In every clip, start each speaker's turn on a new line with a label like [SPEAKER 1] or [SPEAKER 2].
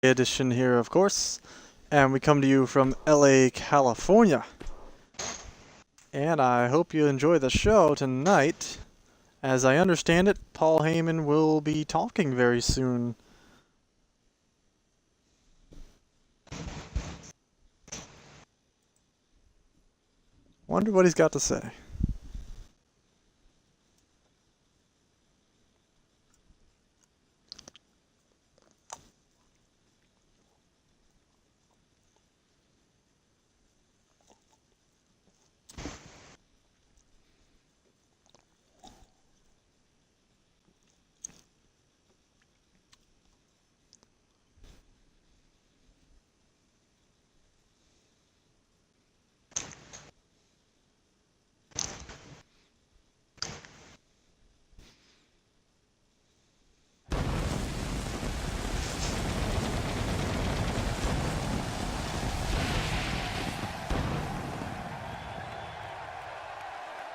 [SPEAKER 1] Edition here, of course, and we come to you from LA, California. And I hope you enjoy the show tonight. As I understand it, Paul Heyman will be talking very soon. Wonder what he's got to say.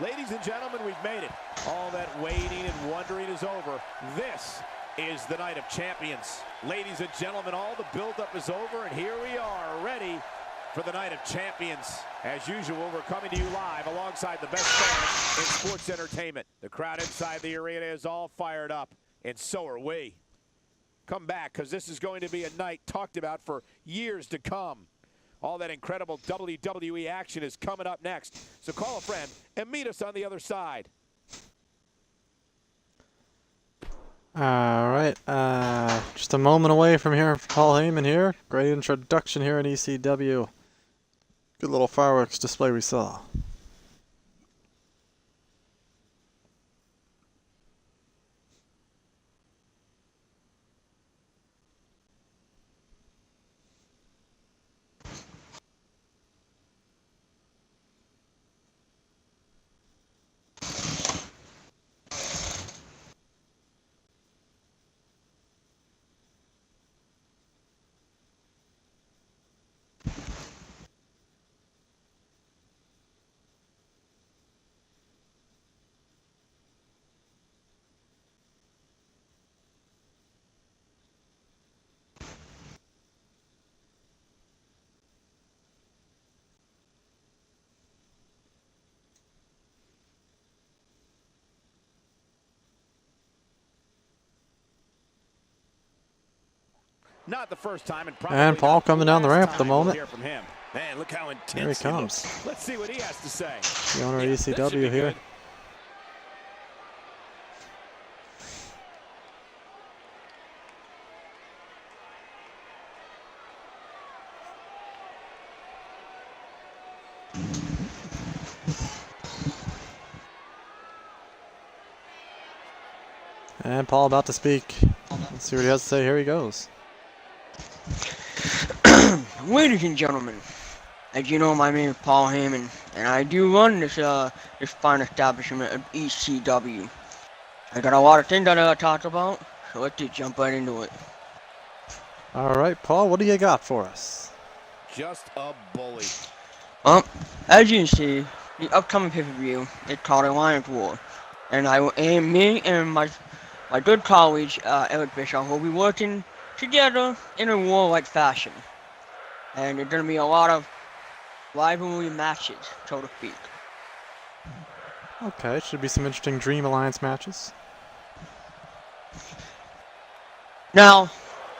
[SPEAKER 2] Ladies and gentlemen, we've made it. All that waiting and wondering is over. This is the night of champions. Ladies and gentlemen, all the buildup is over, and here we are, ready for the night of champions. As usual, we're coming to you live alongside the best fans in sports entertainment. The crowd inside the arena is all fired up, and so are we. Come back, because this is going to be a night talked about for years to come. All that incredible WWE action is coming up next. So call a friend and meet us on the other side.
[SPEAKER 1] Alright, just a moment away from here for Paul Heyman here. Great introduction here in ECW. Good little fireworks display we saw.
[SPEAKER 2] Not the first time,
[SPEAKER 1] and Paul coming down the ramp at the moment.
[SPEAKER 2] Man, look how intense
[SPEAKER 1] Here he comes.
[SPEAKER 2] Let's see what he has to say.
[SPEAKER 1] The owner of ECW here.
[SPEAKER 2] Good.
[SPEAKER 1] And Paul about to speak. Let's see what he has to say. Here he goes.
[SPEAKER 3] Ladies and gentlemen, as you know, my name is Paul Heyman, and I do run this fine establishment of ECW. I got a lot of things that I gotta talk about, so let's just jump right into it.
[SPEAKER 1] Alright, Paul, what do you got for us?
[SPEAKER 2] Just a bully.
[SPEAKER 3] As you can see, the upcoming pay-per-view is called Alliance War, and me and my good colleague, Eric Bischoff, will be working together in a war-like fashion. And there's going to be a lot of rivalry matches, so to speak.
[SPEAKER 1] Okay, should be some interesting Dream Alliance matches.
[SPEAKER 3] Now,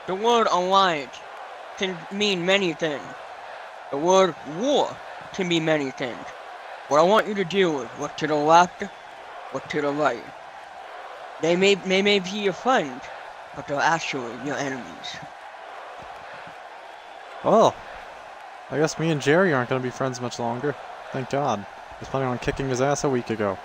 [SPEAKER 3] the word alliance can mean many things. The word war can mean many things. What I want you to do is look to the left, look to the right. They may be your friends, but they're actually your enemies.
[SPEAKER 1] Well, I guess me and Jerry aren't going to be friends much longer. Thank God. I was planning on kicking his ass a week ago.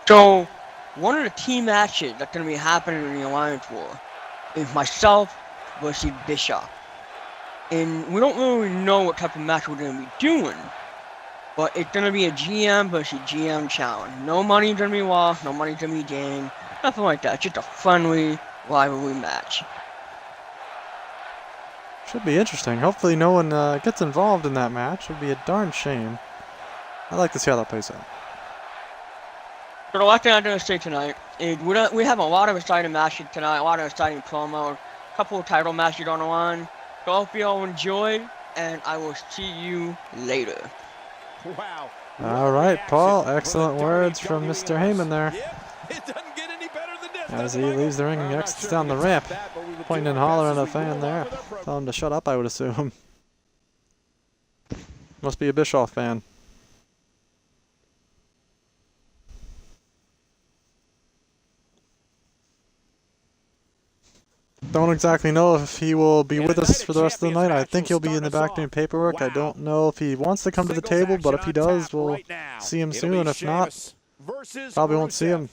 [SPEAKER 3] So, one of the key matches that's going to be happening in the Alliance War is myself versus Bischoff. And we don't really know what type of match we're going to be doing, but it's going to be a GM versus GM challenge. No money's going to be lost, no money's going to be gained, nothing like that. It's just a friendly rivalry match.
[SPEAKER 1] Should be interesting. Hopefully no one gets involved in that match. It would be a darn shame. I'd like to see how that plays out.
[SPEAKER 3] So the last thing I'm going to say tonight We have a lot of exciting matches tonight, a lot of exciting promos, a couple of title matches on the line. So I hope you all enjoyed, and I will see you later.
[SPEAKER 2] Wow.
[SPEAKER 1] All right, Paul. Excellent words from Mr. Heyman there.
[SPEAKER 2] Yep, it doesn't get any better than this.
[SPEAKER 1] As he leaves the ring and exits down the ramp, pointing and hollering at a fan there. Tell him to shut up, I would assume. Must be a Bischoff fan. Don't exactly know if he will be with us for the rest of the night. I think he'll be in the back doing paperwork. I don't know if he wants to come to the table, but if he does, we'll see him soon. If not, probably won't see him.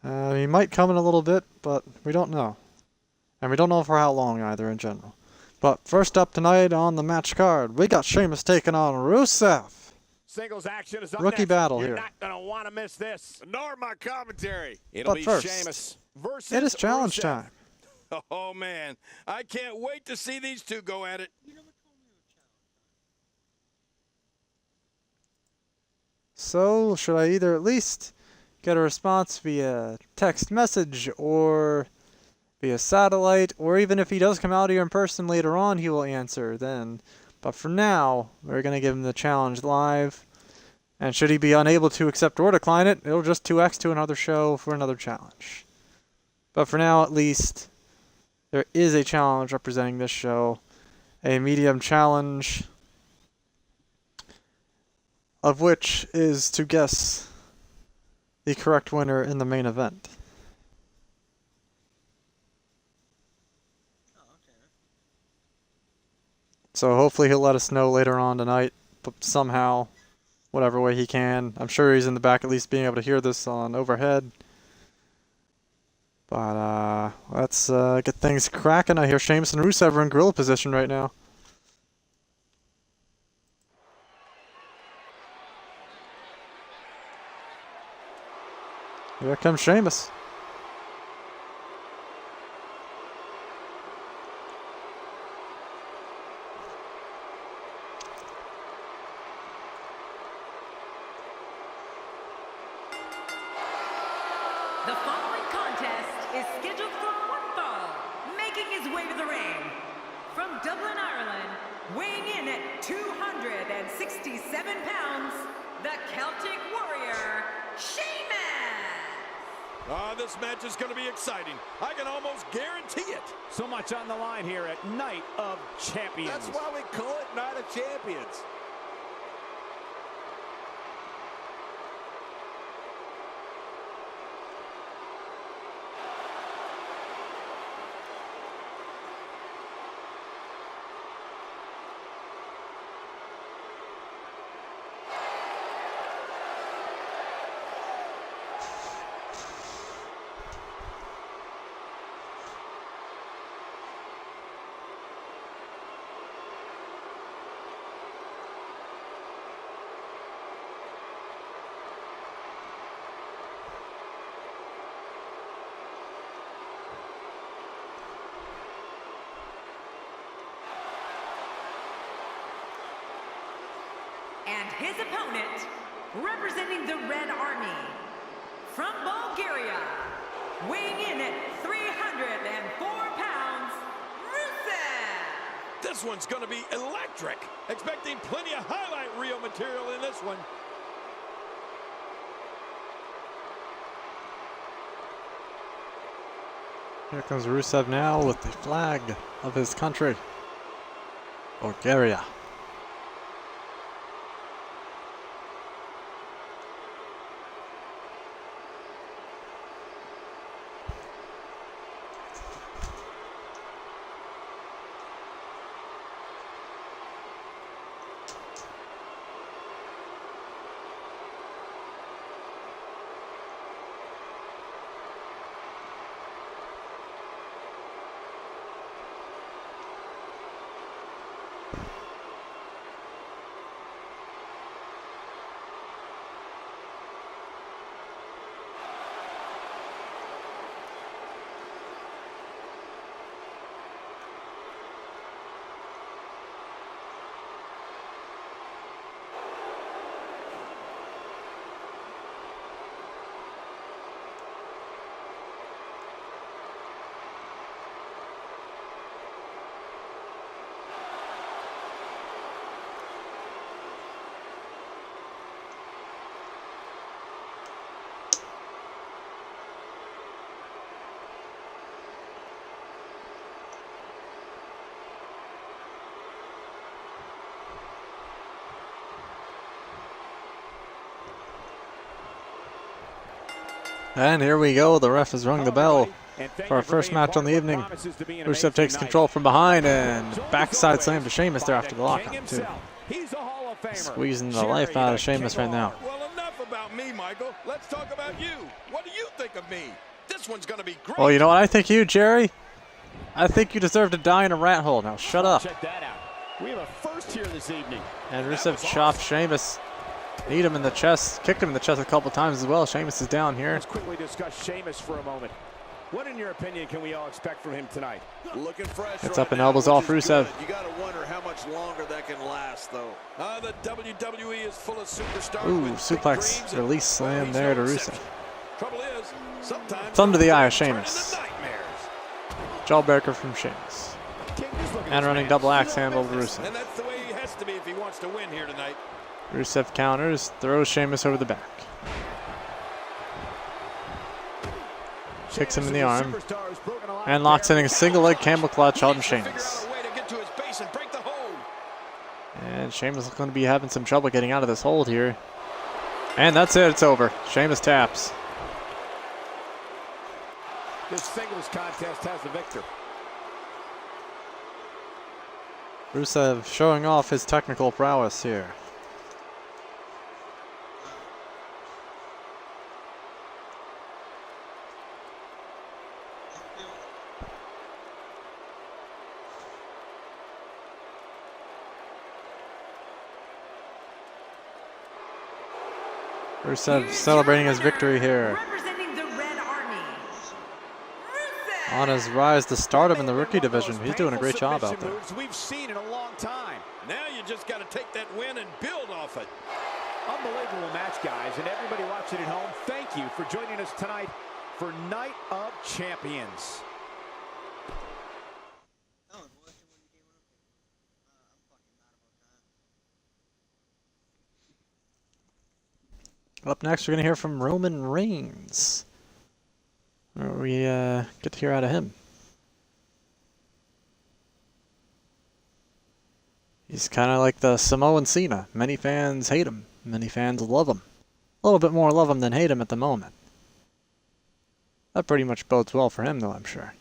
[SPEAKER 1] He might come in a little bit, but we don't know. And we don't know for how long either in general. But first up tonight on the match card, we got Sheamus taking on Rusev.
[SPEAKER 2] Singles action is up
[SPEAKER 1] Rookie
[SPEAKER 2] next.
[SPEAKER 1] battle
[SPEAKER 2] You're
[SPEAKER 1] here.
[SPEAKER 2] not going to want to miss this. Nor my commentary.
[SPEAKER 1] But first, it is challenge time.
[SPEAKER 4] Oh, man. I can't wait to see these two go at it.
[SPEAKER 1] So, should I either at least get a response via text message or via satellite, or even if he does come out here in person later on, he will answer then. But for now, we're going to give him the challenge live. And should he be unable to accept or decline it, it'll just 2x to another show for another challenge. But for now, at least, there is a challenge representing this show. A medium challenge, of which is to guess the correct winner in the main event. So hopefully he'll let us know later on tonight, but somehow, whatever way he can. I'm sure he's in the back at least being able to hear this on overhead. But let's get things cracking. I hear Sheamus and Rusev are in gorilla position right now. Here comes Sheamus.
[SPEAKER 5] The following contest is scheduled for one fall, making his way to the ring. From Dublin, Ireland, weighing in at 267 pounds, the Celtic Warrior, Sheamus!
[SPEAKER 4] This match is going to be exciting. I can almost guarantee it.
[SPEAKER 2] So much on the line here at Night of Champions.
[SPEAKER 4] That's why we call it Night of Champions.
[SPEAKER 5] And his opponent, representing the Red Army, from Bulgaria, weighing in at 304 pounds, Rusev!
[SPEAKER 4] This one's going to be electric. Expecting plenty of highlight reel material in this one.
[SPEAKER 1] Here comes Rusev now with the flag of his country, Bulgaria. And here we go. The ref has rung the bell for our first match on the evening. Rusev takes control from behind and backside slam to Sheamus there after the lockout, too. Squeezing the life out of Sheamus right now.
[SPEAKER 4] Well, enough about me, Michael. Let's talk about you. What do you think of me? This one's going to be great.
[SPEAKER 1] Well, you know what I think of you, Jerry? I think you deserve to die in a rat hole. Now shut up.
[SPEAKER 2] Check that out. We have a first here this evening.
[SPEAKER 1] And Rusev chopped Sheamus. Hit him in the chest, kicked him in the chest a couple times as well. Sheamus is down here.
[SPEAKER 2] Let's quickly discuss Sheamus for a moment. What, in your opinion, can we all expect from him tonight?
[SPEAKER 4] Looking fresh.
[SPEAKER 1] It's up and elbows off Rusev.
[SPEAKER 4] You got to wonder how much longer that can last, though. The WWE is full of superstars.
[SPEAKER 1] Ooh,
[SPEAKER 4] with
[SPEAKER 1] suplex
[SPEAKER 4] big
[SPEAKER 1] release slam there to Rusev.
[SPEAKER 4] Trouble is, sometimes
[SPEAKER 1] Thumb to the eye of
[SPEAKER 4] turn into
[SPEAKER 1] Sheamus.
[SPEAKER 4] nightmares.
[SPEAKER 1] Jawbreaker from Sheamus. And running double axe handle to Rusev.
[SPEAKER 4] And that's the way he has to be if he wants to win here tonight.
[SPEAKER 1] Rusev counters, throws Sheamus over the back. Kicks him in the arm. And locks in a single leg camel clutch on Sheamus. And Sheamus is going to be having some trouble getting out of this hold here. And that's it, it's over. Sheamus taps.
[SPEAKER 2] This singles contest has the victor.
[SPEAKER 1] Rusev showing off his technical prowess here. Rusev celebrating his victory here.
[SPEAKER 5] Representing the Red Army, Rusev.
[SPEAKER 1] On his rise to stardom in the rookie division. He's doing a great job out there.
[SPEAKER 2] We've seen in a long time.
[SPEAKER 4] Now you just got to take that win and build off it.
[SPEAKER 2] Unbelievable match, guys, and everybody watching at home, thank you for joining us tonight for Night of Champions.
[SPEAKER 1] Up next, we're going to hear from Roman Reigns. We get to hear out of him. He's kind of like the Samoan Cena. Many fans hate him. Many fans love him. A little bit more love him than hate him at the moment. That pretty much bodes well for him, though, I'm sure.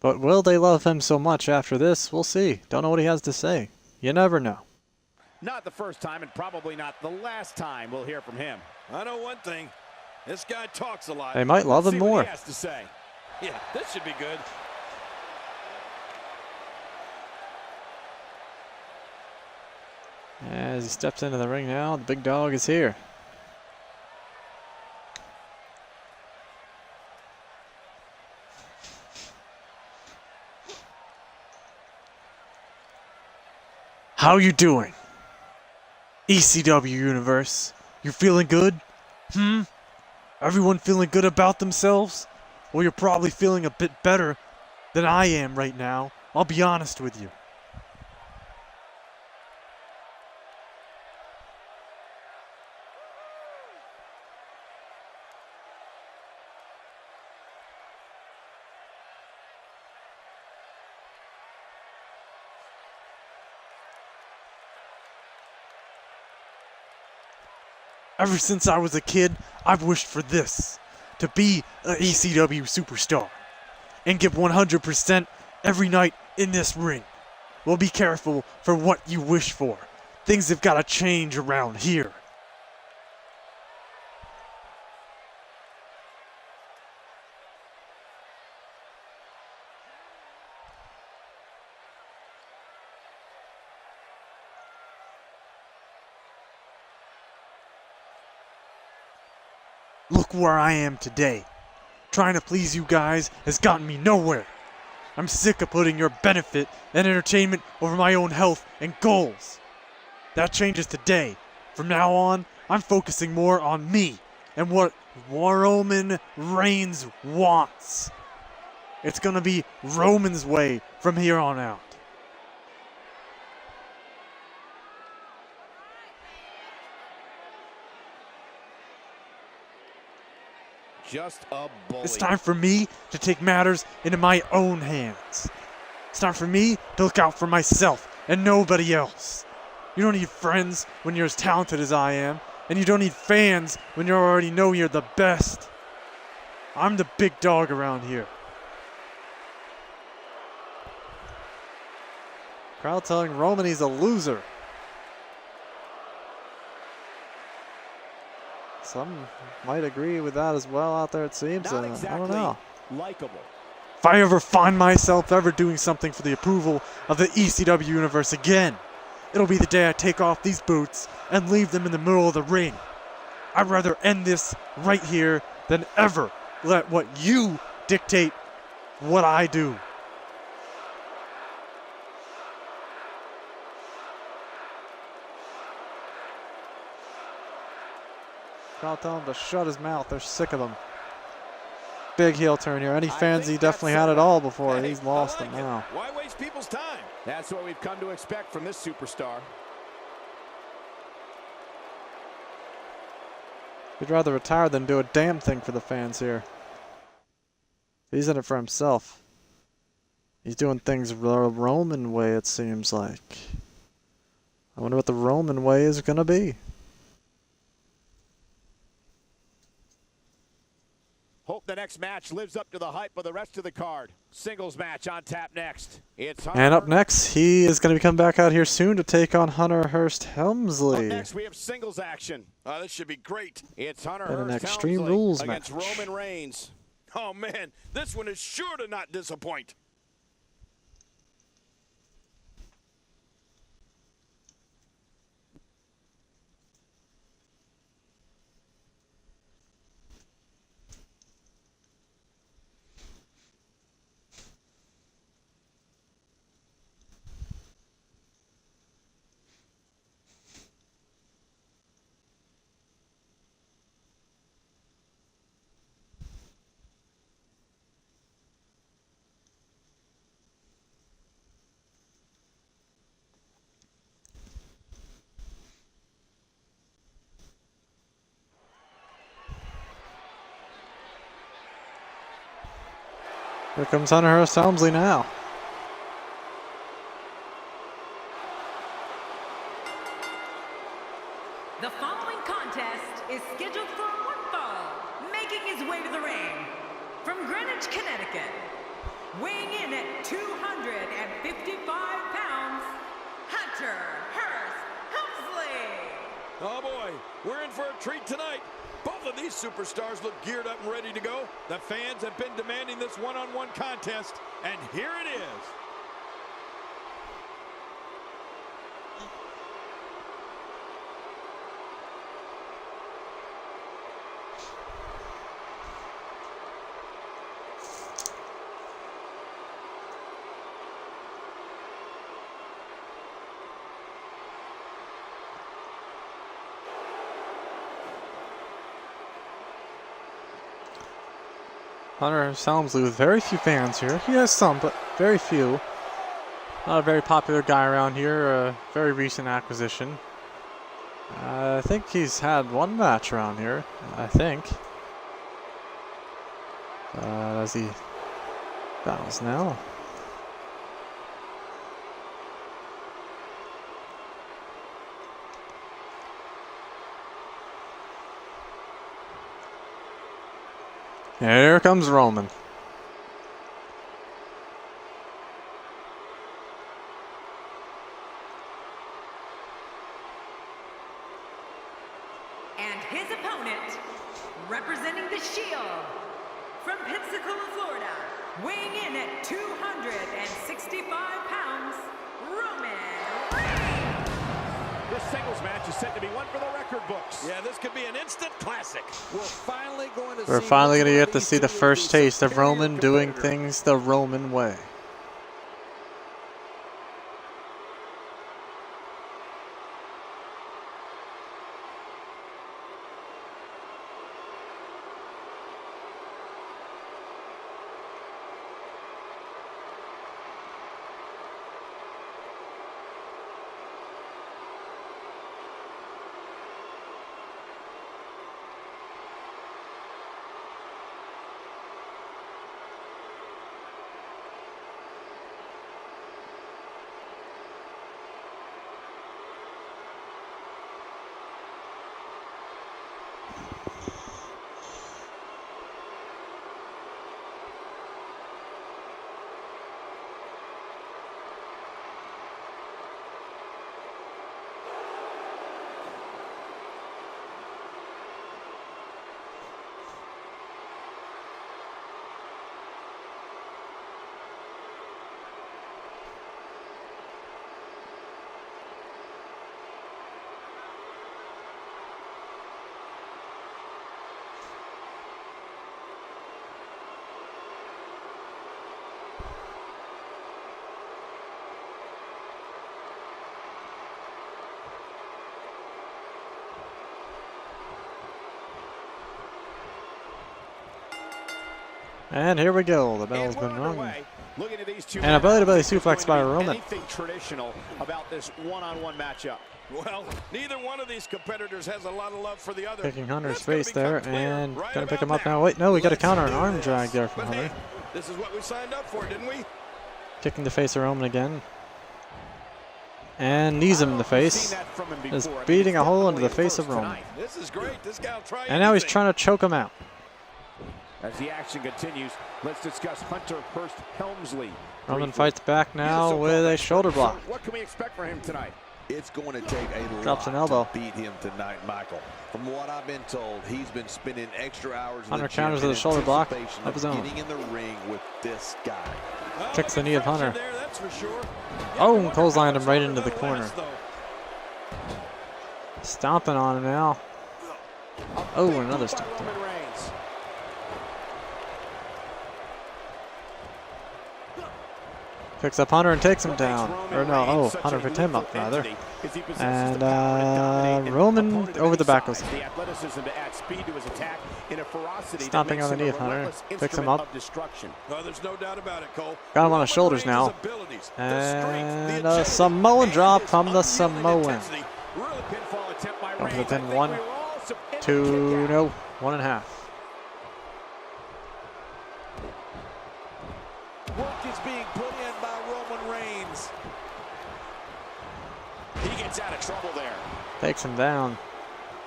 [SPEAKER 1] But will they love him so much after this? We'll see. Don't know what he has to say. You never know.
[SPEAKER 2] Not the first time and probably not the last time we'll hear from him.
[SPEAKER 4] I know one thing. This guy talks a lot.
[SPEAKER 1] They might love him
[SPEAKER 2] See
[SPEAKER 1] more.
[SPEAKER 2] what he has to say.
[SPEAKER 4] Yeah, this should be good.
[SPEAKER 1] As he steps into the ring now, the big dog is here. How you doing? ECW Universe, you feeling good? Everyone feeling good about themselves? Well, you're probably feeling a bit better than I am right now. I'll be honest with you. Ever since I was a kid, I've wished for this. To be an ECW superstar. And give 100% every night in this ring. Well, be careful for what you wish for. Things have got to change around here. Look where I am today. Trying to please you guys has gotten me nowhere. I'm sick of putting your benefit and entertainment over my own health and goals. That changes today. From now on, I'm focusing more on me and what Roman Reigns wants. It's gonna be Roman's way from here on out.
[SPEAKER 2] Just a bully.
[SPEAKER 1] It's time for me to take matters into my own hands. It's time for me to look out for myself and nobody else. You don't need friends when you're as talented as I am, and you don't need fans when you already know you're the best. I'm the big dog around here. Crowd telling Roman he's a loser. Some might agree with that as well out there, it seems.
[SPEAKER 2] Not
[SPEAKER 1] I
[SPEAKER 2] exactly
[SPEAKER 1] don't know.
[SPEAKER 2] likable.
[SPEAKER 1] If I ever find myself ever doing something for the approval of the ECW universe again, it'll be the day I take off these boots and leave them in the middle of the ring. I'd rather end this right here than ever let what you dictate what I do. Crowd telling him to shut his mouth. They're sick of him. Big heel turn here. Any fans, he definitely had it all before. He's lost them now.
[SPEAKER 4] Why waste people's time?
[SPEAKER 2] That's what we've come to expect from this superstar.
[SPEAKER 1] He'd rather retire than do a damn thing for the fans here. He's in it for himself. He's doing things the Roman way, it seems like. I wonder what the Roman way is going to be.
[SPEAKER 2] Hope the next match lives up to the hype of the rest of the card. Singles match on tap next. It's
[SPEAKER 1] And up next, he is going to be coming back out here soon to take on Hunter Hearst Helmsley.
[SPEAKER 2] Up next, we have singles action.
[SPEAKER 4] This should be great.
[SPEAKER 2] It's Hunter
[SPEAKER 1] And an
[SPEAKER 2] Hearst
[SPEAKER 1] Extreme
[SPEAKER 2] Helmsley
[SPEAKER 1] Rules
[SPEAKER 2] against
[SPEAKER 1] match.
[SPEAKER 2] Roman Reigns.
[SPEAKER 4] Oh, man, this one is sure to not disappoint.
[SPEAKER 1] Here comes Hunter Hearst Helmsley now.
[SPEAKER 5] The following contest is scheduled for one fall, making his way to the ring. From Greenwich, Connecticut, weighing in at 255 pounds, Hunter Hearst Helmsley.
[SPEAKER 4] Oh, boy, we're in for a treat tonight. Both of these superstars look geared up and ready to go. The fans have been demanding this one-on-one contest, and here it is.
[SPEAKER 1] Hunter Hearst Helmsley with very few fans here. He has some, but very few. Not a very popular guy around here. A very recent acquisition. I think he's had one match around here. I think. As he battles now. Here comes Roman.
[SPEAKER 5] And his opponent, representing the Shield, from Pensacola, Florida, weighing in at 265 pounds, Roman Reigns.
[SPEAKER 2] This singles match is set to be one for the record books.
[SPEAKER 4] Yeah, this could be an instant classic.
[SPEAKER 1] We're finally going to get to see the first taste of Roman doing things the Roman way. And here we go. The bell's been rung.
[SPEAKER 2] Looking at these two
[SPEAKER 1] And a belly-to-belly
[SPEAKER 2] matches,
[SPEAKER 1] suplex
[SPEAKER 2] there's
[SPEAKER 1] by
[SPEAKER 2] going to be
[SPEAKER 1] Roman.
[SPEAKER 2] Anything traditional about this one-on-one matchup?
[SPEAKER 4] Well, neither one of these competitors has a lot of love for the other.
[SPEAKER 1] Kicking Hunter's
[SPEAKER 4] That's gonna
[SPEAKER 1] face there,
[SPEAKER 4] become clear
[SPEAKER 1] and
[SPEAKER 4] right
[SPEAKER 1] gonna pick him
[SPEAKER 4] about
[SPEAKER 1] up now. Wait, no, we got a
[SPEAKER 4] Let's
[SPEAKER 1] counter, an
[SPEAKER 4] do
[SPEAKER 1] arm
[SPEAKER 4] this.
[SPEAKER 1] drag there from
[SPEAKER 4] But
[SPEAKER 1] Hunter.
[SPEAKER 4] hey, this is what we signed up for, didn't we?
[SPEAKER 1] Kicking the face of Roman again. And knees him in the face. Just beating a hole into the face of Roman.
[SPEAKER 4] This is great. This guy will try
[SPEAKER 1] And now he's
[SPEAKER 4] anything.
[SPEAKER 1] trying to choke him out.
[SPEAKER 2] As the action continues, let's discuss Hunter Hurst Helmsley.
[SPEAKER 1] Roman fights back now with a shoulder block.
[SPEAKER 2] What can we expect from him tonight?
[SPEAKER 6] It's going to take a
[SPEAKER 1] Drops an
[SPEAKER 6] lot
[SPEAKER 1] elbow.
[SPEAKER 6] to beat him tonight, Michael. From what I've been told, he's been spending extra hours in
[SPEAKER 1] Hunter
[SPEAKER 6] the gym
[SPEAKER 1] counters
[SPEAKER 6] in
[SPEAKER 1] with a shoulder block,
[SPEAKER 6] anticipation
[SPEAKER 1] up his own.
[SPEAKER 6] getting in the ring with this guy.
[SPEAKER 4] Oh,
[SPEAKER 1] Kicks the knee of Hunter.
[SPEAKER 4] there, that's for sure.
[SPEAKER 1] Oh,
[SPEAKER 4] I
[SPEAKER 1] and
[SPEAKER 4] wonder
[SPEAKER 1] clotheslined
[SPEAKER 4] how
[SPEAKER 1] him
[SPEAKER 4] much
[SPEAKER 1] right
[SPEAKER 4] longer
[SPEAKER 1] into the
[SPEAKER 4] that'll
[SPEAKER 1] corner.
[SPEAKER 4] last, though.
[SPEAKER 1] Stomping on him now. Oh, another stomp there.
[SPEAKER 2] Roman Reigns.
[SPEAKER 1] Picks up Hunter and takes him down. Or no, oh, Hunter picked him up rather. And Roman over the back goes.
[SPEAKER 2] The athleticism to add speed to his attack in a ferocity that
[SPEAKER 1] Stomping
[SPEAKER 2] makes
[SPEAKER 1] on the
[SPEAKER 2] him
[SPEAKER 1] knee
[SPEAKER 2] a
[SPEAKER 1] of Hunter.
[SPEAKER 2] relentless
[SPEAKER 1] Picks him
[SPEAKER 2] instrument
[SPEAKER 1] up.
[SPEAKER 2] of destruction.
[SPEAKER 4] No, there's no doubt about it, Cole.
[SPEAKER 1] Got him on his
[SPEAKER 4] Roman
[SPEAKER 1] shoulders now.
[SPEAKER 4] Reigns' abilities, the strength,
[SPEAKER 1] And
[SPEAKER 4] the
[SPEAKER 1] a
[SPEAKER 4] agility,
[SPEAKER 1] Samoan
[SPEAKER 4] and
[SPEAKER 1] drop
[SPEAKER 4] his
[SPEAKER 1] from the
[SPEAKER 4] unyielding
[SPEAKER 1] Samoan.
[SPEAKER 4] intensity.
[SPEAKER 2] Really pinfall attempt by
[SPEAKER 1] Over the
[SPEAKER 2] Reigns.
[SPEAKER 1] pin,
[SPEAKER 2] I think
[SPEAKER 1] 1,
[SPEAKER 2] we were all some
[SPEAKER 1] 2,
[SPEAKER 2] kick out.
[SPEAKER 1] no, 1.5.
[SPEAKER 6] Work is being put in by Roman Reigns.
[SPEAKER 2] He gets out of trouble there.
[SPEAKER 1] Takes him down.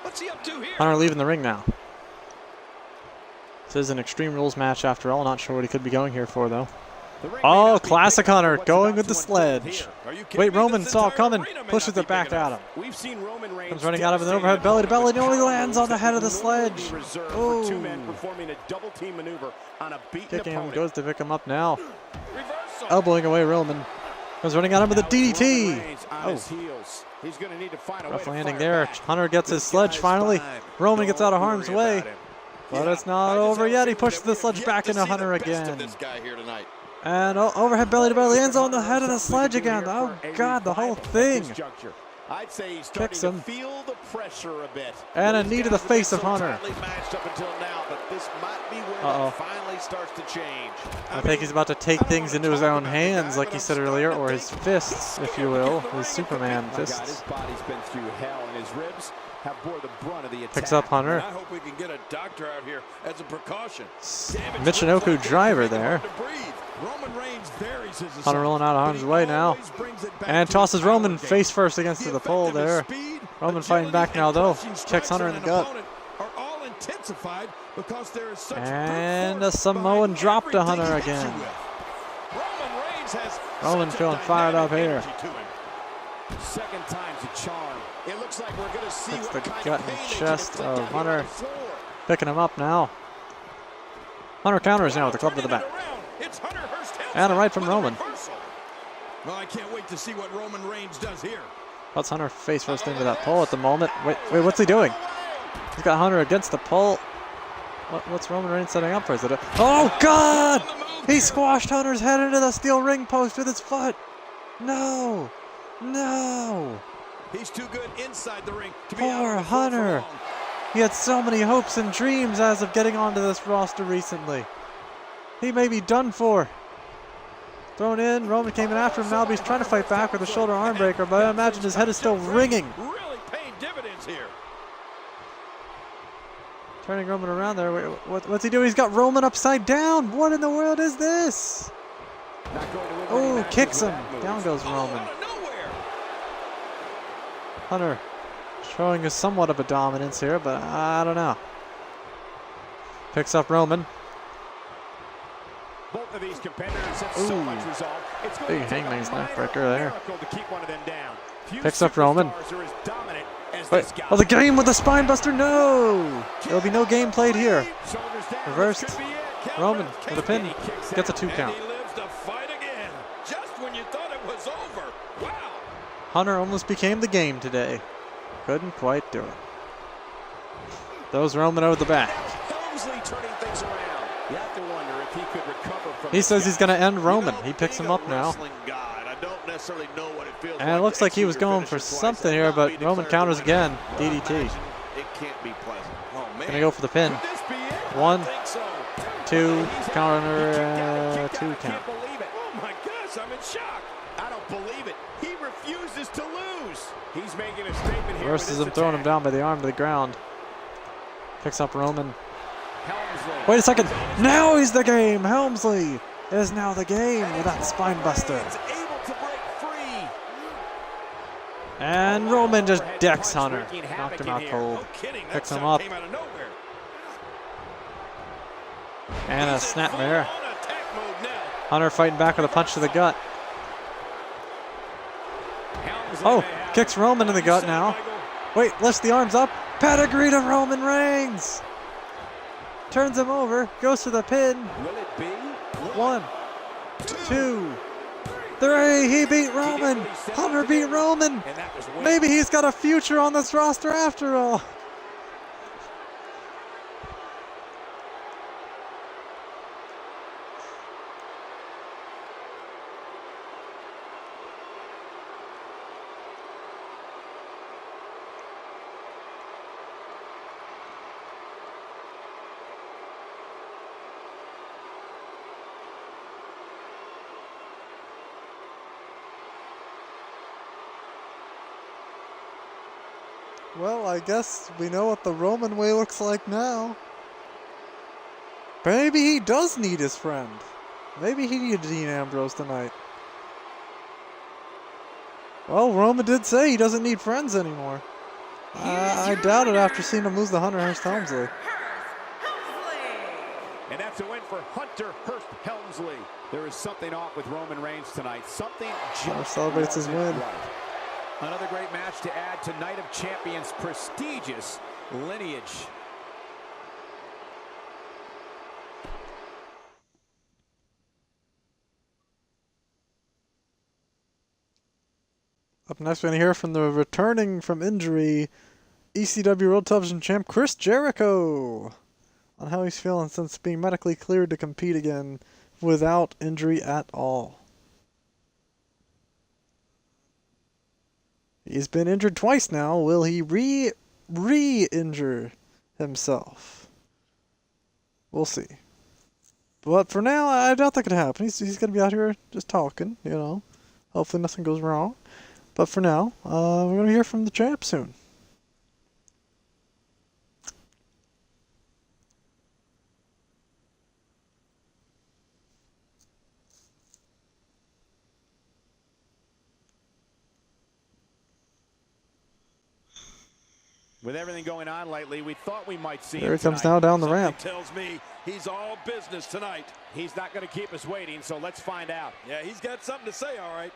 [SPEAKER 4] What's he up to here?
[SPEAKER 1] Hunter leaving the ring now. This is an Extreme Rules match after all. Not sure what he could be going here for though.
[SPEAKER 2] The ring may
[SPEAKER 1] Oh,
[SPEAKER 2] not be
[SPEAKER 1] classic
[SPEAKER 2] big enough for
[SPEAKER 1] Hunter
[SPEAKER 2] what's
[SPEAKER 1] going
[SPEAKER 2] about
[SPEAKER 1] with the
[SPEAKER 2] to unfold
[SPEAKER 1] sledge.
[SPEAKER 2] here.
[SPEAKER 4] Are you kidding
[SPEAKER 1] Wait,
[SPEAKER 4] me?
[SPEAKER 1] Roman
[SPEAKER 4] This
[SPEAKER 1] saw it
[SPEAKER 4] entire
[SPEAKER 1] coming,
[SPEAKER 4] arena may
[SPEAKER 1] pushes
[SPEAKER 4] not
[SPEAKER 1] it
[SPEAKER 4] be
[SPEAKER 1] back
[SPEAKER 4] big
[SPEAKER 1] at
[SPEAKER 4] enough.
[SPEAKER 1] him.
[SPEAKER 2] We've seen Roman Reigns
[SPEAKER 1] Comes running out of an
[SPEAKER 2] devastating
[SPEAKER 1] overhead belly to belly,
[SPEAKER 2] opponent
[SPEAKER 1] and only
[SPEAKER 2] with
[SPEAKER 1] lands on the
[SPEAKER 2] combos
[SPEAKER 1] head of the
[SPEAKER 2] that would normally be
[SPEAKER 1] sledge.
[SPEAKER 2] reserved for two
[SPEAKER 1] Ooh.
[SPEAKER 2] men performing a double team maneuver on a beaten
[SPEAKER 1] Kicking him,
[SPEAKER 2] opponent.
[SPEAKER 1] goes to pick him up now.
[SPEAKER 4] Reversal.
[SPEAKER 1] Elbowing away Roman. Comes running at him with a
[SPEAKER 2] Now it's Roman
[SPEAKER 1] DDT.
[SPEAKER 2] Reigns on
[SPEAKER 1] Oh.
[SPEAKER 2] his heels. He's going to need to find a way
[SPEAKER 1] Rough
[SPEAKER 2] to
[SPEAKER 1] landing
[SPEAKER 2] fire
[SPEAKER 1] there.
[SPEAKER 2] back.
[SPEAKER 1] Hunter gets his
[SPEAKER 6] This
[SPEAKER 1] sledge
[SPEAKER 6] guy's
[SPEAKER 1] finally.
[SPEAKER 6] fine.
[SPEAKER 1] Roman gets out of
[SPEAKER 6] Don't
[SPEAKER 1] harm's
[SPEAKER 6] worry
[SPEAKER 1] way.
[SPEAKER 6] about him.
[SPEAKER 1] But
[SPEAKER 4] Yeah,
[SPEAKER 1] it's not
[SPEAKER 4] I just
[SPEAKER 1] over
[SPEAKER 4] have a
[SPEAKER 1] yet. He
[SPEAKER 4] feeling
[SPEAKER 1] pushes
[SPEAKER 4] that
[SPEAKER 1] the
[SPEAKER 4] we have
[SPEAKER 1] sledge
[SPEAKER 4] yet
[SPEAKER 1] back
[SPEAKER 4] to
[SPEAKER 1] into
[SPEAKER 4] see the
[SPEAKER 1] Hunter
[SPEAKER 4] best of
[SPEAKER 1] again.
[SPEAKER 4] this guy here tonight.
[SPEAKER 1] And overhead belly to belly ends on the head of the
[SPEAKER 2] Something we
[SPEAKER 1] sledge
[SPEAKER 2] can do
[SPEAKER 1] again.
[SPEAKER 2] here
[SPEAKER 1] Oh
[SPEAKER 2] for a
[SPEAKER 1] God, the whole
[SPEAKER 2] revival at
[SPEAKER 1] thing.
[SPEAKER 2] this juncture. I'd say he's
[SPEAKER 1] Kicks
[SPEAKER 2] starting
[SPEAKER 1] him.
[SPEAKER 2] to feel the pressure a bit.
[SPEAKER 1] And a
[SPEAKER 6] These
[SPEAKER 1] knee to the
[SPEAKER 6] guys have
[SPEAKER 1] face
[SPEAKER 6] been
[SPEAKER 1] of
[SPEAKER 6] so
[SPEAKER 1] Hunter.
[SPEAKER 6] tightly matched up until now, but this might be where
[SPEAKER 1] Uh-oh.
[SPEAKER 6] that finally starts to change.
[SPEAKER 1] I think he's about to take things into his own hands, like he said earlier, or his fists, if you will, his Superman
[SPEAKER 2] My God, his
[SPEAKER 1] fists.
[SPEAKER 2] body's been through hell, and his ribs have bore the brunt of the attack.
[SPEAKER 1] Picks up
[SPEAKER 4] And
[SPEAKER 1] Hunter.
[SPEAKER 4] I hope we can get a doctor out here as a precaution. Damage
[SPEAKER 1] Michinoku
[SPEAKER 4] looks like
[SPEAKER 1] driver
[SPEAKER 4] it's
[SPEAKER 1] there.
[SPEAKER 4] hard to breathe. Roman Reigns varies his
[SPEAKER 1] Hunter rolling out of harm's way now. And tosses Roman face first against the pole there. Roman fighting back now though. Checks Hunter in the gut. And a Samoan drop to Hunter again. Roman feeling fired up here.
[SPEAKER 2] Second time's a charm. It looks like we're going to see
[SPEAKER 1] Hits
[SPEAKER 2] what
[SPEAKER 1] the
[SPEAKER 2] kind
[SPEAKER 1] gut
[SPEAKER 2] of
[SPEAKER 1] and
[SPEAKER 2] pain
[SPEAKER 1] chest
[SPEAKER 2] they can inflict
[SPEAKER 1] of
[SPEAKER 2] on
[SPEAKER 1] Hunter.
[SPEAKER 2] the floor.
[SPEAKER 1] Picking him up now. Hunter counters now with the club to the back. And a right from Roman.
[SPEAKER 4] Well, I can't wait to see what Roman Reigns does here.
[SPEAKER 1] Puts Hunter face first into that pole at the moment. Wait, what's he doing? He's got Hunter against the pole. What's Roman Reigns setting up for? Is it a... Oh, God! He squashed Hunter's head into the steel ring post with his foot. No. No.
[SPEAKER 4] He's too good inside the ring to be
[SPEAKER 1] Poor
[SPEAKER 4] out on the floor for
[SPEAKER 1] Hunter.
[SPEAKER 4] long.
[SPEAKER 1] He had so many hopes and dreams as of getting onto this roster recently. He may be done for. Thrown in, Roman came in after him now, but he's trying to fight back with a shoulder arm breaker, but I imagine his head is still ringing.
[SPEAKER 4] Really paying dividends here.
[SPEAKER 1] Turning Roman around there. Wait, what's he doing? He's got Roman upside down. What in the world is this?
[SPEAKER 2] Not going to win many
[SPEAKER 1] Oh,
[SPEAKER 2] matches
[SPEAKER 1] kicks
[SPEAKER 2] with
[SPEAKER 1] him.
[SPEAKER 2] that move.
[SPEAKER 1] Down goes
[SPEAKER 4] Oh,
[SPEAKER 1] Roman.
[SPEAKER 4] out of nowhere.
[SPEAKER 1] Hunter showing us somewhat of a dominance here, but I don't know. Picks up Roman.
[SPEAKER 2] Both of these competitors have so
[SPEAKER 1] Ooh.
[SPEAKER 2] much resolve. It's going
[SPEAKER 1] Big
[SPEAKER 2] to take a
[SPEAKER 1] hangman's neck
[SPEAKER 2] minor
[SPEAKER 1] breaker there.
[SPEAKER 2] miracle to keep one of them down. Few
[SPEAKER 1] Picks up Roman.
[SPEAKER 2] superstars are as dominant as
[SPEAKER 1] Wait,
[SPEAKER 2] this guy.
[SPEAKER 1] oh, the game with the spine buster. No! There'll be no game played here.
[SPEAKER 2] Shoulders down.
[SPEAKER 1] Reversed.
[SPEAKER 2] This could be it. Count
[SPEAKER 1] Roman
[SPEAKER 2] out.
[SPEAKER 1] with a pin.
[SPEAKER 2] And he kicks
[SPEAKER 1] Gets a
[SPEAKER 2] out.
[SPEAKER 1] 2
[SPEAKER 4] And
[SPEAKER 1] count.
[SPEAKER 4] he lives to fight again. Just when you thought it was over. Wow.
[SPEAKER 1] Hunter almost became the game today. Couldn't quite do it. Those Roman over the back.
[SPEAKER 2] Helmsley turning things around. You have to wonder if he could recover from
[SPEAKER 1] He
[SPEAKER 2] this
[SPEAKER 1] says
[SPEAKER 2] guy.
[SPEAKER 1] he's going to end
[SPEAKER 6] You
[SPEAKER 1] Roman.
[SPEAKER 6] know,
[SPEAKER 1] He picks
[SPEAKER 6] being
[SPEAKER 1] him
[SPEAKER 6] a
[SPEAKER 1] up now.
[SPEAKER 6] wrestling guy, I don't necessarily know what it feels
[SPEAKER 1] And it looks
[SPEAKER 6] to
[SPEAKER 1] like he was
[SPEAKER 6] execute your
[SPEAKER 1] going for
[SPEAKER 6] finisher twice
[SPEAKER 1] something
[SPEAKER 6] and
[SPEAKER 1] here,
[SPEAKER 6] not
[SPEAKER 1] but
[SPEAKER 6] be
[SPEAKER 1] Roman
[SPEAKER 6] declared
[SPEAKER 1] counters
[SPEAKER 6] the winner.
[SPEAKER 1] again.
[SPEAKER 6] Well, I
[SPEAKER 1] DDT.
[SPEAKER 6] imagine it can't be pleasant. Oh, man.
[SPEAKER 1] Gonna go for the pin.
[SPEAKER 2] Could this be it?
[SPEAKER 1] 1,
[SPEAKER 2] I think so.
[SPEAKER 1] 2, counter, 2
[SPEAKER 2] I
[SPEAKER 1] count.
[SPEAKER 2] can't believe it. Oh my gosh, I'm in shock. I don't believe it. He refuses to lose. He's making a statement here.
[SPEAKER 1] Reverses him, throwing him down by the arm to the ground. Picks up Roman.
[SPEAKER 2] Helmsley.
[SPEAKER 1] Wait a second. Now he's the game. Helmsley is now the game with that spine buster.
[SPEAKER 2] Able to break free.
[SPEAKER 1] And Roman just decks Hunter. Knocked him out cold.
[SPEAKER 2] No kidding. That
[SPEAKER 1] Picks him
[SPEAKER 2] shot
[SPEAKER 1] up.
[SPEAKER 2] came out of nowhere.
[SPEAKER 1] And a
[SPEAKER 2] He's in
[SPEAKER 1] snapmare.
[SPEAKER 2] full-on attack mode now.
[SPEAKER 1] Hunter fighting back with a punch to the gut.
[SPEAKER 2] Helmsley
[SPEAKER 1] Oh,
[SPEAKER 2] may have
[SPEAKER 1] kicks
[SPEAKER 2] it.
[SPEAKER 1] Roman in the gut
[SPEAKER 2] Set,
[SPEAKER 1] now.
[SPEAKER 2] Michael.
[SPEAKER 1] Wait, lifts the arms up. Pedigree to Roman Reigns. Turns him over. Goes to the pin.
[SPEAKER 2] Will it be?
[SPEAKER 1] 1, 2, 3. He beat Roman. Hunter beat Roman.
[SPEAKER 2] And that was winning.
[SPEAKER 1] Maybe he's got a future on this roster after all. Well, I guess we know what the Roman way looks like now. Maybe he does need his friend. Maybe he needed Dean Ambrose tonight. Well, Roman did say he doesn't need friends anymore. I doubt it after seeing him lose the Hunter Hearst Helmsley.
[SPEAKER 2] And that's a win for Hunter Hearst Helmsley. There is something off with Roman Reigns tonight. Something just
[SPEAKER 1] Celebrates his
[SPEAKER 2] wasn't
[SPEAKER 1] win.
[SPEAKER 2] right. Another great match to add to Night of Champions' prestigious lineage.
[SPEAKER 1] Up next, we're going to hear from the returning from injury ECW World Television Champ Chris Jericho on how he's feeling since being medically cleared to compete again without injury at all. He's been injured twice now. Will he re-injure himself? We'll see. But for now, I doubt that could happen. He's going to be out here just talking, you know. Hopefully nothing goes wrong. But for now, we're going to hear from the champ soon.
[SPEAKER 2] With everything going on lately, we thought we might see
[SPEAKER 1] There
[SPEAKER 2] him
[SPEAKER 1] he comes
[SPEAKER 2] tonight.
[SPEAKER 1] now down the
[SPEAKER 4] Something
[SPEAKER 1] ramp.
[SPEAKER 4] tells me he's all business tonight.
[SPEAKER 2] He's not going to keep us waiting, so let's find out.
[SPEAKER 4] Yeah, he's got something to say, all right.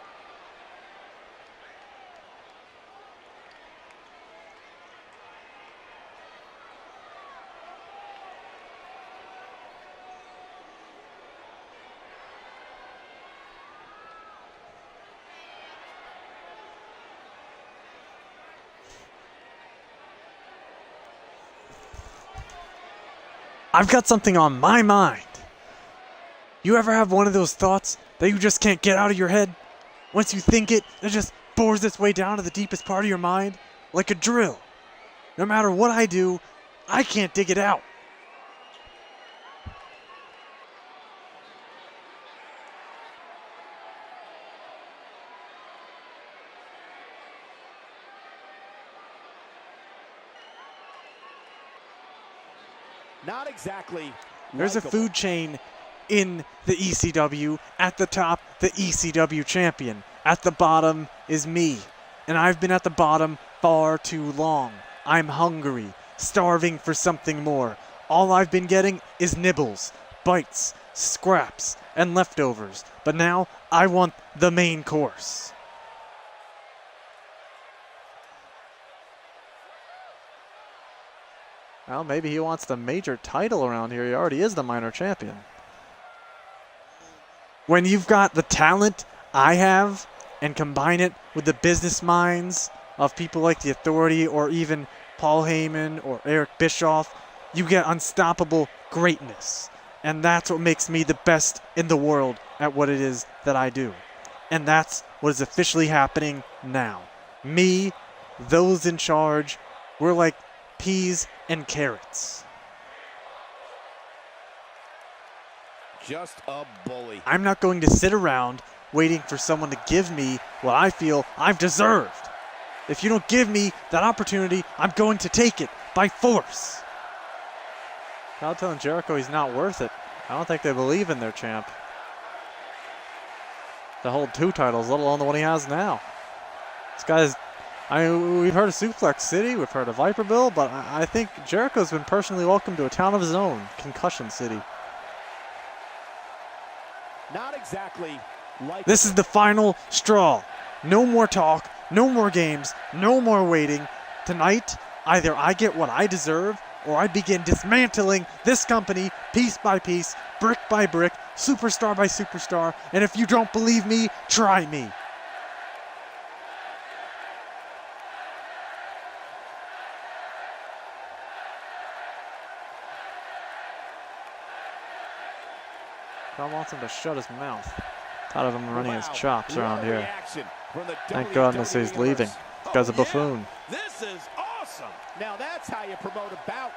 [SPEAKER 1] I've got something on my mind. You ever have one of those thoughts that you just can't get out of your head? Once you think it, it just bores its way down to the deepest part of your mind, like a drill. No matter what I do, I can't dig it out.
[SPEAKER 2] Not exactly.
[SPEAKER 1] There's a
[SPEAKER 2] likable.
[SPEAKER 1] food chain in the ECW. At the top, the ECW champion. At the bottom is me. And I've been at the bottom far too long. I'm hungry, starving for something more. All I've been getting is nibbles, bites, scraps, and leftovers. But now, I want the main course. Well, maybe he wants the major title around here. He already is the minor champion. When you've got the talent I have and combine it with the business minds of people like The Authority or even Paul Heyman or Eric Bischoff, you get unstoppable greatness. And that's what makes me the best in the world at what it is that I do. And that's what is officially happening now. Me, those in charge, we're like peas and carrots.
[SPEAKER 2] just a bully.
[SPEAKER 1] I'm not going to sit around waiting for someone to give me what I feel I've deserved. If you don't give me that opportunity, I'm going to take it by force. Kyle telling Jericho he's not worth it. I don't think they believe in their champ to hold 2 titles, let alone the one he has now. This guy's, we've heard of Suplex City, we've heard of Viper Bill, but I think Jericho's been personally welcomed to a town of his own, Concussion City.
[SPEAKER 2] Not exactly like
[SPEAKER 1] this is the final straw. No more talk, no more games, no more waiting. Tonight, either I get what I deserve or I begin dismantling this company piece by piece, brick by brick, superstar by superstar, and if you don't believe me, try me. Kyle wants him to shut his mouth. Tired of him running his chops around here. Thank goodness he's leaving. This guy's a buffoon.
[SPEAKER 4] This is awesome.
[SPEAKER 2] Now that's how you promote a bout.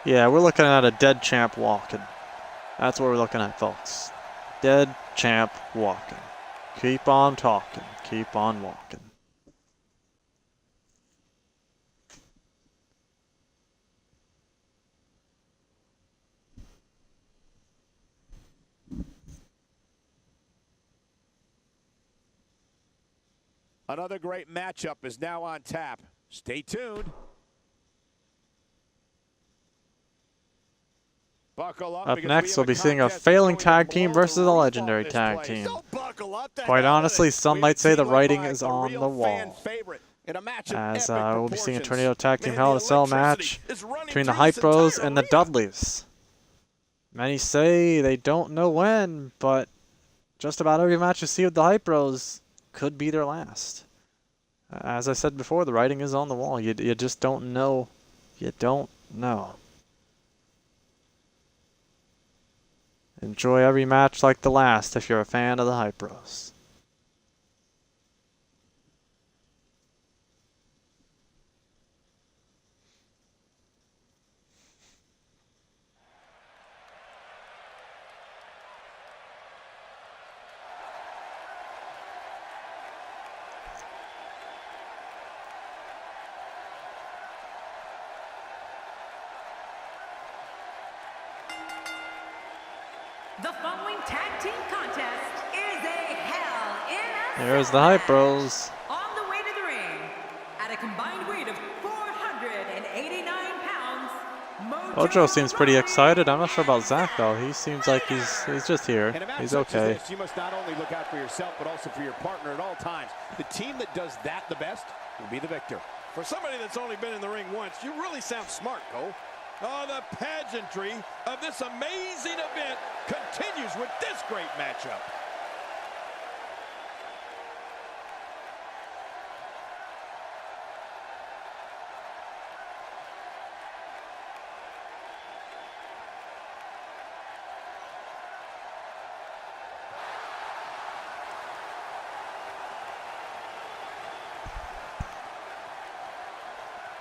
[SPEAKER 1] Yeah, we're looking at a dead champ walking. That's what we're looking at, folks. Dead champ walking. Keep on talking. Keep on walking.
[SPEAKER 2] Another great matchup is now on tap. Stay tuned. Buckle up
[SPEAKER 1] next, we'll be seeing a failing tag team versus a legendary tag team. Quite honestly, some might say the writing is on the wall. As we'll be seeing a Tornado Tag Team Hell in a Cell match between the Hype Bros and the Dudleys. Many say they don't know when, but just about every match you see with the Hype Bros could be their last. As I said before, the writing is on the wall. You just don't know. You don't know. Enjoy every match like the last if you're a fan of the Hype Bros.
[SPEAKER 5] The following tag team contest is a Hell in a Cell
[SPEAKER 1] There's the Hype
[SPEAKER 5] match.
[SPEAKER 1] Bros.
[SPEAKER 5] On the way to the ring, at a combined weight of 489 pounds,
[SPEAKER 1] Mojo seems pretty excited. I'm not sure about Zach though. He seems like he's just here. He's okay.
[SPEAKER 2] This, you must not only look out for yourself, but also for your partner at all times. The team that does that the best will be the victor.
[SPEAKER 4] For somebody that's only been in the ring once, you really sound smart, Cole. Oh, the pageantry of this amazing event continues with this great matchup.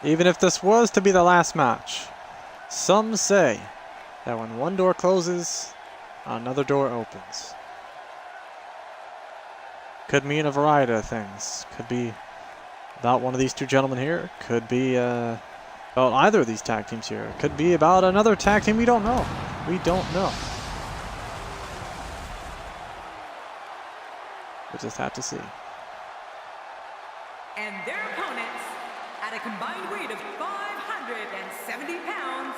[SPEAKER 1] Even if this was to be the last match, some say that when one door closes, another door opens. Could mean a variety of things. Could be about one of these two gentlemen here. Could be about either of these tag teams here. Could be about another tag team we don't know. We don't know. We'll just have to see.
[SPEAKER 5] And their opponents, at a combined weight of 570 pounds,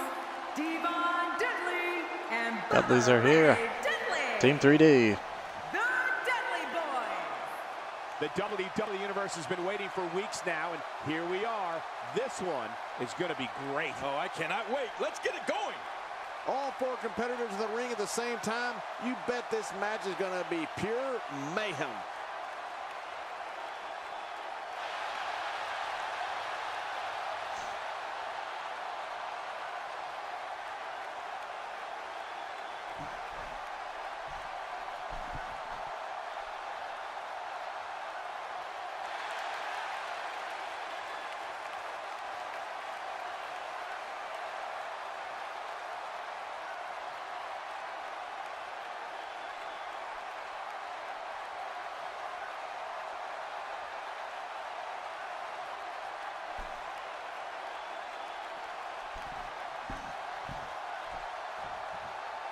[SPEAKER 5] Devon Dudley and
[SPEAKER 1] Dudleys are here.
[SPEAKER 5] Dudley.
[SPEAKER 1] Team 3D.
[SPEAKER 5] The Dudley Boys.
[SPEAKER 2] The WWE Universe has been waiting for weeks now, and here we are. This one is going to be great.
[SPEAKER 4] Oh, I cannot wait. Let's get it going.
[SPEAKER 6] All 4 competitors in the ring at the same time. You bet this match is going to be pure mayhem.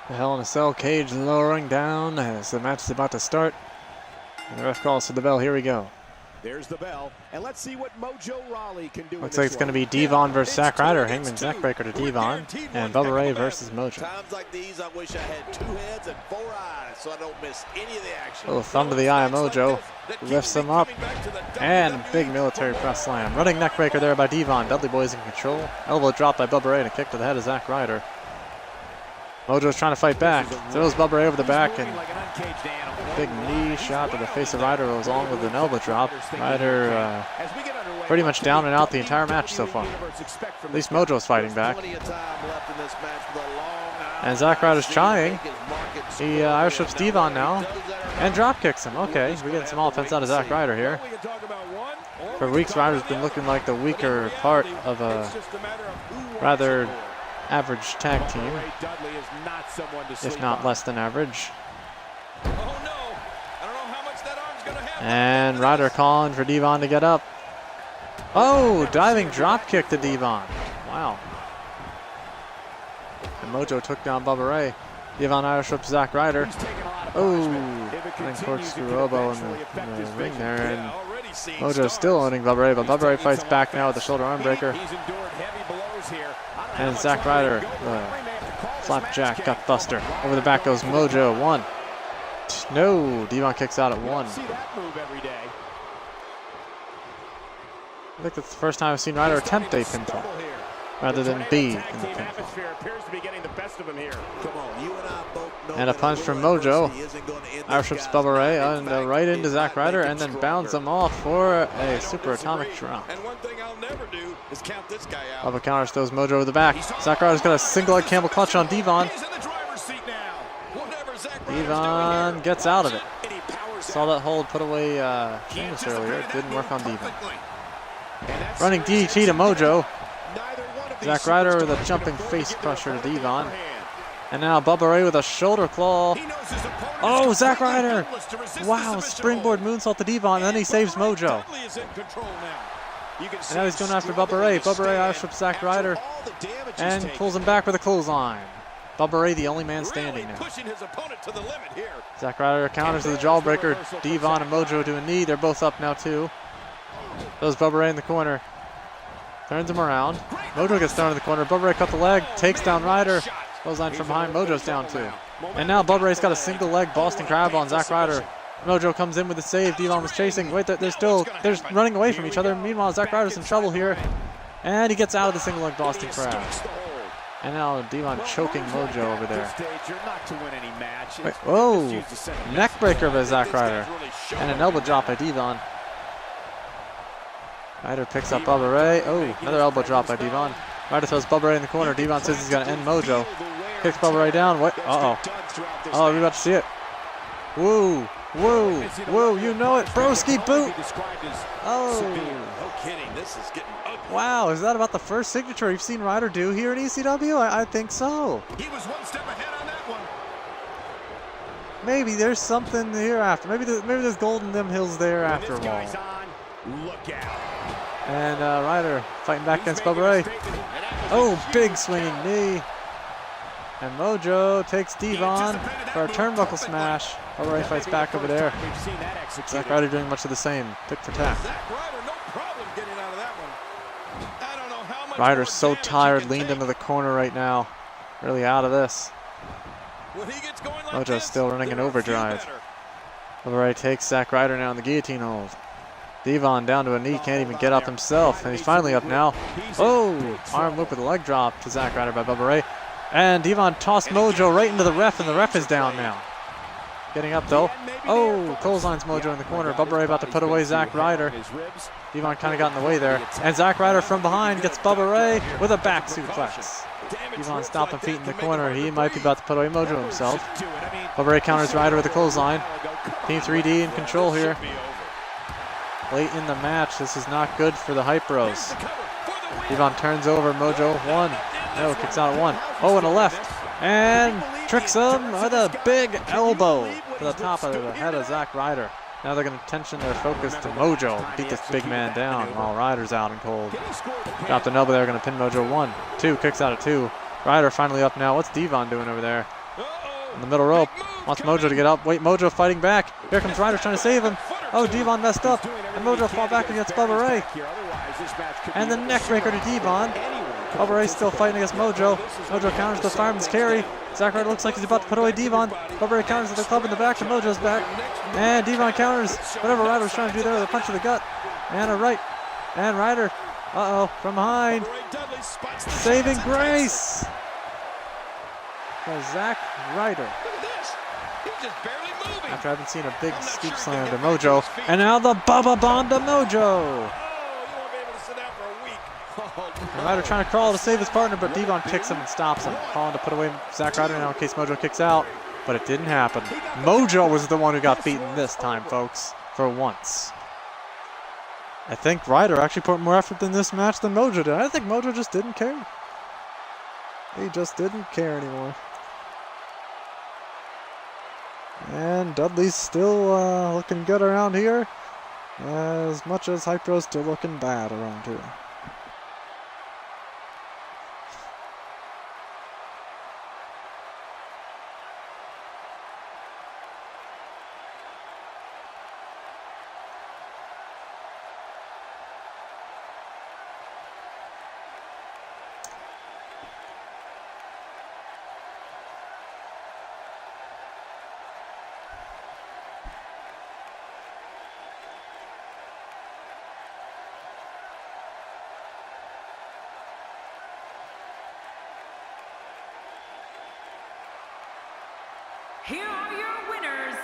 [SPEAKER 1] The Hell in a Cell cage lowering down as the match is about to start. And the ref calls for the bell. Here we go.
[SPEAKER 2] There's the bell, and let's see what Mojo Rawley can do.
[SPEAKER 1] Looks like it's going to be Devon versus Zack Ryder. Hangman's neckbreaker to Devon. And Bubba Ray versus Mojo.
[SPEAKER 6] Times like these, I wish I had 2 heads and 4 eyes so I don't miss any of the action.
[SPEAKER 1] Little thumb to the eye of Mojo. Lifts him up. And big military press slam. Running neckbreaker there by Devon. Dudley Boy's in control. Elbow drop by Bubba Ray and a kick to the head of Zack Ryder. Mojo's trying to fight back. Throws Bubba Ray over the back and big knee shot to the face of Ryder goes along with an elbow drop. Ryder pretty much down and out the entire match so far. At least Mojo's fighting back. And Zack Ryder's trying. He Irish whips Devon now and drop kicks him. Okay, we're getting some offense out of Zack Ryder here. For weeks, Ryder's been looking like the weaker part of a rather average tag team, if not less than average. And Ryder calling for Devon to get up. Oh, diving drop kick to Devon. Wow. And Mojo took down Bubba Ray. Devon Irish whips Zack Ryder. Oh, running corkscrew elbow in the ring there. And Mojo's still owning Bubba Ray, but Bubba Ray fights back now with the shoulder arm breaker. And Zack Ryder, flapjack gut buster. Over the back goes Mojo. 1. No, Devon kicks out at 1. I think that's the first time I've seen Ryder attempt a pinfall rather than be in the pinfall. And a punch from Mojo. Irish whips Bubba Ray and right into Zack Ryder and then bounds him off for a super atomic drop. Bubba counters, throws Mojo over the back. Zack Ryder's got a single leg Campbell clutch on Devon. Devon gets out of it. Saw that hold put away Sheamus earlier. It didn't work on Devon. Running DDT to Mojo. Zack Ryder with a jumping face crusher to Devon. And now Bubba Ray with a shoulder claw. Oh, Zack Ryder! Wow, springboard moonsault to Devon, and then he saves Mojo. And now he's going after Bubba Ray. Bubba Ray Irish whips Zack Ryder and pulls him back with a clothesline. Bubba Ray the only man standing now. Zack Ryder counters to the jawbreaker. Devon and Mojo to a knee. They're both up now too. Throws Bubba Ray in the corner. Turns him around. Mojo gets down in the corner. Bubba Ray cut the leg. Takes down Ryder. Clothesline from behind. Mojo's down too. And now Bubba Ray's got a single leg Boston Crab on Zack Ryder. Mojo comes in with the save. Devon was chasing. Wait, they're running away from each other. Meanwhile, Zack Ryder's in trouble here. And he gets out of the single leg Boston Crab. And now Devon choking Mojo over there. Wait, whoa! Neckbreaker by Zack Ryder. And an elbow drop by Devon. Ryder picks up Bubba Ray. Oh, another elbow drop by Devon. Ryder throws Bubba Ray in the corner. Devon says he's going to end Mojo. Kicks Bubba Ray down. What? Uh-oh. Oh, we're about to see it. Woo! Woo! Woo! You know it. Broski boot! Oh! Wow, is that about the first signature you've seen Ryder do here in ECW? I think so. He was one step ahead on that one. Maybe there's something here after. Maybe there's gold in them hills there after all. Look out. And Ryder fighting back against Bubba Ray. Oh, big swinging knee. And Mojo takes Devon for a turnbuckle smash. Bubba Ray fights back over there. Zack Ryder doing much of the same. Tick for tack. Ryder's so tired, leaned into the corner right now. Really out of this. Mojo's still running an overdrive. Bubba Ray takes Zack Ryder now in the guillotine hold. Devon down to a knee, can't even get up himself. And he's finally up now. Oh, arm whip with a leg drop to Zack Ryder by Bubba Ray. And Devon tossed Mojo right into the ref, and the ref is down now. Getting up though. Oh, clotheslines Mojo in the corner. Bubba Ray about to put away Zack Ryder. Devon kind of got in the way there. And Zack Ryder from behind gets Bubba Ray with a back suplex. Devon stomping feet in the corner. He might be about to put away Mojo himself. Bubba Ray counters Ryder with a clothesline. Team 3D in control here. Late in the match, this is not good for the Hype Bros. Devon turns over Mojo. 1. No, kicks out at 1. Oh, and a left. And tricks him with a big elbow to the top of the head of Zack Ryder. Now they're going to tension their focus to Mojo. Beat this big man down while Ryder's out and cold. Dropped an elbow there, going to pin Mojo. 1, 2, kicks out at 2. Ryder finally up now. What's Devon doing over there? in the middle rope. Wants Mojo to get up. Wait, Mojo fighting back. Here comes Ryder trying to save him. Oh, Devon messed up. And Mojo fall back against Bubba Ray. And the neck breaker to Devon. Bubba Ray still fighting against Mojo. Mojo counters the fireman's carry. Zack Ryder looks like he's about to put away Devon. Bubba Ray counters with the club in the back to Mojo's back. And Devon counters whatever Ryder was trying to do there with a punch to the gut. And a right. And Ryder, from behind. Saving grace for Zack Ryder. After having seen a big scoop slam to Mojo. And now the Bubba Bomb to Mojo. Ryder trying to crawl to save his partner, but Devon picks him and stops him. Calling to put away Zack Ryder now in case Mojo kicks out. But it didn't happen. Mojo was the one who got beaten this time, folks. For once. I think Ryder actually put more effort in this match than Mojo did. I think Mojo just didn't care. He just didn't care anymore. And Dudley's still looking good around here. As much as Hypro's still looking bad around here.
[SPEAKER 5] Here are your winners,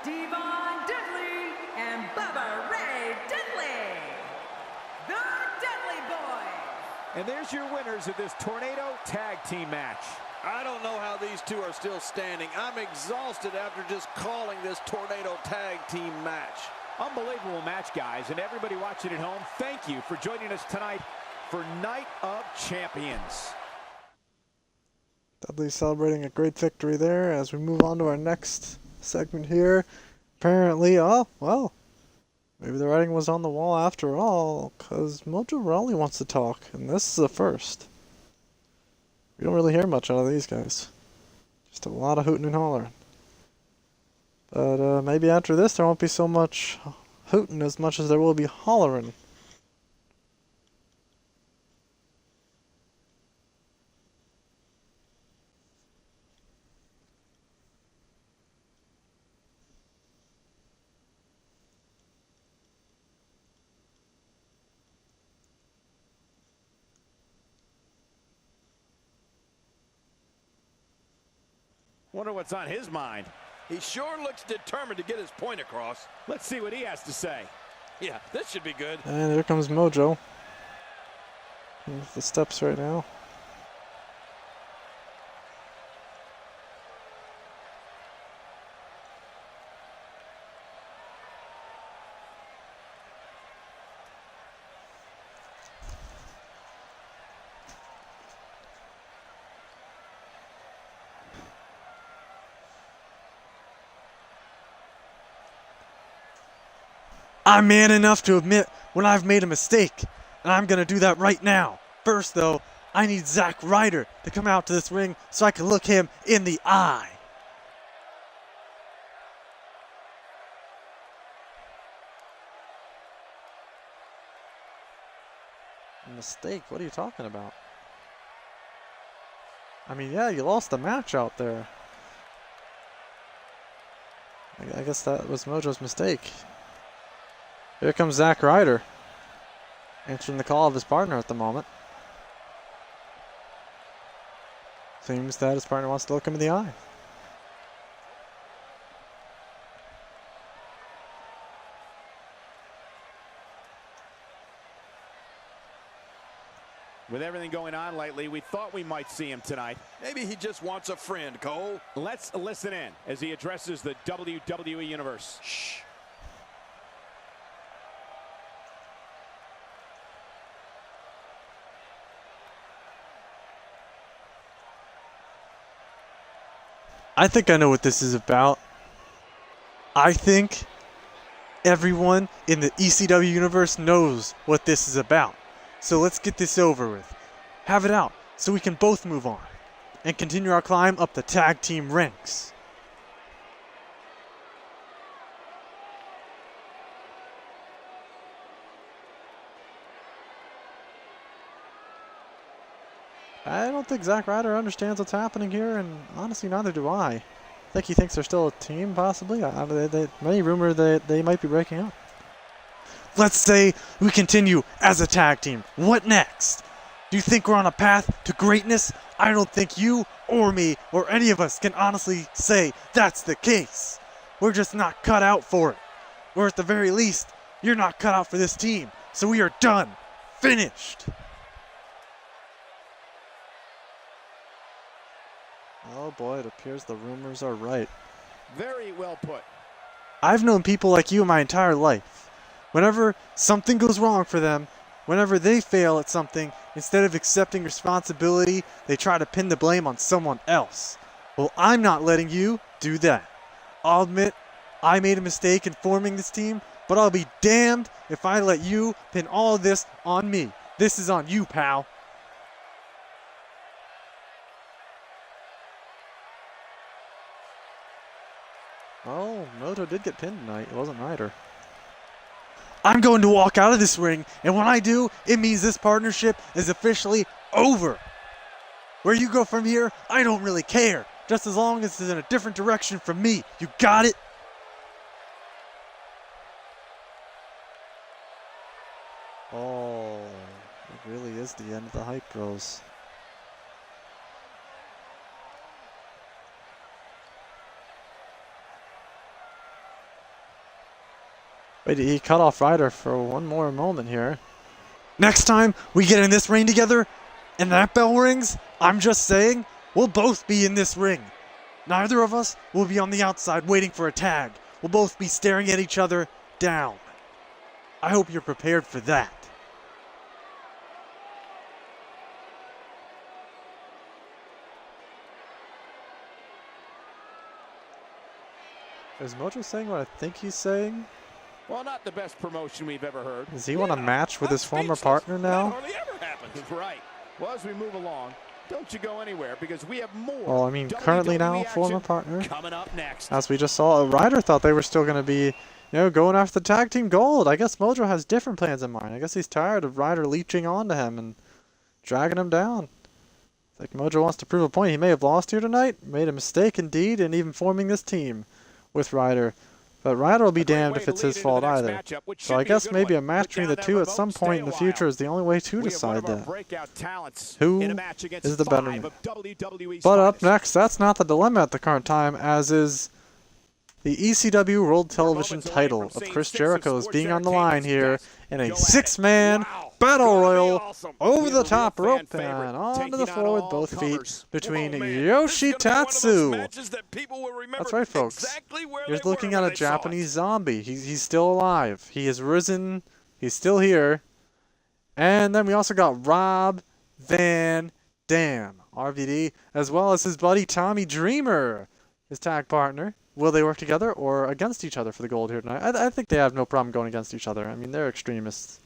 [SPEAKER 5] Devon Dudley and Bubba Ray Dudley, the Dudley Boys.
[SPEAKER 2] And there's your winners of this Tornado Tag Team match.
[SPEAKER 6] I don't know how these two are still standing. I'm exhausted after just calling this Tornado Tag Team match.
[SPEAKER 2] Unbelievable match, guys, and everybody watching at home, thank you for joining us tonight for Night of Champions.
[SPEAKER 1] Dudley celebrating a great victory there as we move on to our next segment here. Apparently, maybe the writing was on the wall after all, because Mojo Rawley wants to talk, and this is a first. We don't really hear much out of these guys. Just a lot of hooting and hollering. But maybe after this there won't be so much hooting as much as there will be hollering.
[SPEAKER 2] Wonder what's on his mind.
[SPEAKER 4] He sure looks determined to get his point across.
[SPEAKER 2] Let's see what he has to say.
[SPEAKER 4] Yeah, this should be good.
[SPEAKER 1] And here comes Mojo. With the steps right now. I'm man enough to admit when I've made a mistake, and I'm going to do that right now. First, though, I need Zack Ryder to come out to this ring so I can look him in the eye. Mistake? What are you talking about? I mean, yeah, you lost the match out there. I guess that was Mojo's mistake. Here comes Zack Ryder, answering the call of his partner at the moment. Seems that his partner wants to look him in the eye.
[SPEAKER 2] With everything going on lately, we thought we might see him tonight.
[SPEAKER 4] Maybe he just wants a friend, Cole.
[SPEAKER 2] Let's listen in as he addresses the WWE Universe.
[SPEAKER 4] Shh.
[SPEAKER 1] I think I know what this is about. I think everyone in the ECW universe knows what this is about. So let's get this over with. Have it out so we can both move on. and continue our climb up the tag team ranks. I don't think Zack Ryder understands what's happening here, and honestly, neither do I. I think he thinks they're still a team, possibly. Many rumor that they might be breaking up. Let's say we continue as a tag team. What next? Do you think we're on a path to greatness? I don't think you or me or any of us can honestly say that's the case. We're just not cut out for it. Or at the very least, you're not cut out for this team. So we are done. Finished. Oh boy, it appears the rumors are right.
[SPEAKER 2] Very well put.
[SPEAKER 1] I've known people like you my entire life. Whenever something goes wrong for them, whenever they fail at something, instead of accepting responsibility, they try to pin the blame on someone else. Well, I'm not letting you do that. I'll admit I made a mistake in forming this team, but I'll be damned if I let you pin all of this on me. This is on you, pal. Oh, Mojo did get pinned tonight. It wasn't Ryder. I'm going to walk out of this ring, and when I do, it means this partnership is officially over. Where you go from here, I don't really care. Just as long as it's in a different direction from me. You got it? Oh, it really is the end of the Hype Bros. Wait, he cut off Ryder for one more moment here. Next time we get in this ring together and that bell rings, I'm just saying, we'll both be in this ring. Neither of us will be on the outside waiting for a tag. We'll both be staring at each other down. I hope you're prepared for that. Is Mojo saying what I think he's saying?
[SPEAKER 2] Well, not the best promotion we've ever heard.
[SPEAKER 1] Does he want a match with his former partner now?
[SPEAKER 2] That hardly ever happens. Right. Well, as we move along, don't you go anywhere because we have more.
[SPEAKER 1] Well, I mean, currently now, former partner.
[SPEAKER 2] Coming up next.
[SPEAKER 1] As we just saw, Ryder thought they were still going to be, going after the tag team gold. I guess Mojo has different plans in mind. I guess he's tired of Ryder leeching onto him and dragging him down. I think Mojo wants to prove a point. He may have lost here tonight, made a mistake indeed, in even forming this team with Ryder. But Ryder will be damned if it's his fault either. So I guess maybe a match between the two at some point in the future is the only way to decide that. Who is the better man? But up next, that's not the dilemma at the current time, as is the ECW World Television title of Chris Jericho's being on the line here in a six-man battle royal over the top rope and onto the floor with both feet between Yoshitatsu. That's right, folks. You're looking at a Japanese zombie. He's still alive. He has risen. He's still here. And then we also got Rob Van Dam, RVD, as well as his buddy Tommy Dreamer, his tag partner. Will they work together or against each other for the gold here tonight? I think they have no problem going against each other. I mean, they're extremists.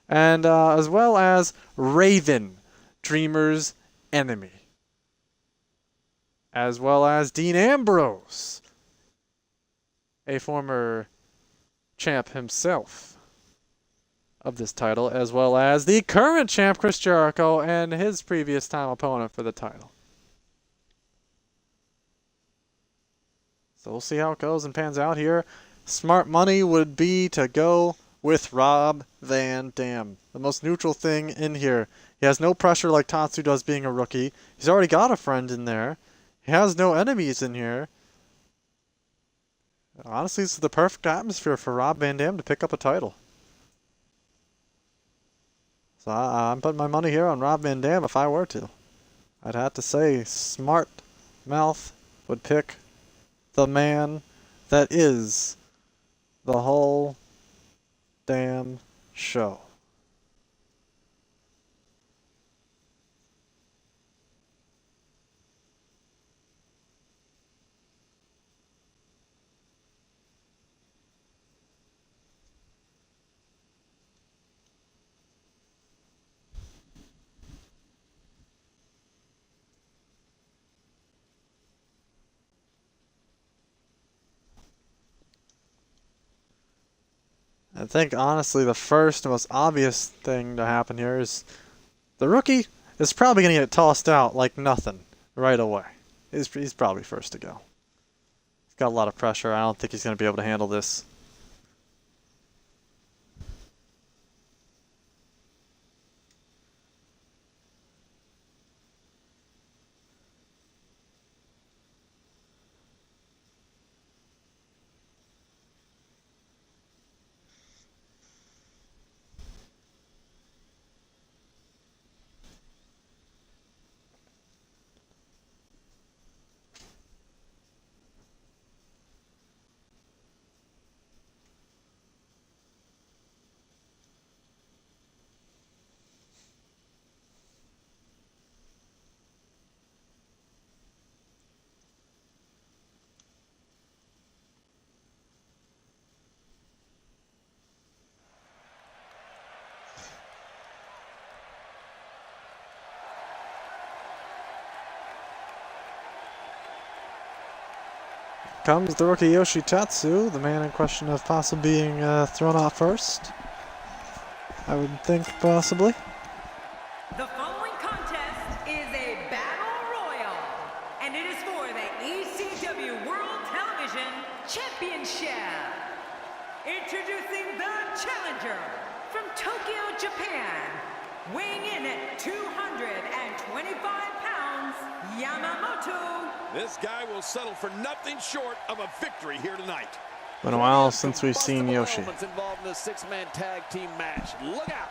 [SPEAKER 1] And as well as Raven, Dreamer's enemy. As well as Dean Ambrose, a former champ himself of this title, as well as the current champ, Chris Jericho, and his previous time opponent for the title. So we'll see how it goes and pans out here. Smart money would be to go with Rob Van Dam. The most neutral thing in here. He has no pressure like Tatsu does being a rookie. He's already got a friend in there. He has no enemies in here. Honestly, this is the perfect atmosphere for Rob Van Dam to pick up a title. So I'm putting my money here on Rob Van Dam if I were to. I'd have to say smart mouth would pick the man that is the whole damn show. I think, honestly, the first most obvious thing to happen here is the rookie is probably going to get tossed out like nothing right away. He's probably first to go. He's got a lot of pressure. I don't think he's going to be able to handle this. Comes the rookie Yoshitatsu, the man in question of possibly being thrown out first. I would think possibly.
[SPEAKER 5] The following contest is a battle royal, and it is for the ECW World Television Championship. Introducing the challenger from Tokyo, Japan, weighing in at 225 pounds, Yamamoto.
[SPEAKER 4] This guy will settle for nothing short of a victory here tonight.
[SPEAKER 1] Been a while since we've seen Yoshi.
[SPEAKER 6] Involved in a six-man tag team match. Look out!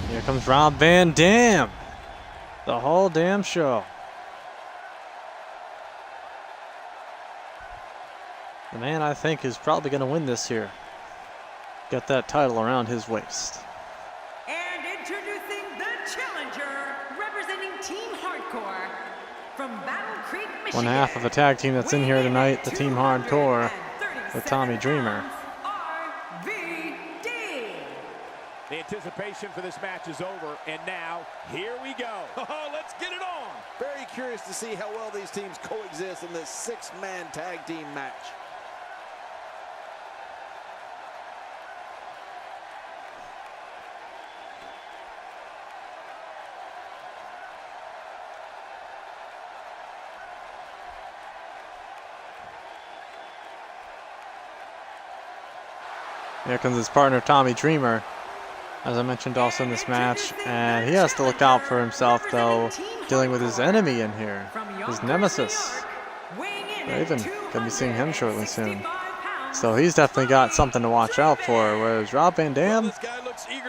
[SPEAKER 1] Here comes Rob Van Dam. The whole damn show. The man I think is probably going to win this here. Got that title around his waist.
[SPEAKER 5] And introducing the challenger, representing Team Hardcore from Battle Creek, Michigan.
[SPEAKER 1] One half of a tag team that's in here tonight, the Team Hardcore with Tommy Dreamer.
[SPEAKER 2] The anticipation for this match is over, and now, here we go.
[SPEAKER 4] Oh, let's get it on.
[SPEAKER 6] Very curious to see how well these teams coexist in this six-man tag team match.
[SPEAKER 1] Here comes his partner, Tommy Dreamer, as I mentioned also in this match, and he has to look out for himself, though, dealing with his enemy in here, his nemesis. Raven, gonna be seeing him shortly soon. So he's definitely got something to watch out for, whereas Rob Van Dam,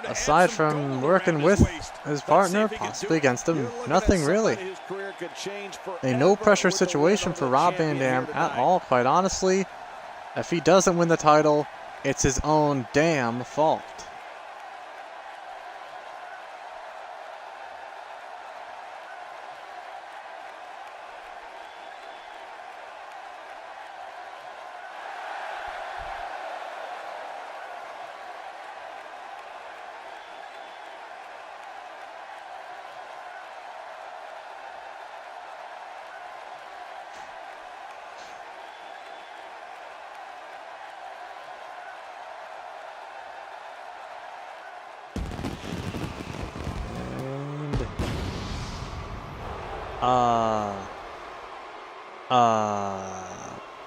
[SPEAKER 1] aside from working with his partner, possibly against him, nothing really. A no-pressure situation for Rob Van Dam at all, quite honestly. If he doesn't win the title, it's his own damn fault.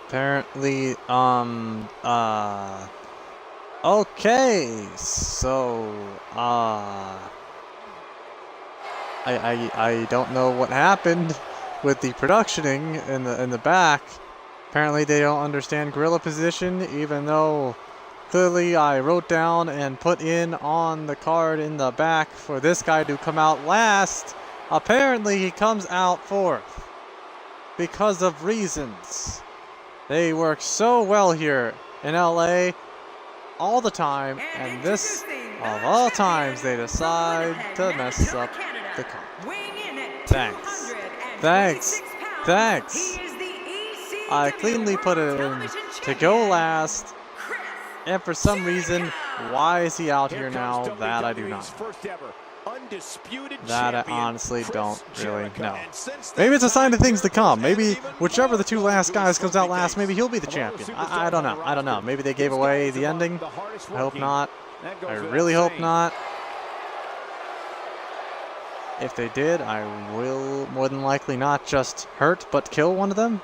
[SPEAKER 1] Apparently, okay, so, I don't know what happened. with the productioning in the back. Apparently they don't understand gorilla position, even though clearly I wrote down and put in on the card in the back for this guy to come out last. Apparently he comes out fourth because of reasons. They work so well here in LA all the time, and this, of all times, they decide to mess up the card. Thanks. Thanks. Thanks. I cleanly put it in to go last, and for some reason, why is he out here now? That I do not know. That I honestly don't really know. Maybe it's a sign of things to come. Maybe whichever the two last guys comes out last, maybe he'll be the champion. I don't know. I don't know. Maybe they gave away the ending. I hope not. I really hope not. If they did, I will more than likely not just hurt, but kill one of them.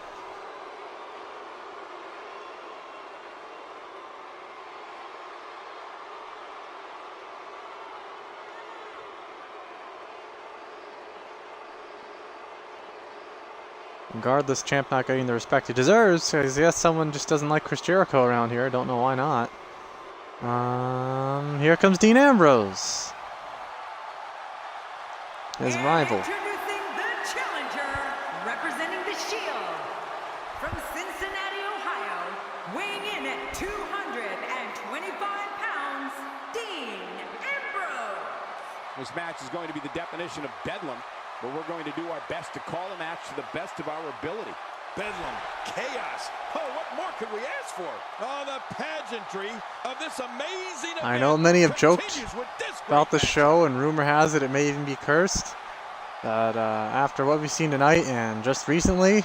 [SPEAKER 1] Regardless, champ not getting the respect he deserves, because yes, someone just doesn't like Chris Jericho around here. I don't know why not. Here comes Dean Ambrose. His rival.
[SPEAKER 5] Introducing the challenger, representing the Shield, from Cincinnati, Ohio, weighing in at 225 pounds, Dean Ambrose.
[SPEAKER 2] This match is going to be the definition of bedlam, but we're going to do our best to call a match to the best of our ability.
[SPEAKER 4] Bedlam, chaos. Oh, what more could we ask for? Oh, the pageantry of this amazing event.
[SPEAKER 1] I know many have joked
[SPEAKER 4] continues with this
[SPEAKER 1] about the
[SPEAKER 4] great
[SPEAKER 1] show, and rumor has it may even be cursed. But after what we've seen tonight and just recently,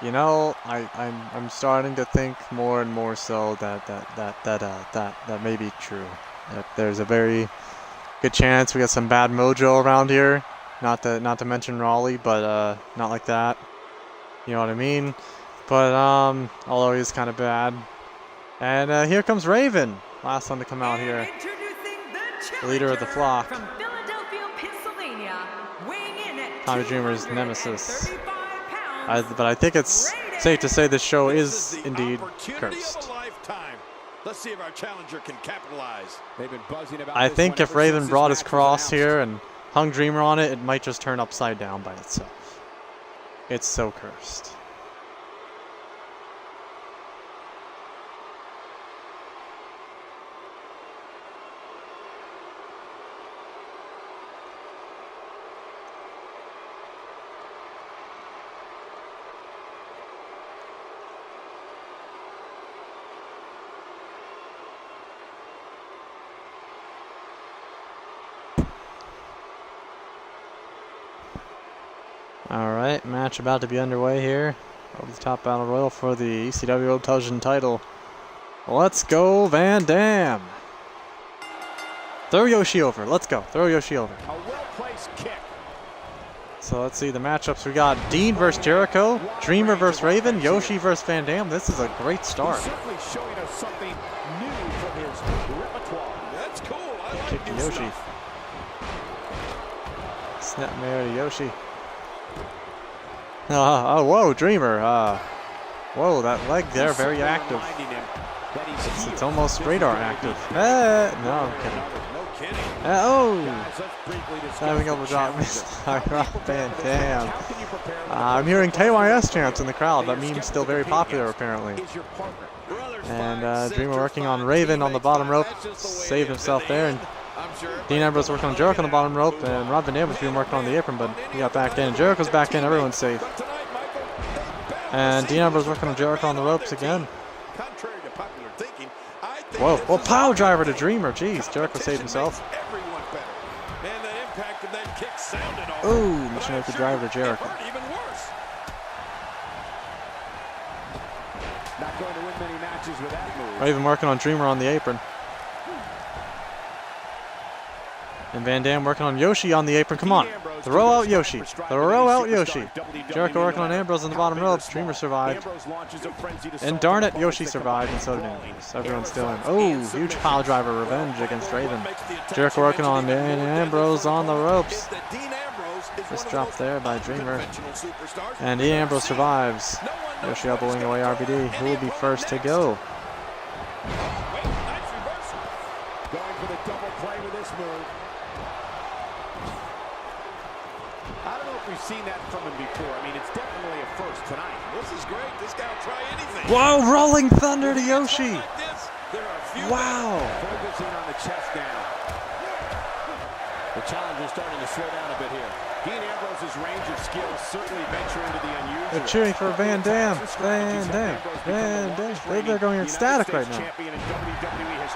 [SPEAKER 1] you know, I'm starting to think more and more so that may be true. That there's a very good chance we got some bad mojo around here. Not to mention Raleigh, but not like that. You know what I mean? But although he's kind of bad. And here comes Raven, last one to come out here.
[SPEAKER 5] The
[SPEAKER 1] leader of the flock.
[SPEAKER 5] From Philadelphia, Pennsylvania, weighing in at
[SPEAKER 1] Tommy Dreamer's nemesis.
[SPEAKER 5] 235 pounds,
[SPEAKER 1] But I think it's safe to say this show
[SPEAKER 4] This
[SPEAKER 1] is
[SPEAKER 4] the
[SPEAKER 1] indeed
[SPEAKER 4] opportunity
[SPEAKER 1] cursed.
[SPEAKER 4] of a lifetime. Let's see if our challenger can capitalize.
[SPEAKER 2] They've been buzzing about
[SPEAKER 1] I
[SPEAKER 2] this
[SPEAKER 1] think
[SPEAKER 2] one
[SPEAKER 1] if
[SPEAKER 2] ever
[SPEAKER 1] Raven
[SPEAKER 2] since
[SPEAKER 1] brought
[SPEAKER 2] this
[SPEAKER 1] his
[SPEAKER 2] match was
[SPEAKER 1] cross
[SPEAKER 2] announced.
[SPEAKER 1] here and hung Dreamer on it, it might just turn upside down by itself. It's so cursed. Alright, match about to be underway here. Over the top battle royal for the ECW World Television title. Let's go, Van Dam! Throw Yoshi over. Let's go. Throw Yoshi over.
[SPEAKER 2] A well-placed kick.
[SPEAKER 1] So let's see the matchups. We got Dean versus Jericho, Dreamer versus Raven, Yoshi versus Van Dam. This is a great start.
[SPEAKER 2] He's certainly showing us something new from his repertoire.
[SPEAKER 4] That's cool. I like
[SPEAKER 1] Kick to
[SPEAKER 4] new
[SPEAKER 1] Yoshi.
[SPEAKER 4] stuff.
[SPEAKER 1] Snapmare to Yoshi. Oh, whoa, Dreamer. Whoa, that leg there, very active.
[SPEAKER 2] Reminding him that he's
[SPEAKER 1] It's
[SPEAKER 2] here.
[SPEAKER 1] almost radar active. No, I'm kidding.
[SPEAKER 4] No kidding.
[SPEAKER 1] Oh!
[SPEAKER 2] Guys, let's briefly discuss
[SPEAKER 1] Having
[SPEAKER 2] the
[SPEAKER 1] a job.
[SPEAKER 2] challenger.
[SPEAKER 1] Van Dam.
[SPEAKER 2] How can you prepare for
[SPEAKER 1] I'm hearing KYS chants in the crowd. That meme's still very popular, apparently.
[SPEAKER 2] is your partner?
[SPEAKER 4] Brothers
[SPEAKER 1] And
[SPEAKER 4] fight,
[SPEAKER 1] Dreamer
[SPEAKER 4] sisters
[SPEAKER 1] working on
[SPEAKER 4] fight,
[SPEAKER 1] Raven on the
[SPEAKER 4] teammates
[SPEAKER 1] bottom
[SPEAKER 4] fight.
[SPEAKER 1] rope.
[SPEAKER 4] That's just the way it
[SPEAKER 1] Saved
[SPEAKER 4] is.
[SPEAKER 1] himself
[SPEAKER 4] In the
[SPEAKER 1] there.
[SPEAKER 4] end,
[SPEAKER 1] And
[SPEAKER 4] I'm sure
[SPEAKER 1] Dean Ambrose working on Jericho on the bottom rope. And Rob Van Dam was being worked on the apron, but he got back in. Jericho's back in. Everyone's safe.
[SPEAKER 4] But tonight, Michael, they battle
[SPEAKER 1] And Dean Ambrose
[SPEAKER 4] seamlessly
[SPEAKER 1] working on
[SPEAKER 4] with
[SPEAKER 1] Jericho on the
[SPEAKER 4] the man
[SPEAKER 1] ropes
[SPEAKER 4] their
[SPEAKER 1] again.
[SPEAKER 4] team. Contrary to popular thinking, I think
[SPEAKER 1] Whoa,
[SPEAKER 4] this
[SPEAKER 1] well,
[SPEAKER 4] is
[SPEAKER 1] power
[SPEAKER 4] how
[SPEAKER 1] driver to
[SPEAKER 4] it is.
[SPEAKER 1] Dreamer. Jeez, Jericho saved himself.
[SPEAKER 4] Competition makes everyone better. And the impact of that kick sounded all
[SPEAKER 1] Ooh,
[SPEAKER 4] right. But
[SPEAKER 1] missionary
[SPEAKER 4] I'm
[SPEAKER 1] to
[SPEAKER 4] sure
[SPEAKER 1] driver
[SPEAKER 4] it
[SPEAKER 1] Jericho.
[SPEAKER 4] hurt even worse.
[SPEAKER 2] Not going to win many matches with that move.
[SPEAKER 1] Raven working on Dreamer on the apron. And Van Dam working on Yoshi on the apron. Come on. Throw out Yoshi. Throw out Yoshi. Jericho working on Ambrose on the bottom ropes. Dreamer survived. And darn it, Yoshi survived, and so did Ambrose. Everyone's still in. Oh, huge pile driver revenge against Raven. Jericho working on Ambrose on the ropes.
[SPEAKER 4] Is that Dean Ambrose
[SPEAKER 1] Just dropped there by Dreamer. And Dean Ambrose survives. Yoshi elbowing away RVD, who will be first to go.
[SPEAKER 2] Going for the double play with this move. I don't know if we've seen that from him before. I mean, it's definitely a first tonight. This is great. This guy will try anything.
[SPEAKER 1] Whoa, rolling thunder to Yoshi. Wow.
[SPEAKER 2] Focusing on the chest now. The challenger's starting to slow down a bit here. Dean Ambrose's range of skills certainly venture into the unusual.
[SPEAKER 1] They're cheering for Van Dam. Van Dam. Van Dam. They're going ecstatic right now.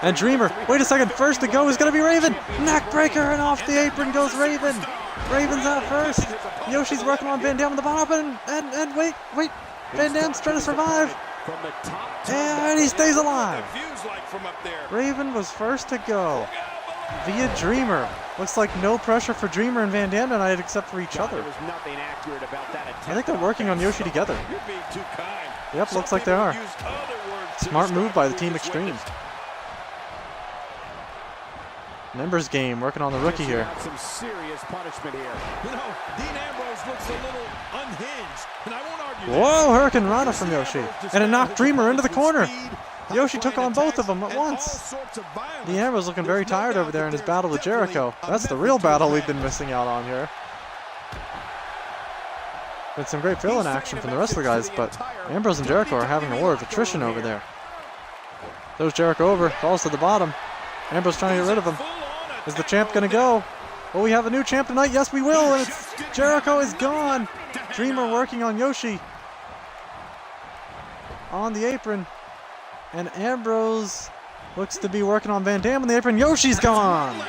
[SPEAKER 1] And Dreamer, wait a second, first to go is going to be Raven. Neck breaker, and off the apron goes Raven. Raven's out first. Yoshi's working on Van Dam on the bottom, and wait. Van Dam's trying to survive. And he stays alive. Raven was first to go via Dreamer. Looks like no pressure for Dreamer and Van Dam tonight except for each other. I think they're working on Yoshi together. Yep, looks like they are. Smart move by the Team Extreme. Members game, working on the rookie here.
[SPEAKER 2] Some serious punishment here.
[SPEAKER 4] You know, Dean Ambrose looks a little unhinged, and I won't argue.
[SPEAKER 1] Whoa, Hurricane Rana from Yoshi. And it knocked Dreamer into the corner. Yoshi took on both of them at once. Dean Ambrose looking very tired over there in his battle with Jericho. That's the real battle we've been missing out on here. With some great fill-in action from the rest of the guys, but Ambrose and Jericho are having a war of attrition over there. Throws Jericho over, falls to the bottom. Ambrose trying to get rid of him. Is the champ going to go? Will we have a new champ tonight? Yes, we will. And it's Jericho is gone. Dreamer working on Yoshi on the apron. And Ambrose looks to be working on Van Dam on the apron. Yoshi's gone.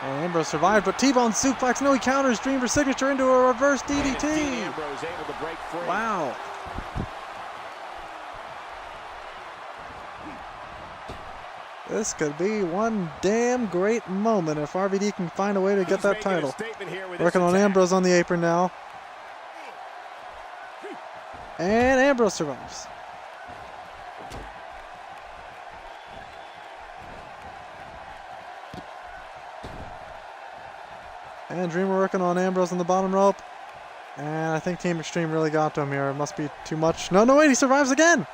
[SPEAKER 1] And Ambrose survived, but T-Bone suplex. No, he counters Dreamer's signature into a reverse DDT. Wow. This could be one damn great moment if RVD can find a way to get that title. Working on Ambrose on the apron now. And Ambrose survives. And Dreamer working on Ambrose on the bottom rope. And I think Team Extreme really got to him here. It must be too much. No, wait, he survives again.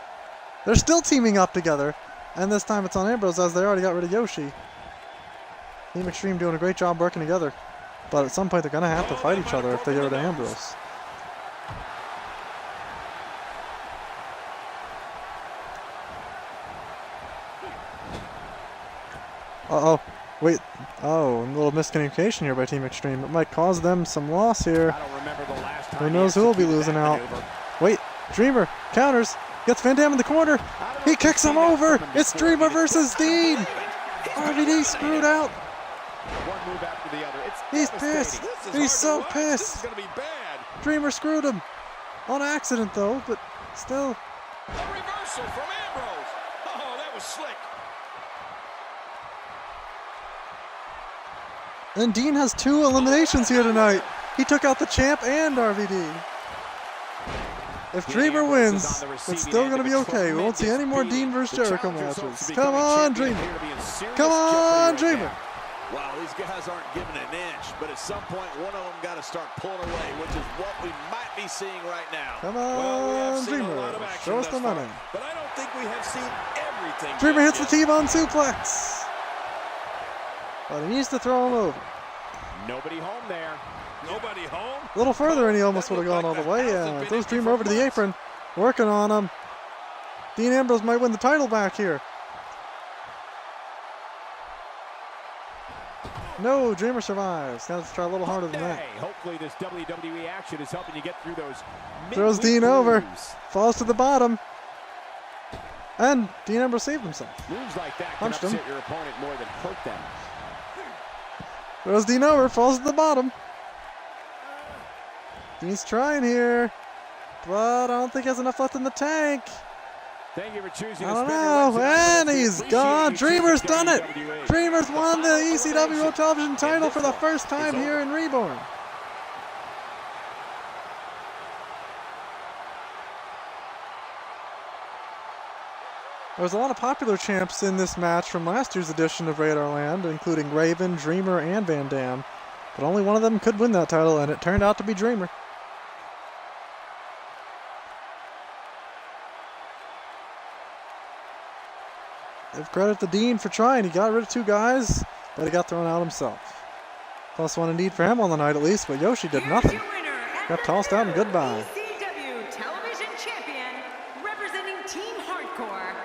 [SPEAKER 1] They're still teaming up together. And this time it's on Ambrose as they already got rid of Yoshi. Team Extreme doing a great job working together. But at some point they're going to have to fight each other if they get rid of Ambrose. Uh-oh. Wait. Oh, a little miscommunication here by Team Extreme. It might cause them some loss here. Who knows who will be losing out. Wait. Dreamer counters. Gets Van Dam in the corner. He kicks him over. It's Dreamer versus Dean. RVD screwed out. He's pissed. He's so pissed. Dreamer screwed him. On accident, though, but still.
[SPEAKER 4] A reversal from Ambrose. Oh, that was slick.
[SPEAKER 1] And Dean has 2 eliminations here tonight. He took out the champ and RVD. If Dreamer wins, it's still going to be okay. We won't see any more Dean versus Jericho matches. Come on, Dreamer. Come on, Dreamer.
[SPEAKER 6] Wow, these guys aren't giving an inch, but at some point, one of them got to start pulling away, which is what we might be seeing right now.
[SPEAKER 1] Come on, Dreamer. Show us the money.
[SPEAKER 4] But I don't think we have seen everything.
[SPEAKER 1] Dreamer hits the T-Bone suplex. But he needs to throw him over.
[SPEAKER 2] Nobody home there.
[SPEAKER 4] Nobody home?
[SPEAKER 1] A little further and he almost would have gone all the way. Yeah, throws Dreamer over to the apron. Working on him. Dean Ambrose might win the title back here. No, Dreamer survives. Got to try a little harder than that.
[SPEAKER 2] Hopefully this WWE action is helping you get through those.
[SPEAKER 1] Throws Dean over. Falls to the bottom. And Dean Ambrose saved himself.
[SPEAKER 2] Moves like that
[SPEAKER 1] Punched
[SPEAKER 2] can
[SPEAKER 1] him.
[SPEAKER 2] upset your opponent more than hurt them.
[SPEAKER 1] Throws Dean over. Falls to the bottom. Dean's trying here. But I don't think he has enough left in the tank.
[SPEAKER 2] Thank you for choosing
[SPEAKER 1] I don't know. And he's gone. Dreamer's done it. Dreamer's won the ECW World Television title for the first time here in Reborn. There was a lot of popular champs in this match from last year's edition of Radar Land, including Raven, Dreamer, and Van Dam. But only one of them could win that title, and it turned out to be Dreamer. Give credit to Dean for trying. He got rid of 2 guys, but he got thrown out himself. Plus one indeed for him on the night at least, but Yoshi did nothing. Got tossed out and goodbye.
[SPEAKER 5] ECW television champion, representing Team Hardcore,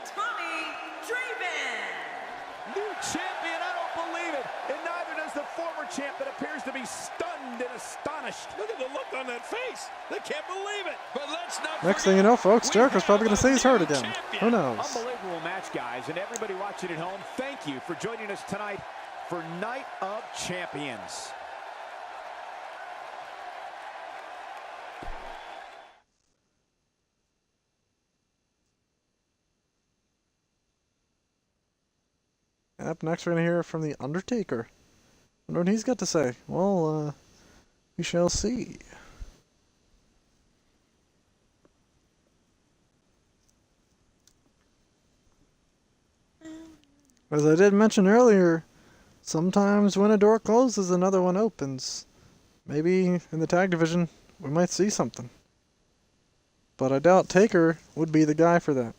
[SPEAKER 5] Tommy Draven.
[SPEAKER 2] New champion, I don't believe it. And neither does the former champ that appears to be stunned and astonished.
[SPEAKER 4] Look at the look on that face. They can't believe it. But let's not
[SPEAKER 1] Next thing you know, folks, Jericho's probably going to say he's hurt again. Who knows?
[SPEAKER 2] Unbelievable match, guys. And everybody watching at home, thank you for joining us tonight for Night of Champions.
[SPEAKER 1] Up next, we're going to hear from The Undertaker. Wonder what he's got to say. Well, we shall see. As I did mention earlier, sometimes when a door closes, another one opens. Maybe in the tag division, we might see something. But I doubt Taker would be the guy for that.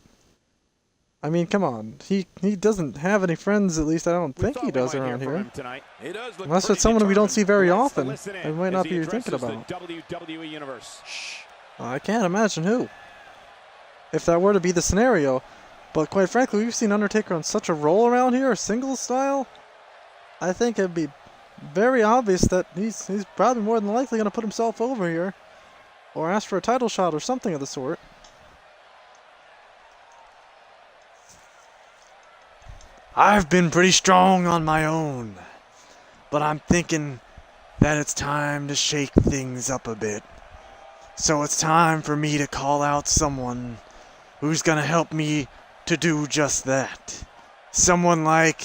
[SPEAKER 1] I mean, come on. He doesn't have any friends, at least I don't think he does around here. Unless it's someone we don't see very often, and might not be you're thinking about.
[SPEAKER 2] WWE Universe.
[SPEAKER 1] I can't imagine who. If that were to be the scenario. But quite frankly, we've seen Undertaker on such a roll around here, singles style. I think it'd be very obvious that he's probably more than likely going to put himself over here. Or ask for a title shot or something of the sort. I've been pretty strong on my own, but I'm thinking that it's time to shake things up a bit. So it's time for me to call out someone who's gonna help me to do just that. Someone like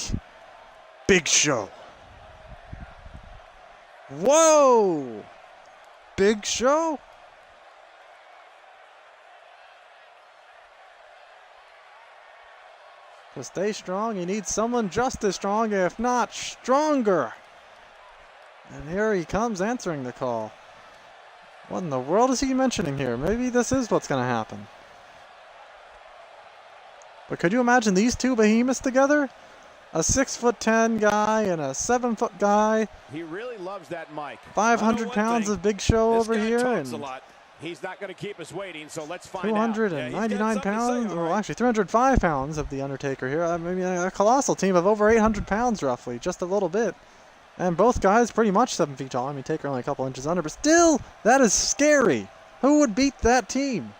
[SPEAKER 1] Big Show. Whoa! Big Show? To stay strong, you need someone just as strong, if not stronger. And here he comes answering the call. What in the world is he mentioning here? Maybe this is what's going to happen. But could you imagine these 2 behemoths together? A 6'10" guy and a 7-foot guy.
[SPEAKER 2] He really loves that mic.
[SPEAKER 1] 500 pounds of Big Show over here. And
[SPEAKER 2] he's not going to keep us waiting, so let's find
[SPEAKER 1] 299 pounds, well actually 305 pounds of The Undertaker here. I mean, a colossal team of over 800 pounds roughly, just a little bit. And both guys pretty much 7 feet tall. I mean, Taker only a couple inches under, but still, that is scary. Who would beat that team?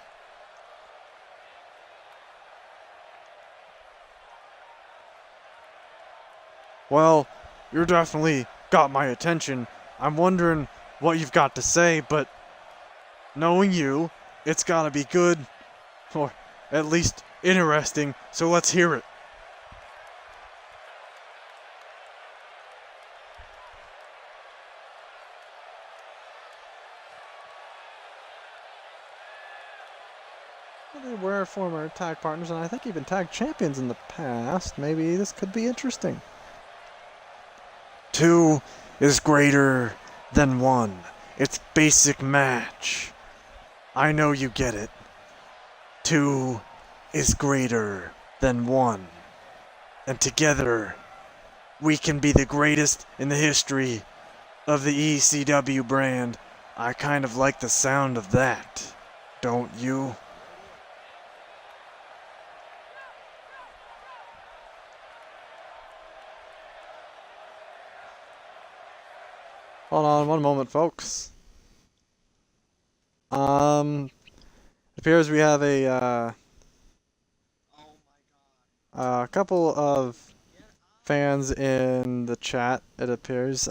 [SPEAKER 1] Well, you're definitely got my attention. I'm wondering what you've got to say, but knowing you, it's gotta be good, or at least interesting, so let's hear it. They were former tag partners, and I think even tag champions in the past. Maybe this could be interesting. 2 is greater than 1. It's basic match. I know you get it. 2 is greater than 1. And together, we can be the greatest in the history of the ECW brand. I kind of like the sound of that, don't you? Hold on one moment, folks. It appears we have a couple of fans in the chat, it appears.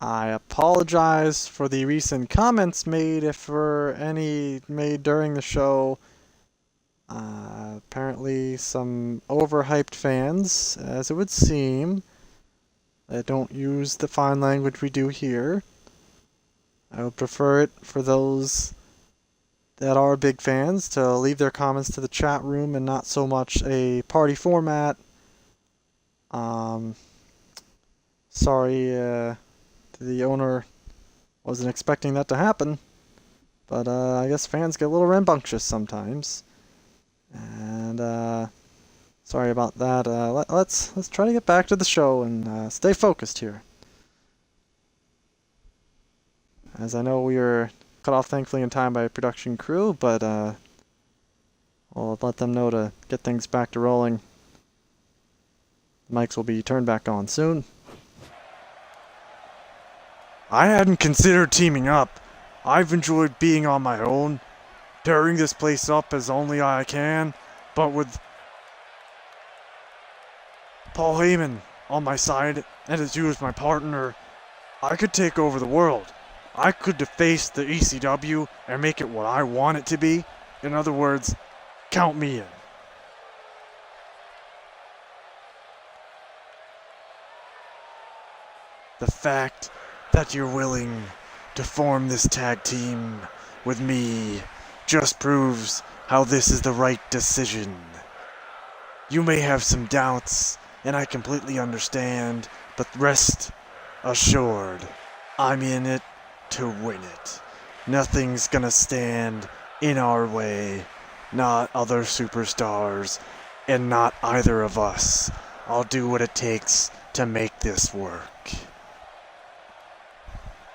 [SPEAKER 1] I apologize for the recent comments made, if were any made during the show. Apparently some overhyped fans, as it would seem, that don't use the fine language we do here. I would prefer it for those that are big fans to leave their comments to the chat room and not so much a party format. Sorry, the owner wasn't expecting that to happen, but I guess fans get a little rambunctious sometimes. And sorry about that. Let's try to get back to the show and stay focused here. As I know we were cut off thankfully in time by a production crew, but I'll let them know to get things back to rolling. Mics will be turned back on soon. I hadn't considered teaming up. I've enjoyed being on my own, tearing this place up as only I can, but with Paul Heyman on my side and as you as my partner, I could take over the world. I could deface the ECW and make it what I want it to be. In other words, count me in. The fact that you're willing to form this tag team with me just proves how this is the right decision. You may have some doubts, and I completely understand, but rest assured, I'm in it to win it. Nothing's gonna stand in our way, not other superstars, and not either of us. I'll do what it takes to make this work.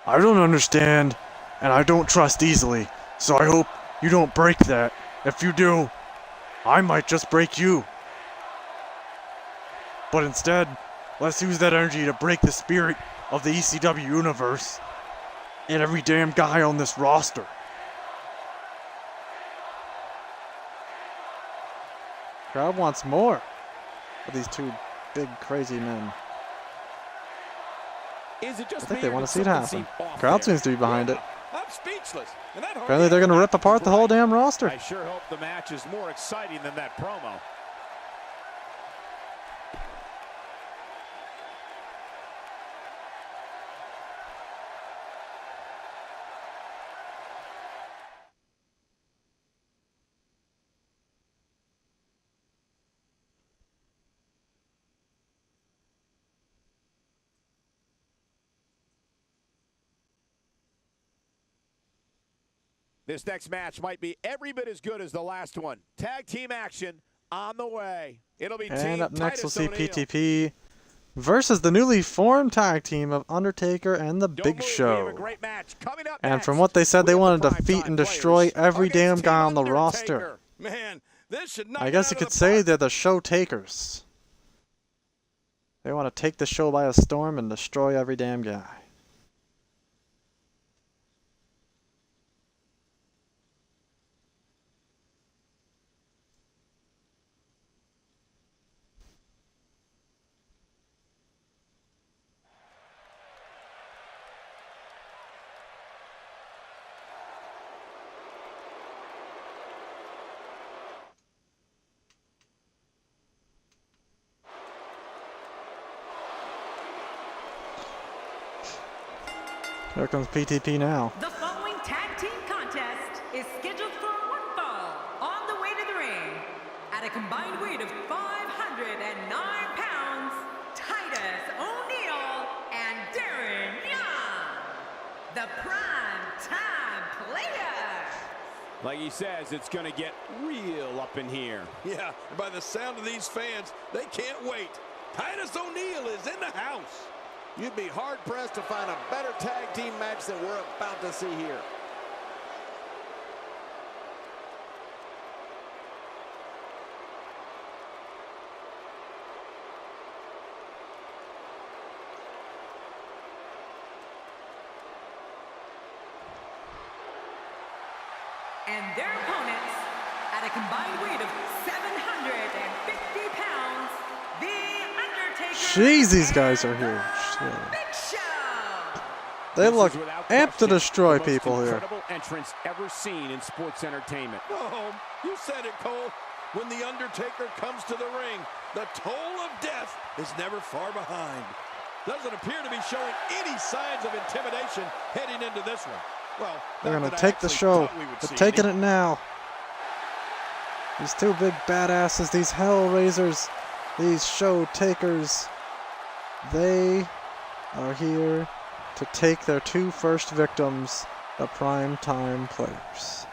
[SPEAKER 1] I don't understand, and I don't trust easily, so I hope you don't break that. If you do, I might just break you. But instead, let's use that energy to break the spirit of the ECW universe and every damn guy on this roster. Crowd wants more of these two big crazy men.
[SPEAKER 2] Is it just
[SPEAKER 1] I think
[SPEAKER 2] me
[SPEAKER 1] they
[SPEAKER 2] or
[SPEAKER 1] want
[SPEAKER 2] did
[SPEAKER 1] to see it
[SPEAKER 2] something
[SPEAKER 1] happen.
[SPEAKER 2] seem off
[SPEAKER 1] Crowd
[SPEAKER 2] there?
[SPEAKER 1] seems to be behind it.
[SPEAKER 4] I'm speechless. And that
[SPEAKER 1] Apparently they're going to rip apart the whole damn roster.
[SPEAKER 2] I sure hope the match is more exciting than that promo. This next match might be every bit as good as the last one. Tag team action on the way. It'll be
[SPEAKER 1] And
[SPEAKER 2] Team
[SPEAKER 1] up next we'll see
[SPEAKER 2] Titus O'Neil
[SPEAKER 1] PTP versus the newly formed tag team of Undertaker and The
[SPEAKER 2] Don't
[SPEAKER 1] Big
[SPEAKER 2] move, we
[SPEAKER 1] Show.
[SPEAKER 2] have a great match coming up
[SPEAKER 1] And
[SPEAKER 2] next.
[SPEAKER 1] from what they said, they
[SPEAKER 2] We have
[SPEAKER 1] wanted to
[SPEAKER 2] the
[SPEAKER 1] defeat
[SPEAKER 2] primetime
[SPEAKER 1] and destroy
[SPEAKER 2] players
[SPEAKER 1] every damn
[SPEAKER 2] against
[SPEAKER 1] guy
[SPEAKER 2] Team
[SPEAKER 1] on the
[SPEAKER 2] Undertaker.
[SPEAKER 1] roster.
[SPEAKER 4] Man, this should knock
[SPEAKER 1] I
[SPEAKER 4] it
[SPEAKER 1] guess
[SPEAKER 4] out
[SPEAKER 1] you
[SPEAKER 4] of
[SPEAKER 1] could
[SPEAKER 4] the
[SPEAKER 1] say
[SPEAKER 4] park.
[SPEAKER 1] they're the show takers. They want to take the show by a storm and destroy every damn guy. Here comes PTP now.
[SPEAKER 5] The following tag team contest is scheduled for one fall. On the way to the ring, at a combined weight of 509 pounds, Titus O'Neil and Darren Young, the prime time players.
[SPEAKER 2] Like he says, it's going to get real up in here.
[SPEAKER 4] Yeah, and by the sound of these fans, they can't wait. Titus O'Neil is in the house.
[SPEAKER 6] You'd be hard-pressed to find a better tag team match than we're about to see here.
[SPEAKER 5] And their opponents, at a combined weight of 750 pounds, The Undertaker.
[SPEAKER 1] Jeez, these guys are huge.
[SPEAKER 5] and The Big Show.
[SPEAKER 1] They
[SPEAKER 2] This
[SPEAKER 1] look
[SPEAKER 2] is without
[SPEAKER 1] amped to
[SPEAKER 2] question
[SPEAKER 1] destroy
[SPEAKER 2] the most
[SPEAKER 1] people here.
[SPEAKER 2] incredible entrance ever seen in sports entertainment.
[SPEAKER 4] Oh, you said it, Cole. When The Undertaker comes to the ring, the toll of death is never far behind. Doesn't appear to be showing any signs of intimidation heading into this one. Well,
[SPEAKER 1] They're
[SPEAKER 4] not
[SPEAKER 1] going to
[SPEAKER 4] that I
[SPEAKER 1] take the
[SPEAKER 4] actually
[SPEAKER 1] show.
[SPEAKER 4] thought we would
[SPEAKER 1] They're
[SPEAKER 4] see
[SPEAKER 1] taking
[SPEAKER 4] any.
[SPEAKER 1] it now. These two big badasses, these Hellraisers, these show takers, they are here to take their two first victims, the primetime players.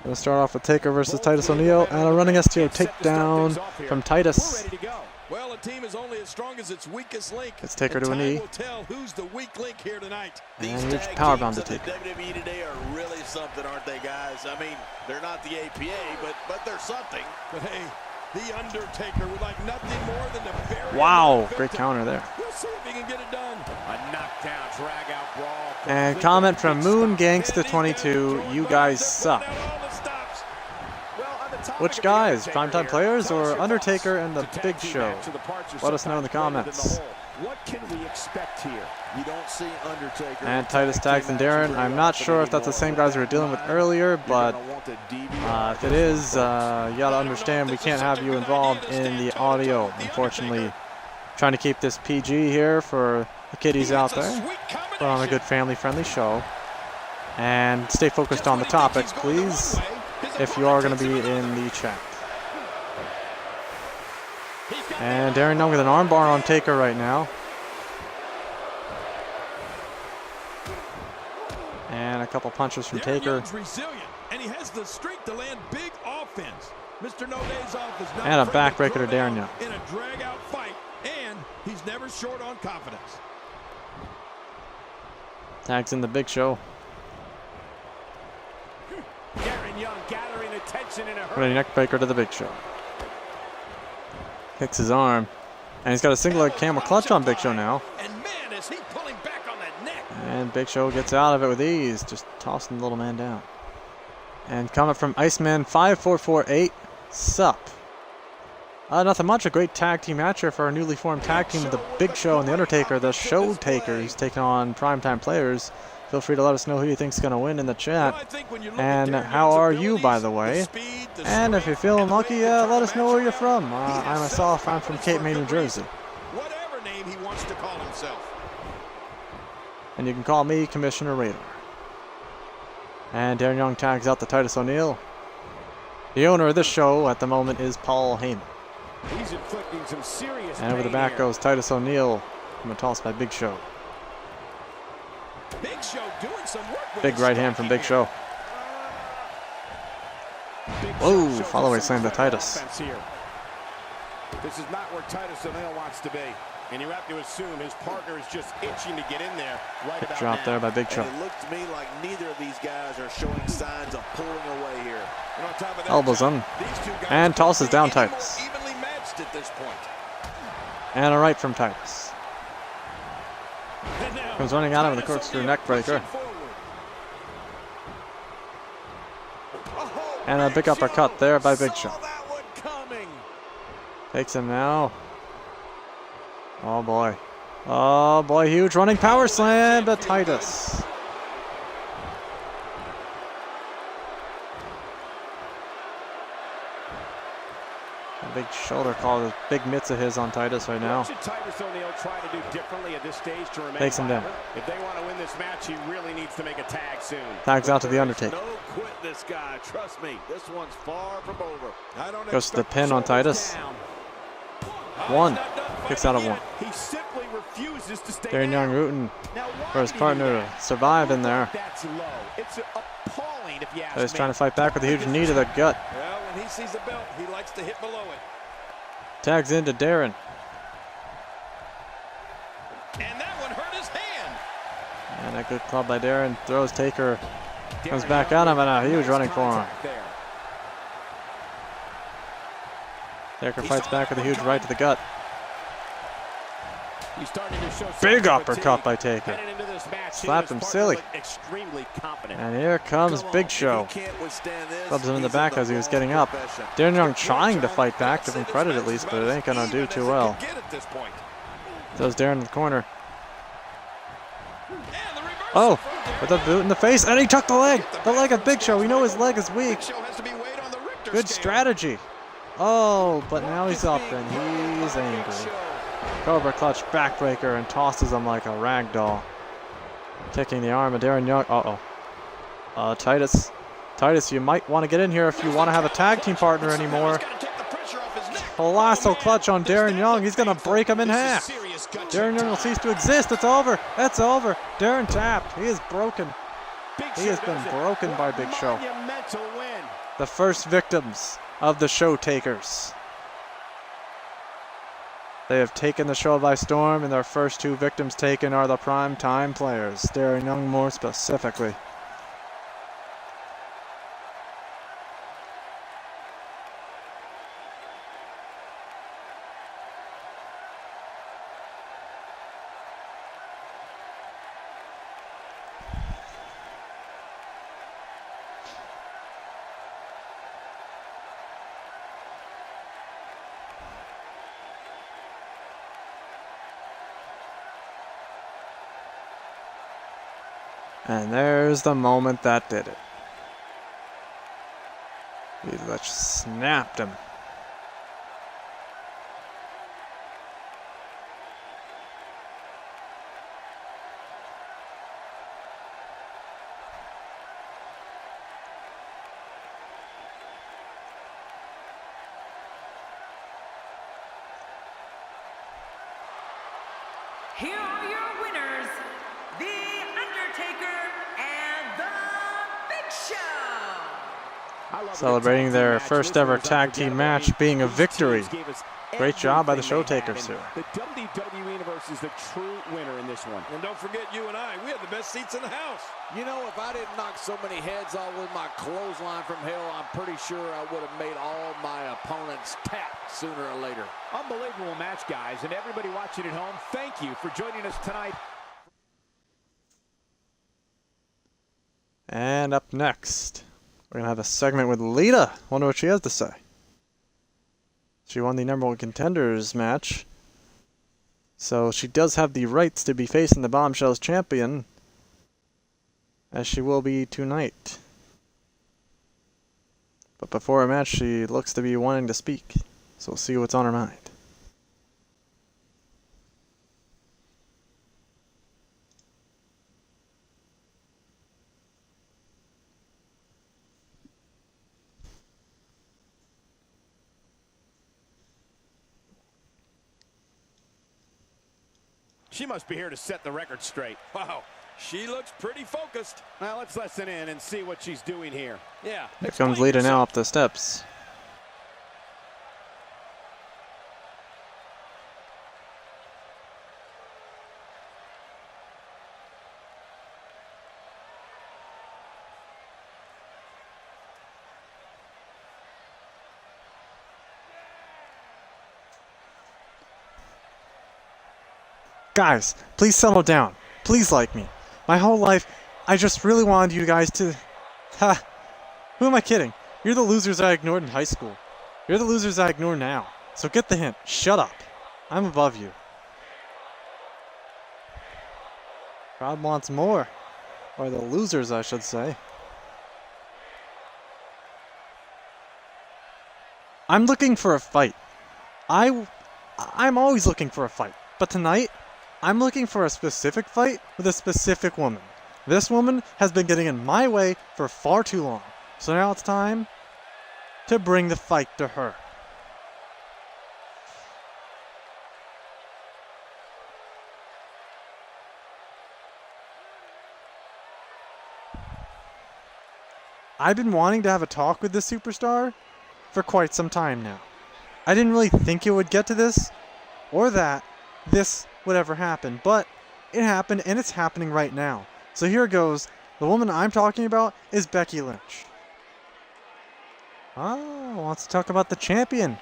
[SPEAKER 1] Going to start off with Taker versus Titus O'Neil, and a running STO takedown from
[SPEAKER 4] We're
[SPEAKER 1] Titus.
[SPEAKER 4] ready to go. Well, a team is only as strong as its weakest link.
[SPEAKER 1] It's Taker
[SPEAKER 4] And
[SPEAKER 1] to a
[SPEAKER 4] time
[SPEAKER 1] knee.
[SPEAKER 4] will tell who's the weak link here tonight.
[SPEAKER 1] And
[SPEAKER 6] These
[SPEAKER 1] huge
[SPEAKER 6] tag
[SPEAKER 1] powerbomb
[SPEAKER 6] teams
[SPEAKER 1] to
[SPEAKER 6] in the
[SPEAKER 1] Taker.
[SPEAKER 6] WWE today are really something, aren't they, guys? I mean, they're not the APA, but they're something.
[SPEAKER 4] But hey, The Undertaker would like nothing more than to bury
[SPEAKER 1] Wow,
[SPEAKER 4] another
[SPEAKER 1] great
[SPEAKER 4] victim.
[SPEAKER 1] counter there.
[SPEAKER 4] We'll see if he can get it done.
[SPEAKER 2] A knockdown, drag out brawl.
[SPEAKER 1] And comment from Moon Gangsta 22, you guys suck. Which guys? Primetime players or Undertaker and the Big Show? Let us know in the comments.
[SPEAKER 2] What can we expect here?
[SPEAKER 6] You don't see Undertaker.
[SPEAKER 1] And Titus tags and Darren. I'm not sure if that's the same guys we were dealing with earlier, but if it is, you gotta understand we can't have you involved in the audio. Unfortunately, trying to keep this PG here for the kiddies out there. Put on a good family-friendly show. And stay focused on the topics, please, if you are going to be in the chat. And Darren Young with an armbar on Taker right now. And a couple punches from Taker.
[SPEAKER 4] Young's resilient, and he has the strength to land big offense. Mr. No Days Off is not
[SPEAKER 1] And a
[SPEAKER 4] afraid to
[SPEAKER 1] backbreaker
[SPEAKER 4] throw
[SPEAKER 1] to Darren
[SPEAKER 4] down
[SPEAKER 1] Young.
[SPEAKER 4] in a drag-out fight, and he's never short on confidence.
[SPEAKER 1] Tags in the Big Show.
[SPEAKER 2] Darren Young gathering attention in a hurry.
[SPEAKER 1] Putting neck breaker to the Big Show. Kicks his arm. And he's got a single leg camel clutch on Big Show now.
[SPEAKER 4] And man, is he pulling back on that neck.
[SPEAKER 1] And Big Show gets out of it with ease, just tossing the little man down. And comment from Iceman 5448, sup. Nothing much, a great tag team match here for our newly formed tag team with the Big Show and the Undertaker, the Show Takers, taking on Primetime Players. Feel free to let us know who you think's going to win in the chat. And how are you, by the way? And if you're feeling lucky, let us know where you're from. I myself, I'm from Cape May, New Jersey.
[SPEAKER 4] Whatever name he wants to call himself.
[SPEAKER 1] And you can call me Commissioner Radar. And Darren Young tags out the Titus O'Neil. The owner of this show at the moment is Paul Heyman.
[SPEAKER 2] He's inflicting some serious
[SPEAKER 1] And over the
[SPEAKER 2] pain
[SPEAKER 1] back
[SPEAKER 2] here.
[SPEAKER 1] goes Titus O'Neil from a toss by Big Show.
[SPEAKER 4] Big Show doing some work with
[SPEAKER 1] Big
[SPEAKER 4] his
[SPEAKER 1] right hand from
[SPEAKER 4] striking
[SPEAKER 1] Big
[SPEAKER 4] here.
[SPEAKER 1] Show.
[SPEAKER 2] Big
[SPEAKER 1] Whoa,
[SPEAKER 2] Show shows
[SPEAKER 1] follow away
[SPEAKER 2] us
[SPEAKER 1] slam to
[SPEAKER 2] some
[SPEAKER 1] Titus.
[SPEAKER 2] offense here. This is not where Titus O'Neil wants to be. And you have to assume his partner is just itching to get in there right about
[SPEAKER 1] Drop
[SPEAKER 2] now.
[SPEAKER 1] there by Big Show.
[SPEAKER 6] And it looks to me like neither of these guys are showing signs of pulling away here.
[SPEAKER 4] And on top of that,
[SPEAKER 1] Elbows
[SPEAKER 4] John,
[SPEAKER 1] on.
[SPEAKER 4] these two guys
[SPEAKER 1] And
[SPEAKER 4] couldn't
[SPEAKER 1] tosses
[SPEAKER 4] be
[SPEAKER 1] down
[SPEAKER 4] any more
[SPEAKER 1] Titus.
[SPEAKER 4] evenly matched at this point.
[SPEAKER 1] And a right from Titus.
[SPEAKER 4] And now,
[SPEAKER 1] Comes running out of the
[SPEAKER 4] Titus
[SPEAKER 1] corkscrew
[SPEAKER 4] O'Neil
[SPEAKER 1] neck breaker.
[SPEAKER 4] pushing forward. Oh,
[SPEAKER 1] And a big uppercut there by Big Show.
[SPEAKER 6] Saw that one coming.
[SPEAKER 1] Takes him now. Oh boy. Oh boy, huge running power slam to Titus. A big shoulder call, this big mitts of his on Titus right now.
[SPEAKER 2] What should Titus O'Neil try to do differently at this stage to remain
[SPEAKER 1] Takes him down.
[SPEAKER 2] viable? If they want to win this match, he really needs to make a tag soon.
[SPEAKER 1] Tags out to the Undertaker.
[SPEAKER 6] No quit this guy. Trust me, this one's far from over.
[SPEAKER 4] I don't
[SPEAKER 1] Goes to the
[SPEAKER 4] expect
[SPEAKER 1] pin on Titus.
[SPEAKER 2] Down.
[SPEAKER 1] One.
[SPEAKER 4] He's not done
[SPEAKER 1] Kicks out of
[SPEAKER 4] fighting
[SPEAKER 1] one.
[SPEAKER 4] yet.
[SPEAKER 2] He simply refuses to stay
[SPEAKER 1] Darren
[SPEAKER 2] down.
[SPEAKER 1] Young rooting
[SPEAKER 2] Now, why
[SPEAKER 1] for his
[SPEAKER 2] did he
[SPEAKER 1] partner
[SPEAKER 2] do
[SPEAKER 1] to
[SPEAKER 2] that?
[SPEAKER 1] survive in there.
[SPEAKER 2] That's low. It's appalling if you ask
[SPEAKER 1] He's
[SPEAKER 2] me.
[SPEAKER 1] trying to fight back with a huge knee to the gut.
[SPEAKER 4] Well, when he sees a belt, he likes to hit below it.
[SPEAKER 1] Tags into Darren.
[SPEAKER 4] And that one hurt his hand.
[SPEAKER 1] And a good club by Darren. Throws Taker. Comes back at him and a huge running forearm.
[SPEAKER 2] There.
[SPEAKER 1] Taker fights back with a huge right to the gut.
[SPEAKER 2] He's starting to show
[SPEAKER 1] Big
[SPEAKER 2] signs of
[SPEAKER 1] uppercut
[SPEAKER 2] fatigue.
[SPEAKER 1] by Taker.
[SPEAKER 2] Headed into this match,
[SPEAKER 1] Slapped
[SPEAKER 2] his
[SPEAKER 1] him
[SPEAKER 2] partner
[SPEAKER 1] silly.
[SPEAKER 2] looked extremely confident.
[SPEAKER 1] And here comes
[SPEAKER 6] Come on,
[SPEAKER 1] Big Show.
[SPEAKER 6] if he can't withstand this,
[SPEAKER 1] Clubs him in the
[SPEAKER 6] he's
[SPEAKER 1] back as he was
[SPEAKER 6] wrong
[SPEAKER 1] getting up.
[SPEAKER 6] profession.
[SPEAKER 1] Darren Young trying to fight back, give him credit at least, but it ain't gonna do too well.
[SPEAKER 4] Get at this point.
[SPEAKER 1] Throws Darren in the corner. Oh, with a boot in the face, and he took the leg of Big Show. We know his leg is weak. Good strategy. Oh, but now he's up and he's angry. Cobra clutch backbreaker and tosses him like a rag doll. Kicking the arm of Darren Young. Titus, you might want to get in here if you want to have a tag team partner anymore. Lasso clutch on Darren Young. He's going to break him in half. Darren Young will cease to exist. It's over. It's over. Darren tapped. He is broken. He has been broken by Big Show. The first victims of the show takers. They have taken the show by storm, and their first two victims taken are the prime time players. Darren Young more specifically. And there's the moment that did it. He just snapped him.
[SPEAKER 5] Here are your winners, The Undertaker and The Big Show.
[SPEAKER 1] Celebrating their first ever tag team match being a victory. Great job by the show takers here.
[SPEAKER 2] The WWE Universe is the true winner in this one.
[SPEAKER 4] And don't forget you and I, we had the best seats in the house.
[SPEAKER 6] You know, if I didn't knock so many heads off with my clothesline from hell, I'm pretty sure I would have made all my opponents tap sooner or later.
[SPEAKER 2] Unbelievable match, guys, and everybody watching at home, thank you for joining us tonight.
[SPEAKER 1] And up next, we're going to have a segment with Lita. Wonder what she has to say. She won the #1 Contenders match, so she does have the rights to be facing the Bombshells champion, as she will be tonight. But before a match, she looks to be wanting to speak, so we'll see what's on her mind.
[SPEAKER 2] She must be here to set the record straight.
[SPEAKER 4] Wow, she looks pretty focused.
[SPEAKER 2] Now let's listen in and see what she's doing here.
[SPEAKER 4] Yeah.
[SPEAKER 1] Here comes Lita now up the steps. Guys, please settle down. Please like me. My whole life, I just really wanted you guys to... Ha! Who am I kidding? You're the losers I ignored in high school. You're the losers I ignore now. So get the hint. Shut up. I'm above you. Crowd wants more. Or the losers, I should say. I'm looking for a fight. I'm always looking for a fight. But tonight, I'm looking for a specific fight with a specific woman. This woman has been getting in my way for far too long. So now it's time to bring the fight to her. I've been wanting to have a talk with this superstar for quite some time now. I didn't really think it would get to this, or that this would ever happen, but it happened, and it's happening right now. So here it goes. The woman I'm talking about is Becky Lynch. Oh, wants to talk about the champion.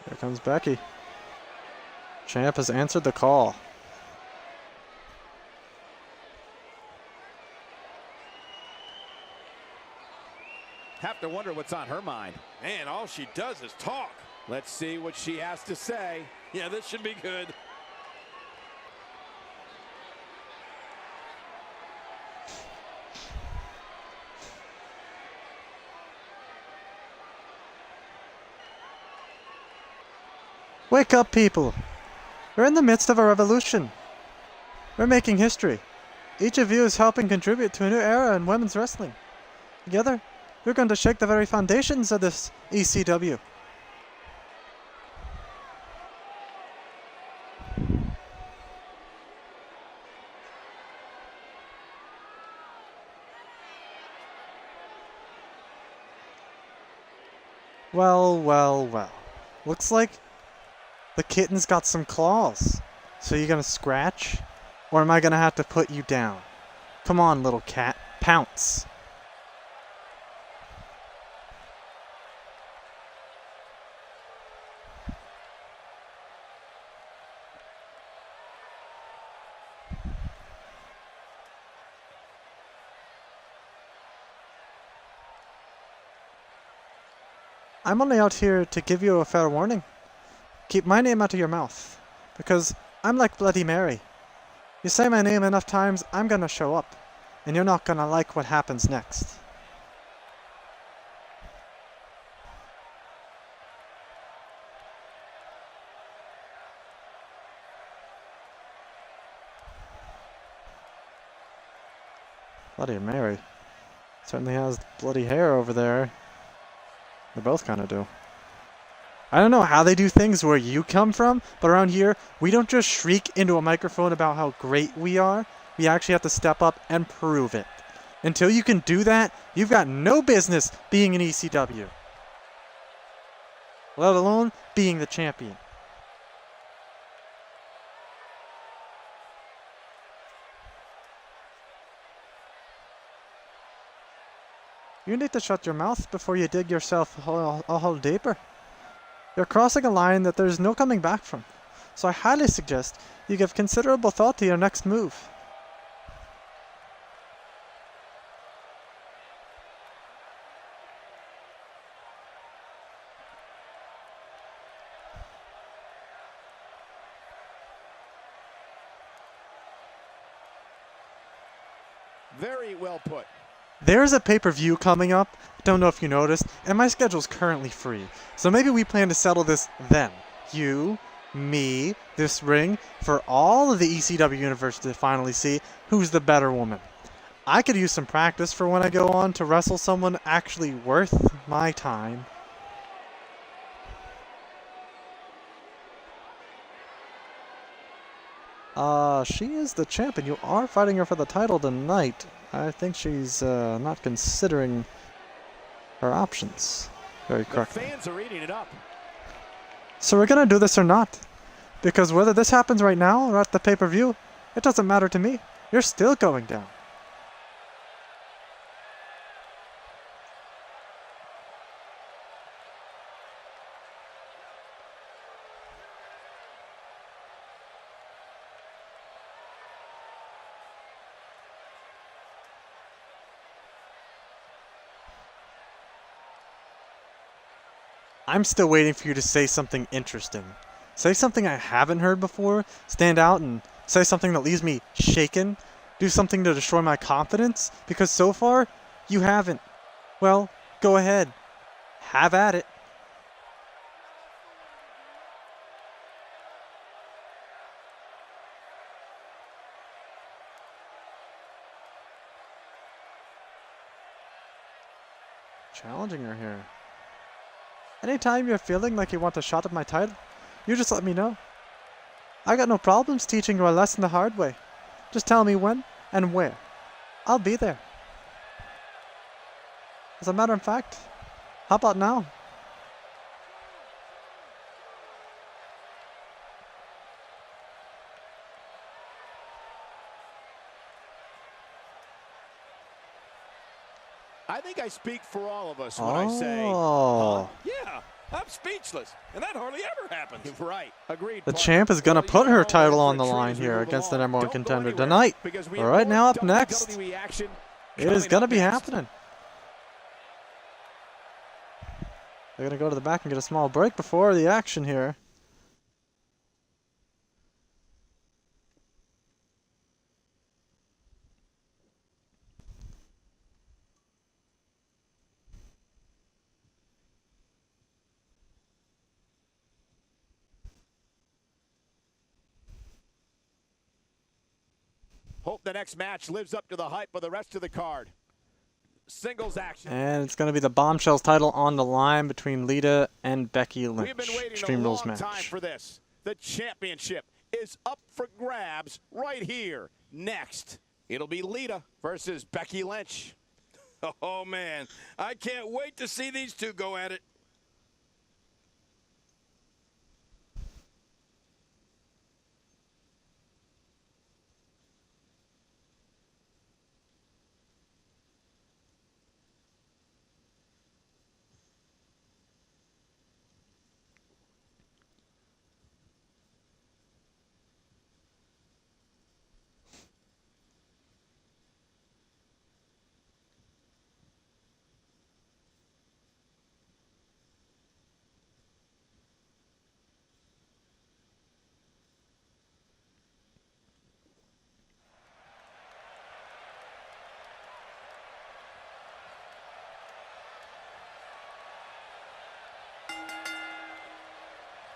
[SPEAKER 1] Here comes Becky. Champ has answered the call.
[SPEAKER 2] Have to wonder what's on her mind.
[SPEAKER 4] Man, all she does is talk.
[SPEAKER 2] Let's see what she has to say.
[SPEAKER 4] Yeah, this should be good.
[SPEAKER 1] Wake up, people. We're in the midst of a revolution. We're making history. Each of you is helping contribute to a new era in women's wrestling. Together, we're going to shake the very foundations of this ECW. Well, well, well. Looks like the kitten's got some claws. So you gonna scratch? Or am I gonna have to put you down? Come on, little cat. Pounce. I'm only out here to give you a fair warning. Keep my name out of your mouth, because I'm like Bloody Mary. You say my name enough times, I'm gonna show up, and you're not gonna like what happens next. Bloody Mary certainly has bloody hair over there. They both kind of do. I don't know how they do things where you come from, but around here, we don't just shriek into a microphone about how great we are. We actually have to step up and prove it. Until you can do that, you've got no business being an ECW. Let alone being the champion. You need to shut your mouth before you dig yourself a hole deeper. You're crossing a line that there's no coming back from, so I highly suggest you give considerable thought to your next move.
[SPEAKER 2] Very well put.
[SPEAKER 1] There's a pay-per-view coming up, don't know if you noticed, and my schedule's currently free. So maybe we plan to settle this then. You, me, this ring, for all of the ECW universe to finally see who's the better woman. I could use some practice for when I go on to wrestle someone actually worth my time. She is the champion. You are fighting her for the title tonight. I think she's not considering her options very correctly.
[SPEAKER 2] The fans are eating it up.
[SPEAKER 1] So we're gonna do this or not, because whether this happens right now or at the pay-per-view, it doesn't matter to me. You're still going down. I'm still waiting for you to say something interesting. Say something I haven't heard before, stand out and say something that leaves me shaken, do something to destroy my confidence, because so far, you haven't. Well, go ahead. Have at it. Challenging her here. Anytime you're feeling like you want a shot at my title, you just let me know. I got no problems teaching you a lesson the hard way. Just tell me when and where. I'll be there. As a matter of fact, how about now?
[SPEAKER 2] I think I speak for all of us when I say,
[SPEAKER 4] Yeah, I'm speechless. And that hardly ever happens.
[SPEAKER 2] right, agreed.
[SPEAKER 1] The
[SPEAKER 2] partner.
[SPEAKER 1] champ is going to
[SPEAKER 2] Well,
[SPEAKER 1] put
[SPEAKER 2] you
[SPEAKER 1] her
[SPEAKER 2] know,
[SPEAKER 1] title on
[SPEAKER 2] for
[SPEAKER 1] the
[SPEAKER 2] a treat
[SPEAKER 1] line
[SPEAKER 2] as we
[SPEAKER 1] here
[SPEAKER 2] move
[SPEAKER 1] against the
[SPEAKER 2] along.
[SPEAKER 1] number one
[SPEAKER 2] Don't go
[SPEAKER 1] contender
[SPEAKER 2] anywhere,
[SPEAKER 1] tonight.
[SPEAKER 2] because we
[SPEAKER 1] All
[SPEAKER 2] have
[SPEAKER 1] right,
[SPEAKER 2] more
[SPEAKER 1] now up
[SPEAKER 2] WWE
[SPEAKER 1] next,
[SPEAKER 2] action
[SPEAKER 1] it is
[SPEAKER 2] coming
[SPEAKER 1] going to
[SPEAKER 2] up
[SPEAKER 1] be
[SPEAKER 2] next.
[SPEAKER 1] happening. They're going to go to the back and get a small break before the action here.
[SPEAKER 2] Hope the next match lives up to the hype of the rest of the card. Singles action.
[SPEAKER 1] And it's going to be the Bombshells title on the line between Lita and Becky Lynch.
[SPEAKER 2] We've been waiting
[SPEAKER 1] Extreme
[SPEAKER 2] a
[SPEAKER 1] Rules
[SPEAKER 2] long
[SPEAKER 1] match.
[SPEAKER 2] time for this. The championship is up for grabs right here. Next, it'll be Lita versus Becky Lynch.
[SPEAKER 4] Oh, man. I can't wait to see these two go at it.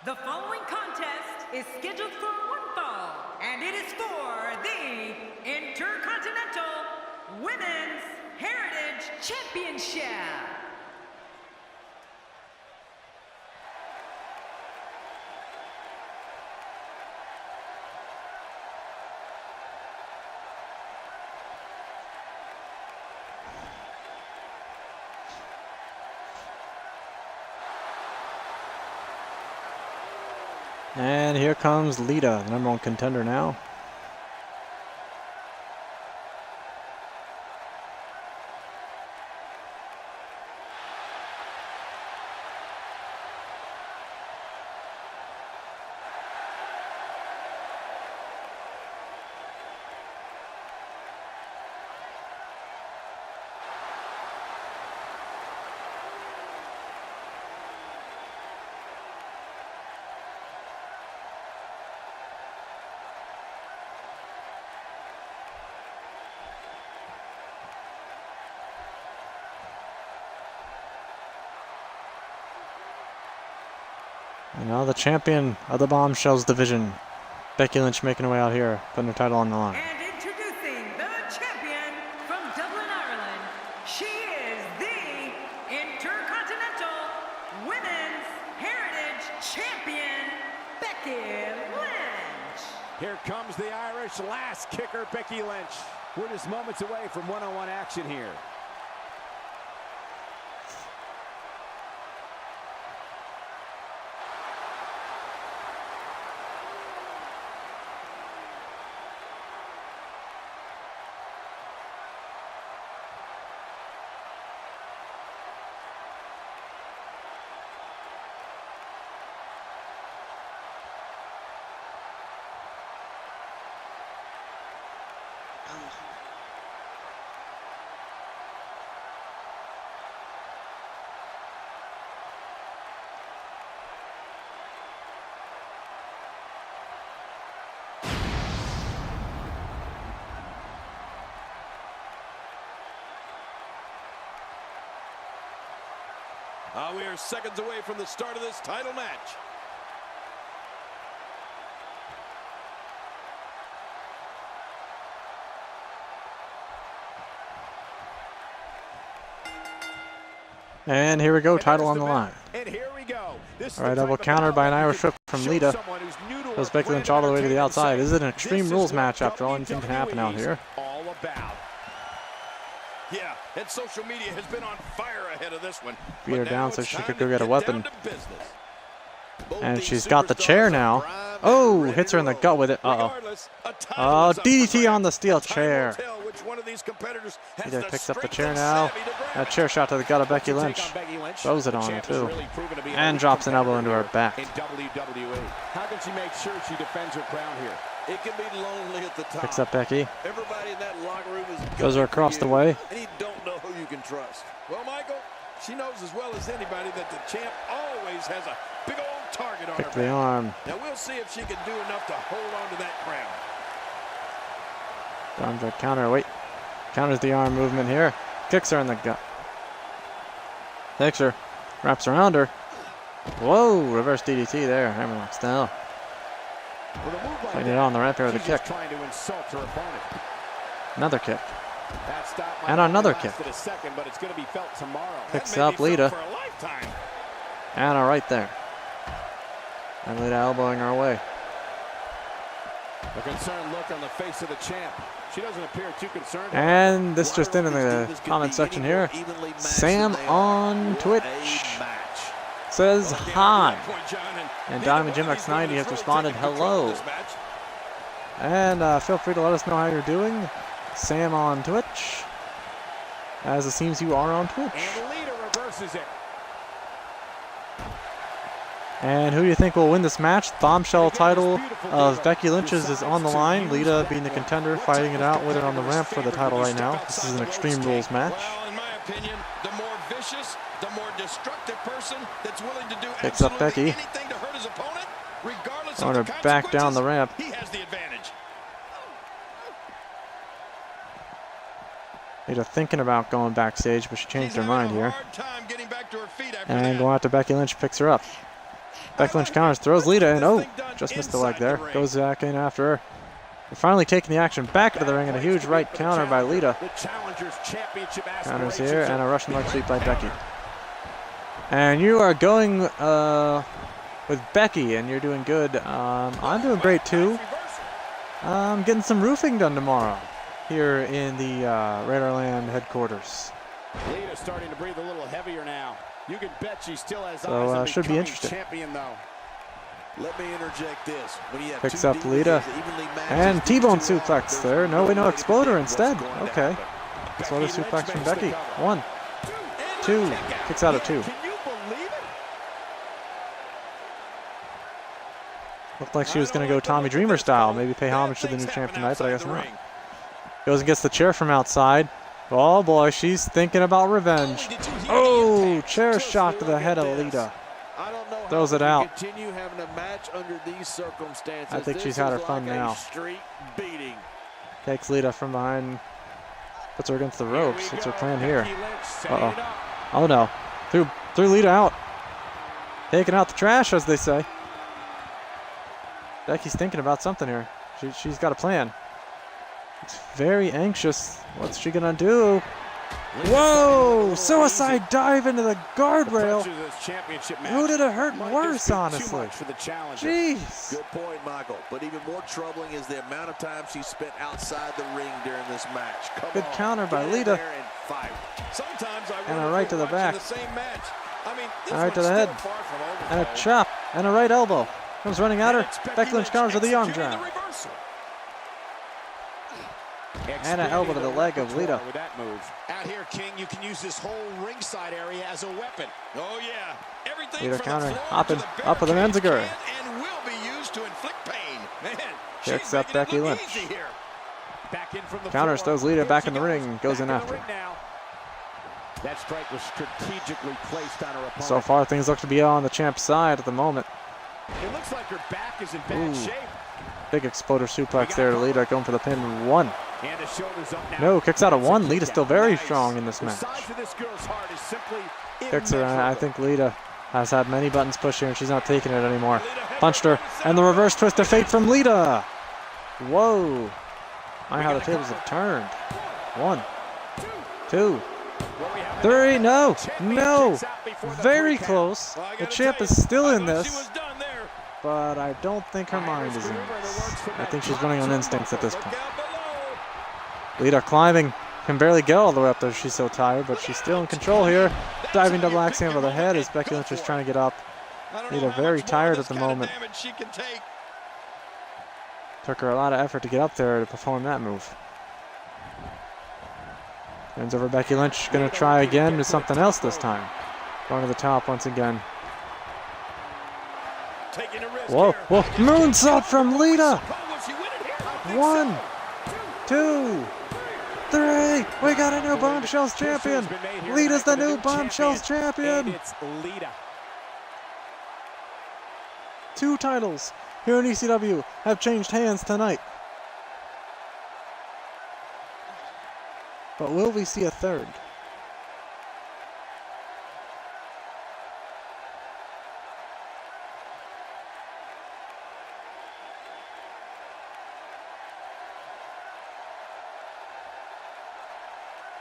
[SPEAKER 5] The following contest is scheduled for one fall, and it is for the Intercontinental Women's Heritage Championship.
[SPEAKER 1] And here comes Lita, the #1 contender now. And now the champion of the Bombshells division, Becky Lynch, making her way out here, putting her title on the line.
[SPEAKER 5] And introducing the champion from Dublin, Ireland, she is the Intercontinental Women's Heritage Champion, Becky Lynch.
[SPEAKER 2] Here comes the Irish last kicker, Becky Lynch. We're just moments away from one-on-one action here.
[SPEAKER 4] We are seconds away from the start of this title match.
[SPEAKER 1] And here we go, title on the line.
[SPEAKER 2] And here we go.
[SPEAKER 1] All right, double counter by an Irish whip from Lita. Goes Becky Lynch all the way to the outside. This is an Extreme Rules match after all. Anything can happen out here.
[SPEAKER 2] All about.
[SPEAKER 4] Yeah, and social media has been on fire ahead of this one.
[SPEAKER 1] Beat her
[SPEAKER 4] But
[SPEAKER 1] down
[SPEAKER 4] now
[SPEAKER 1] so
[SPEAKER 4] it's
[SPEAKER 1] she
[SPEAKER 4] time
[SPEAKER 1] could
[SPEAKER 4] to
[SPEAKER 1] go get a
[SPEAKER 4] get
[SPEAKER 1] weapon.
[SPEAKER 4] down to business. Both
[SPEAKER 1] And
[SPEAKER 4] these
[SPEAKER 1] she's got the
[SPEAKER 4] superstars
[SPEAKER 1] chair
[SPEAKER 4] are
[SPEAKER 1] now.
[SPEAKER 4] primed
[SPEAKER 1] Oh,
[SPEAKER 4] and
[SPEAKER 1] hits her in the
[SPEAKER 4] ready to
[SPEAKER 1] gut
[SPEAKER 4] roll.
[SPEAKER 1] with it. Uh-oh.
[SPEAKER 4] Regardless, a title
[SPEAKER 1] Oh,
[SPEAKER 4] is up for
[SPEAKER 1] DDT
[SPEAKER 4] grabs.
[SPEAKER 1] on the steel
[SPEAKER 4] Time will
[SPEAKER 1] chair.
[SPEAKER 4] tell which one of these competitors has
[SPEAKER 1] Lita
[SPEAKER 4] the
[SPEAKER 1] picks up the
[SPEAKER 4] strength
[SPEAKER 1] chair
[SPEAKER 4] and
[SPEAKER 1] now.
[SPEAKER 4] savvy to grab
[SPEAKER 1] That
[SPEAKER 4] it.
[SPEAKER 1] chair shot to the gut of Becky
[SPEAKER 2] Take on
[SPEAKER 1] Lynch.
[SPEAKER 2] Becky Lynch.
[SPEAKER 1] Throws it
[SPEAKER 2] The
[SPEAKER 1] on her,
[SPEAKER 2] champ has
[SPEAKER 1] too.
[SPEAKER 2] really proven to be an
[SPEAKER 1] And
[SPEAKER 2] elite
[SPEAKER 1] drops an elbow into her
[SPEAKER 2] competitor
[SPEAKER 1] back.
[SPEAKER 2] in WWE. How can she make sure she defends her crown here?
[SPEAKER 4] It can be lonely at the top.
[SPEAKER 1] Picks up Becky.
[SPEAKER 4] Everybody in that locker room is
[SPEAKER 1] Goes her
[SPEAKER 4] gunning for
[SPEAKER 1] across the
[SPEAKER 4] you,
[SPEAKER 1] way.
[SPEAKER 4] and you don't know who you can trust. Well, Michael, She knows as well as anybody that the champ always has a big old target on
[SPEAKER 1] Kick
[SPEAKER 4] her
[SPEAKER 1] to the
[SPEAKER 4] back.
[SPEAKER 1] arm.
[SPEAKER 4] Now we'll see if she can do enough to hold on to that crown.
[SPEAKER 1] Arm drag counter. Wait. Counters the arm movement here. Kicks her in the gut. Takes her. Wraps around her. Whoa. Reverse DDT there. Hammerlocks down.
[SPEAKER 2] With a move like
[SPEAKER 1] Putting it on the ramp here with a
[SPEAKER 2] she's
[SPEAKER 1] kick.
[SPEAKER 2] just trying to insult her opponent.
[SPEAKER 1] Another kick.
[SPEAKER 2] That stop might
[SPEAKER 1] And
[SPEAKER 2] only
[SPEAKER 1] another
[SPEAKER 2] last
[SPEAKER 1] kick.
[SPEAKER 2] a second, but it's going to be felt tomorrow.
[SPEAKER 1] Picks
[SPEAKER 4] That may
[SPEAKER 1] up
[SPEAKER 4] be felt
[SPEAKER 1] Lita.
[SPEAKER 4] for a lifetime.
[SPEAKER 1] And a right there. And Lita elbowing her away.
[SPEAKER 2] A concerned look on the face of the champ. She doesn't appear too concerned.
[SPEAKER 1] And this just in the comment section here. Sam on Twitch says hi. And Diamond Jim X90 has responded hello. And feel free to let us know how you're doing. Sam on Twitch. As it seems you are on Twitch.
[SPEAKER 2] And Lita reverses it.
[SPEAKER 1] And who do you think will win this match? Bombshell title of Becky Lynch's is on the line. Lita being the contender, fighting it out with her on the ramp for the title right now. This is an Extreme Rules match.
[SPEAKER 4] Well, in my opinion, the more vicious, the more destructive person that's willing to do
[SPEAKER 1] Picks up
[SPEAKER 4] absolutely
[SPEAKER 1] Becky.
[SPEAKER 4] anything to hurt his opponent, regardless
[SPEAKER 1] Throwing
[SPEAKER 4] of
[SPEAKER 1] her
[SPEAKER 4] the
[SPEAKER 1] back down the
[SPEAKER 4] consequences,
[SPEAKER 1] ramp.
[SPEAKER 4] he has the advantage.
[SPEAKER 1] Lita thinking about going backstage, but she changed her mind here.
[SPEAKER 4] Hard time getting back to her feet after
[SPEAKER 1] And
[SPEAKER 4] that.
[SPEAKER 1] going out to Becky Lynch, picks her up. Becky Lynch counters, throws Lita in. Oh, just missed the leg there. Goes back in after her. We're finally taking the action back into the ring, and a huge right counter by Lita.
[SPEAKER 2] The Challengers Championship
[SPEAKER 1] Counters here, and a Russian leg sweep by Becky. And you are going with Becky, and you're doing good. I'm doing great too. I'm getting some roofing done tomorrow here in the Radarland headquarters.
[SPEAKER 2] Lita starting to breathe a little heavier now. You can bet she still has
[SPEAKER 1] So,
[SPEAKER 2] eyes on
[SPEAKER 1] should be
[SPEAKER 2] becoming
[SPEAKER 1] interesting.
[SPEAKER 2] champion though.
[SPEAKER 4] Let me interject this. When you have
[SPEAKER 1] Picks
[SPEAKER 4] two
[SPEAKER 1] up
[SPEAKER 4] divas
[SPEAKER 1] Lita.
[SPEAKER 4] as evenly matched
[SPEAKER 1] And
[SPEAKER 4] as these
[SPEAKER 1] T-bone
[SPEAKER 4] two are,
[SPEAKER 1] suplex
[SPEAKER 4] there's
[SPEAKER 1] there. No,
[SPEAKER 4] no
[SPEAKER 1] we know
[SPEAKER 4] way to
[SPEAKER 1] exploder
[SPEAKER 4] predict
[SPEAKER 1] instead.
[SPEAKER 4] what's going to
[SPEAKER 1] Okay.
[SPEAKER 4] happen.
[SPEAKER 1] Exploder
[SPEAKER 2] Becky
[SPEAKER 1] suplex
[SPEAKER 2] Lynch
[SPEAKER 1] from
[SPEAKER 2] makes the
[SPEAKER 1] Becky.
[SPEAKER 2] cover.
[SPEAKER 1] 1, 2. Kicks out at 2.
[SPEAKER 2] Can you believe it?
[SPEAKER 1] Looked like she was going to go Tommy Dreamer style. Maybe pay homage to the new champ tonight, but I guess not. Goes and gets the chair from outside. Oh boy, she's thinking about revenge. Oh, chair shot to the head of Lita.
[SPEAKER 6] I don't know
[SPEAKER 1] Throws
[SPEAKER 6] how
[SPEAKER 1] it
[SPEAKER 6] we
[SPEAKER 1] out.
[SPEAKER 6] Continue having a match under these circumstances.
[SPEAKER 1] I think
[SPEAKER 6] This
[SPEAKER 1] she's had her
[SPEAKER 6] is
[SPEAKER 1] fun
[SPEAKER 6] like a
[SPEAKER 1] now.
[SPEAKER 6] Street beating.
[SPEAKER 1] Takes Lita from behind. Puts her against the ropes. It's her plan here. Uh-oh. Oh no. Threw Lita out. Taking out the trash, as they say. Becky's thinking about something here. She's got a plan. She's very anxious. What's she gonna do? Whoa! Suicide dive into the guardrail. Who did it hurt worse, honestly? Jeez.
[SPEAKER 4] Good point, Michael. But even more troubling is the amount of time she spent outside the ring during this match. Come
[SPEAKER 1] Good
[SPEAKER 4] on,
[SPEAKER 1] counter by
[SPEAKER 4] get in
[SPEAKER 1] Lita.
[SPEAKER 4] there and fight. Sometimes I
[SPEAKER 1] And a
[SPEAKER 4] wonder
[SPEAKER 1] right
[SPEAKER 4] if
[SPEAKER 1] to
[SPEAKER 4] we're
[SPEAKER 1] the back.
[SPEAKER 4] watching the same match. I mean, this
[SPEAKER 1] And right to
[SPEAKER 4] one's
[SPEAKER 1] the head.
[SPEAKER 4] still far from over,
[SPEAKER 1] And a
[SPEAKER 4] Cole.
[SPEAKER 1] chop. And a right elbow. Comes running at her. Becky Lynch counters with the arm
[SPEAKER 4] executing
[SPEAKER 1] drag.
[SPEAKER 4] the reversal.
[SPEAKER 1] And an elbow to the leg of Lita.
[SPEAKER 2] With that move.
[SPEAKER 7] Out here, King, you can use this whole ringside area as a weapon.
[SPEAKER 4] Oh yeah, everything
[SPEAKER 1] Lita
[SPEAKER 4] from
[SPEAKER 1] countering,
[SPEAKER 4] the floor
[SPEAKER 1] hopping
[SPEAKER 4] to the
[SPEAKER 1] up with an
[SPEAKER 4] barricades
[SPEAKER 1] Enziguri.
[SPEAKER 4] can and will be used to inflict pain. Man,
[SPEAKER 1] Kicks
[SPEAKER 4] she's
[SPEAKER 1] up
[SPEAKER 4] making it
[SPEAKER 1] Becky
[SPEAKER 4] look
[SPEAKER 1] Lynch.
[SPEAKER 4] easy here.
[SPEAKER 2] Back in from the
[SPEAKER 1] Counters,
[SPEAKER 2] floor.
[SPEAKER 1] throws Lita
[SPEAKER 2] Here
[SPEAKER 1] back
[SPEAKER 2] she
[SPEAKER 1] in the ring, goes in
[SPEAKER 2] Back
[SPEAKER 1] after.
[SPEAKER 2] the ring now. That strike was strategically placed on her opponent.
[SPEAKER 1] So far, things look to be on the champ's side at the moment.
[SPEAKER 2] It looks like her back is in bad
[SPEAKER 1] Ooh.
[SPEAKER 2] shape.
[SPEAKER 1] Big exploder suplex there to Lita, going for the pin. 1.
[SPEAKER 2] And the shoulders up now.
[SPEAKER 1] No, kicks out at 1.
[SPEAKER 2] Nice
[SPEAKER 1] Lita's still very
[SPEAKER 2] nice.
[SPEAKER 1] strong in this
[SPEAKER 2] The
[SPEAKER 1] match.
[SPEAKER 2] size of this girl's heart is simply
[SPEAKER 1] Kicks her, and I
[SPEAKER 2] immeasurable.
[SPEAKER 1] think Lita has had many buttons pushed here, and she's not taking it anymore. Punched her, and the reverse twist of fate from Lita. Whoa. My, how the tables have turned. 1, 2, 3. No, no. Very close.
[SPEAKER 4] Well, I
[SPEAKER 1] The
[SPEAKER 4] gotta
[SPEAKER 1] champ
[SPEAKER 4] tell
[SPEAKER 1] is still
[SPEAKER 4] you,
[SPEAKER 1] in
[SPEAKER 4] I thought
[SPEAKER 1] this,
[SPEAKER 4] she was done there.
[SPEAKER 1] but I don't think her mind is in this. I think she's running on instincts at this
[SPEAKER 4] Look
[SPEAKER 1] point.
[SPEAKER 4] out below.
[SPEAKER 1] Lita climbing, can barely get all the way up there. She's so tired, but she's still in control here. Diving double axe handle to the head as Becky Lynch is trying to get up.
[SPEAKER 4] I don't know
[SPEAKER 1] Lita
[SPEAKER 4] how
[SPEAKER 1] very
[SPEAKER 4] much more
[SPEAKER 1] tired
[SPEAKER 4] of
[SPEAKER 1] at the
[SPEAKER 4] this kind of
[SPEAKER 1] moment.
[SPEAKER 4] damage she can take.
[SPEAKER 1] Took her a lot of effort to get up there to perform that move. Turns over Becky Lynch, gonna try again with something else this time. Going to the top once again.
[SPEAKER 4] Taking a risk
[SPEAKER 1] Whoa,
[SPEAKER 4] here.
[SPEAKER 1] whoa, moonsault from Lita!
[SPEAKER 4] Oh, will she win it here? I think
[SPEAKER 1] 1, 2, 3. Hey, we got a new Bombshells champion. Lita's the new Bombshells champion.
[SPEAKER 2] And it's Lita.
[SPEAKER 1] 2 titles here in ECW have changed hands tonight. But will we see a third?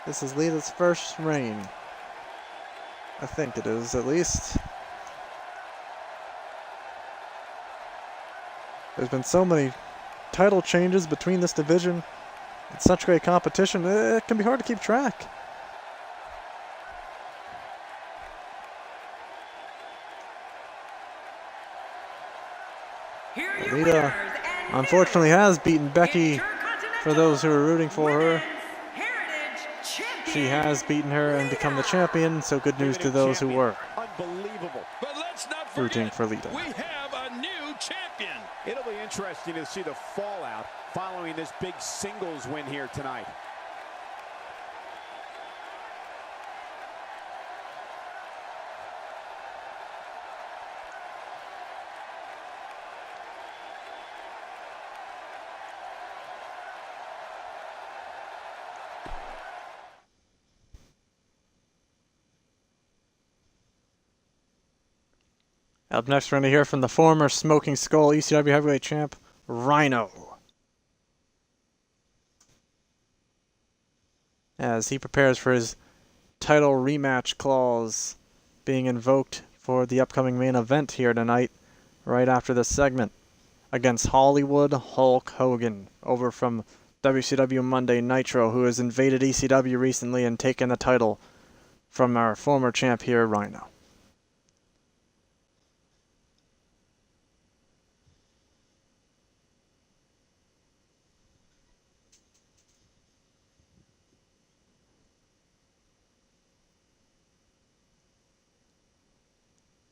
[SPEAKER 1] This is Lita's first reign. I think it is, at least. There's been so many title changes between this division. It's such great competition, it can be hard to keep track. Lita, unfortunately, has beaten Becky. For those who are rooting for her, she has beaten her and become the champion, so good news to those who were rooting for Lita.
[SPEAKER 4] We have a new champion.
[SPEAKER 2] It'll be interesting to see the fallout following this big singles win here tonight.
[SPEAKER 1] Up next, we're going to hear from the former Smoking Skull ECW Heavyweight Champ, Rhino, as he prepares for his title rematch clause being invoked for the upcoming main event here tonight, right after this segment, against Hollywood Hulk Hogan, over from WCW Monday Nitro, who has invaded ECW recently and taken the title from our former champ here, Rhino.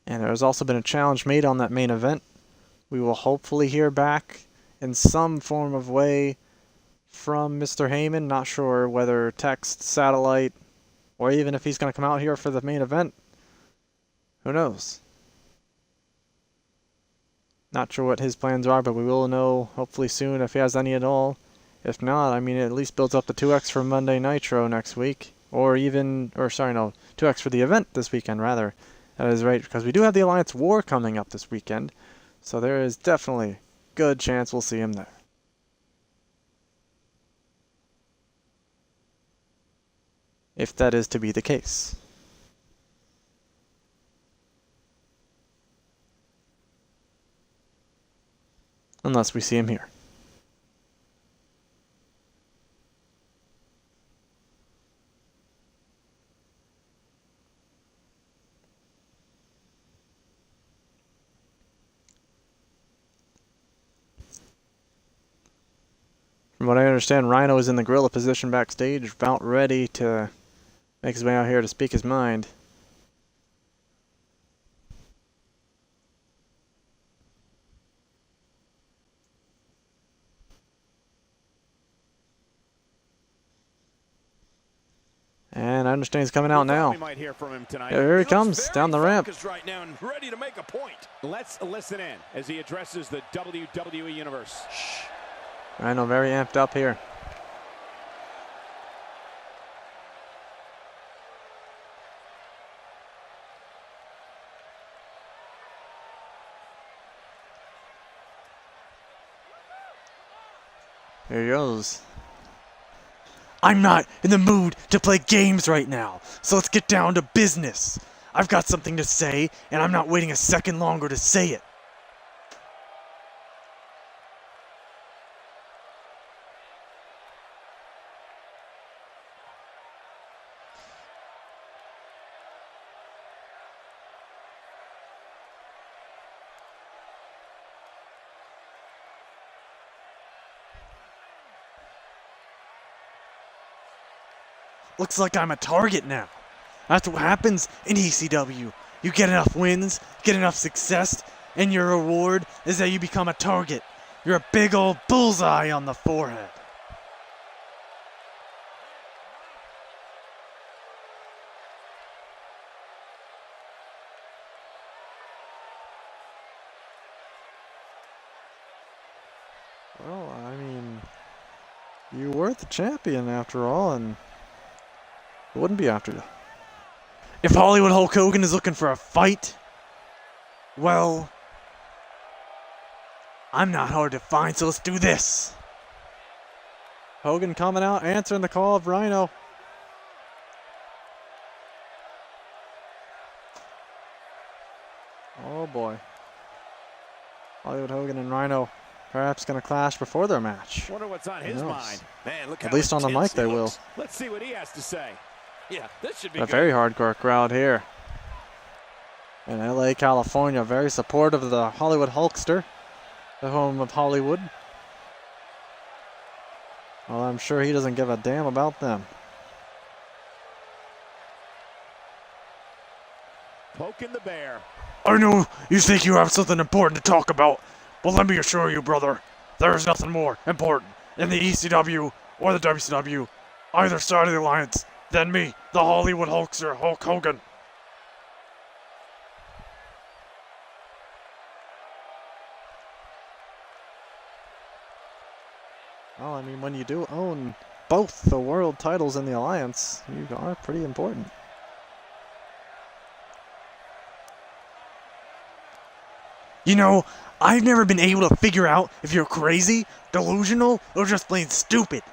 [SPEAKER 1] And there has also been a challenge made on that main event. We will hopefully hear back in some form of way from Mr. Heyman. Not sure whether text, satellite, or even if he's going to come out here for the main event. Who knows? Not sure what his plans are, but we will know hopefully soon if he has any at all. If not, I mean, it at least builds up the 2X for Monday Nitro next week. Or even, or sorry, no, 2X for the event this weekend, rather. That is right, because we do have the Alliance War coming up this weekend, so there is definitely a good chance we'll see him there. If that is to be the case. Unless we see him here. From what I understand, Rhino is in the gorilla position backstage, about ready to make his way out here to speak his mind. And I understand he's coming out now.
[SPEAKER 2] We might hear from him tonight.
[SPEAKER 1] Here he comes, down the ramp.
[SPEAKER 4] Right now and ready to make a point.
[SPEAKER 2] Let's listen in as he addresses the WWE Universe.
[SPEAKER 1] Rhino very amped up here. Here he goes. I'm not in the mood to play games right now, so let's get down to business. I've got something to say, and I'm not waiting a second longer to say it. Looks like I'm a target now. That's what happens in ECW. You get enough wins, get enough success, and your reward is that you become a target. You're a big old bullseye on the forehead. Well, I mean, you were the champion after all, and it wouldn't be after you. If Hollywood Hulk Hogan is looking for a fight, well, I'm not hard to find, so let's do this. Hogan coming out, answering the call of Rhino. Oh boy. Hollywood Hogan and Rhino perhaps going to clash before their match.
[SPEAKER 2] Wonder what's on his mind. Man, look
[SPEAKER 1] At least on the mic they will.
[SPEAKER 2] Let's see what he has to say.
[SPEAKER 4] Yeah, this should be
[SPEAKER 1] A
[SPEAKER 4] good.
[SPEAKER 1] very hardcore crowd here in LA, California. Very supportive of the Hollywood Hulkster, the home of Hollywood. Well, I'm sure he doesn't give a damn about them.
[SPEAKER 2] Poking the bear.
[SPEAKER 8] I know you think you have something important to talk about, but let me assure you, brother, there is nothing more important in the ECW or the WCW, either side of the alliance, than me, the Hollywood Hulkster, Hulk Hogan.
[SPEAKER 1] Well, I mean, when you do own both the world titles in the alliance, you are pretty important.
[SPEAKER 8] You know, I've never been able to figure out if you're crazy, delusional, or just plain stupid.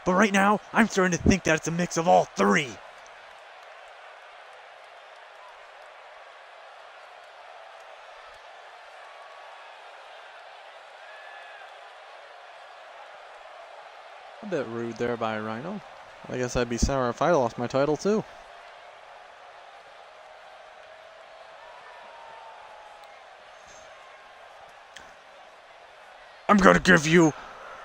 [SPEAKER 8] But right now, I'm starting to think that it's a mix of all three.
[SPEAKER 1] A bit rude there by Rhino. I guess I'd be sour if I lost my title too.
[SPEAKER 8] I'm gonna give you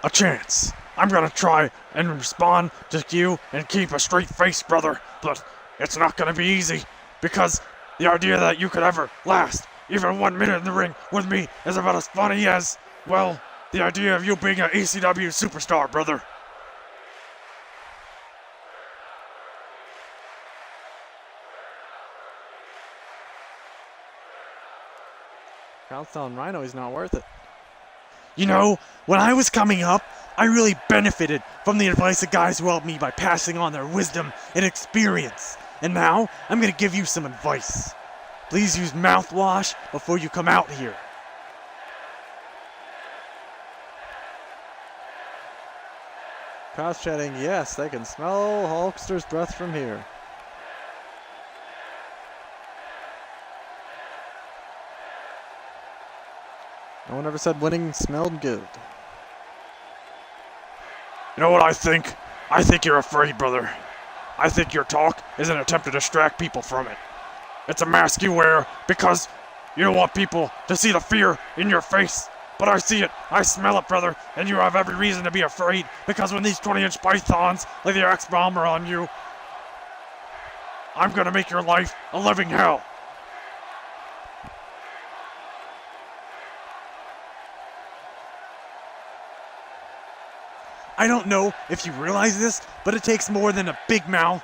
[SPEAKER 8] a chance. I'm gonna try and respond to you and keep a straight face, brother, but it's not gonna be easy, because the idea that you could ever last even 1 minute in the ring with me is about as funny as, well, the idea of you being an ECW superstar, brother.
[SPEAKER 1] Crowd's telling Rhino he's not worth it.
[SPEAKER 8] You know, when I was coming up, I really benefited from the advice of guys who helped me by passing on their wisdom and experience. And now, I'm gonna give you some advice. Please use mouthwash before you come out here.
[SPEAKER 1] Crowd's chatting, yes, they can smell Hulkster's breath from here. No one ever said winning smelled good.
[SPEAKER 8] You know what I think? I think you're afraid, brother. I think your talk is an attempt to distract people from it. It's a mask you wear because you don't want people to see the fear in your face. But I see it, I smell it, brother, and you have every reason to be afraid, because when these 20-inch pythons like the X-Bomb are on you, I'm gonna make your life a living hell. I don't know if you realize this, but it takes more than a big mouth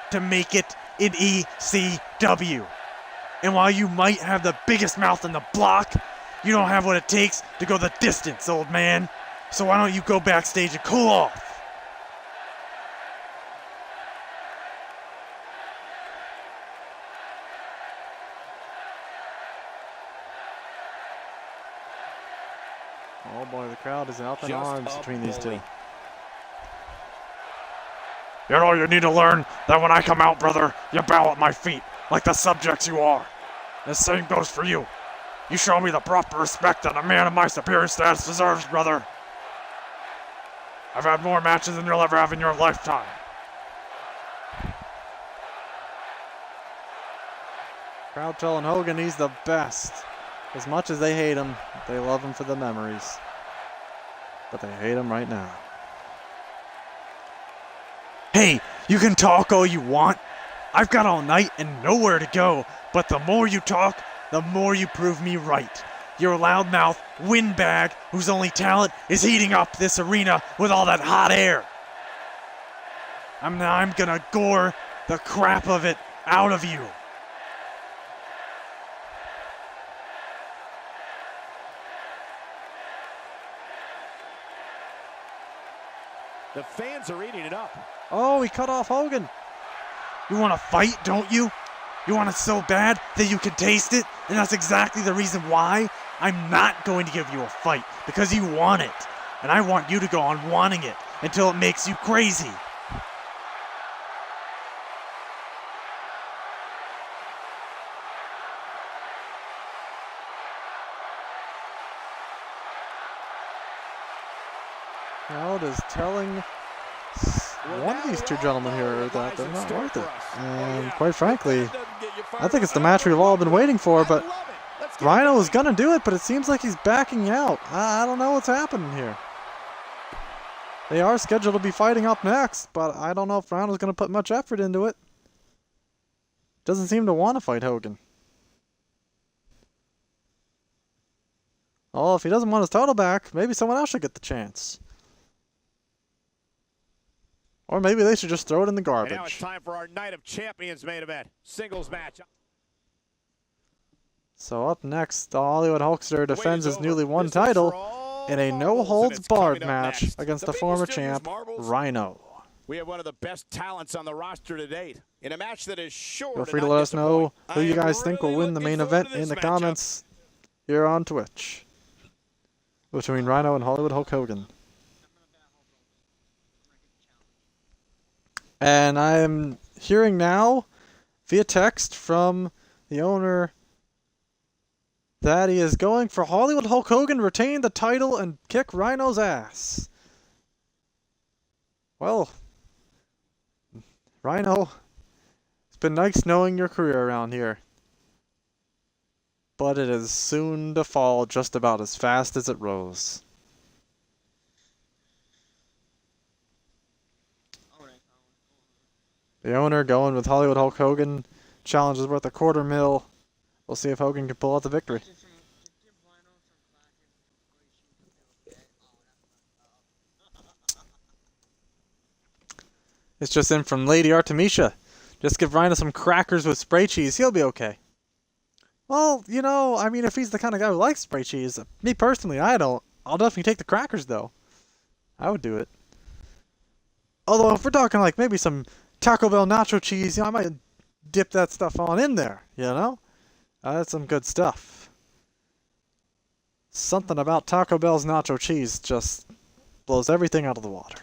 [SPEAKER 8] to make it in ECW. And while you might have the biggest mouth in the block, you don't have what it takes to go the distance, old man. So why don't you go backstage and cool off?
[SPEAKER 1] Oh boy, the crowd is up in arms between these two.
[SPEAKER 8] You know, you need to learn that when I come out, brother, you bow at my feet, like the subjects you are. The same goes for you. You show me the proper respect that a man of my superior status deserves, brother. I've had more matches than you'll ever have in your lifetime.
[SPEAKER 1] Crowd telling Hogan he's the best. As much as they hate him, they love him for the memories. But they hate him right now.
[SPEAKER 8] Hey, you can talk all you want. I've got all night and nowhere to go, but the more you talk, the more you prove me right. You're a loudmouth windbag whose only talent is heating up this arena with all that hot air. I'm gonna gore the crap of it out of you.
[SPEAKER 2] The fans are eating it up.
[SPEAKER 1] Oh, he cut off Hogan.
[SPEAKER 8] You want to fight, don't you? You want it so bad that you can taste it? And that's exactly the reason why I'm not going to give you a fight. Because you want it. And I want you to go on wanting it until it makes you crazy.
[SPEAKER 1] Crowd is telling one of these two gentlemen here that they're not worth it. And quite frankly, I think it's the match we've all been waiting for, but Rhino is going to do it, but it seems like he's backing out. I don't know what's happening here. They are scheduled to be fighting up next, but I don't know if Rhino's going to put much effort into it. Doesn't seem to want to fight Hogan. Oh, if he doesn't want his title back, maybe someone else should get the chance. Or maybe they should just throw it in the garbage.
[SPEAKER 2] And now it's time for our Night of Champions main event. Singles match.
[SPEAKER 1] So up next, the Hollywood Hulkster defends his newly won title in a no-holds-barred match against the former champ, Rhino.
[SPEAKER 2] We have one of the best talents on the roster to date in a match that is sure.
[SPEAKER 1] Feel free to let us know who you guys think will win the main event in the comments here on Twitch between Rhino and Hollywood Hulk Hogan. And I am hearing now via text from the owner that he is going for Hollywood Hulk Hogan to retain the title and kick Rhino's ass. Well, Rhino, it's been nice knowing your career around here. But it is soon to fall just about as fast as it rose. The owner going with Hollywood Hulk Hogan. Challenge is worth $250,000. We'll see if Hogan can pull out the victory. It's just in from Lady Artemisia. Just give Rhino some crackers with spray cheese. He'll be okay. Well, you know, I mean, if he's the kind of guy who likes spray cheese, me personally, I don't. I'll definitely take the crackers, though. I would do it. Although, if we're talking like maybe some Taco Bell nacho cheese, you know, I might dip that stuff on in there, you know? That's some good stuff. Something about Taco Bell's nacho cheese just blows everything out of the water.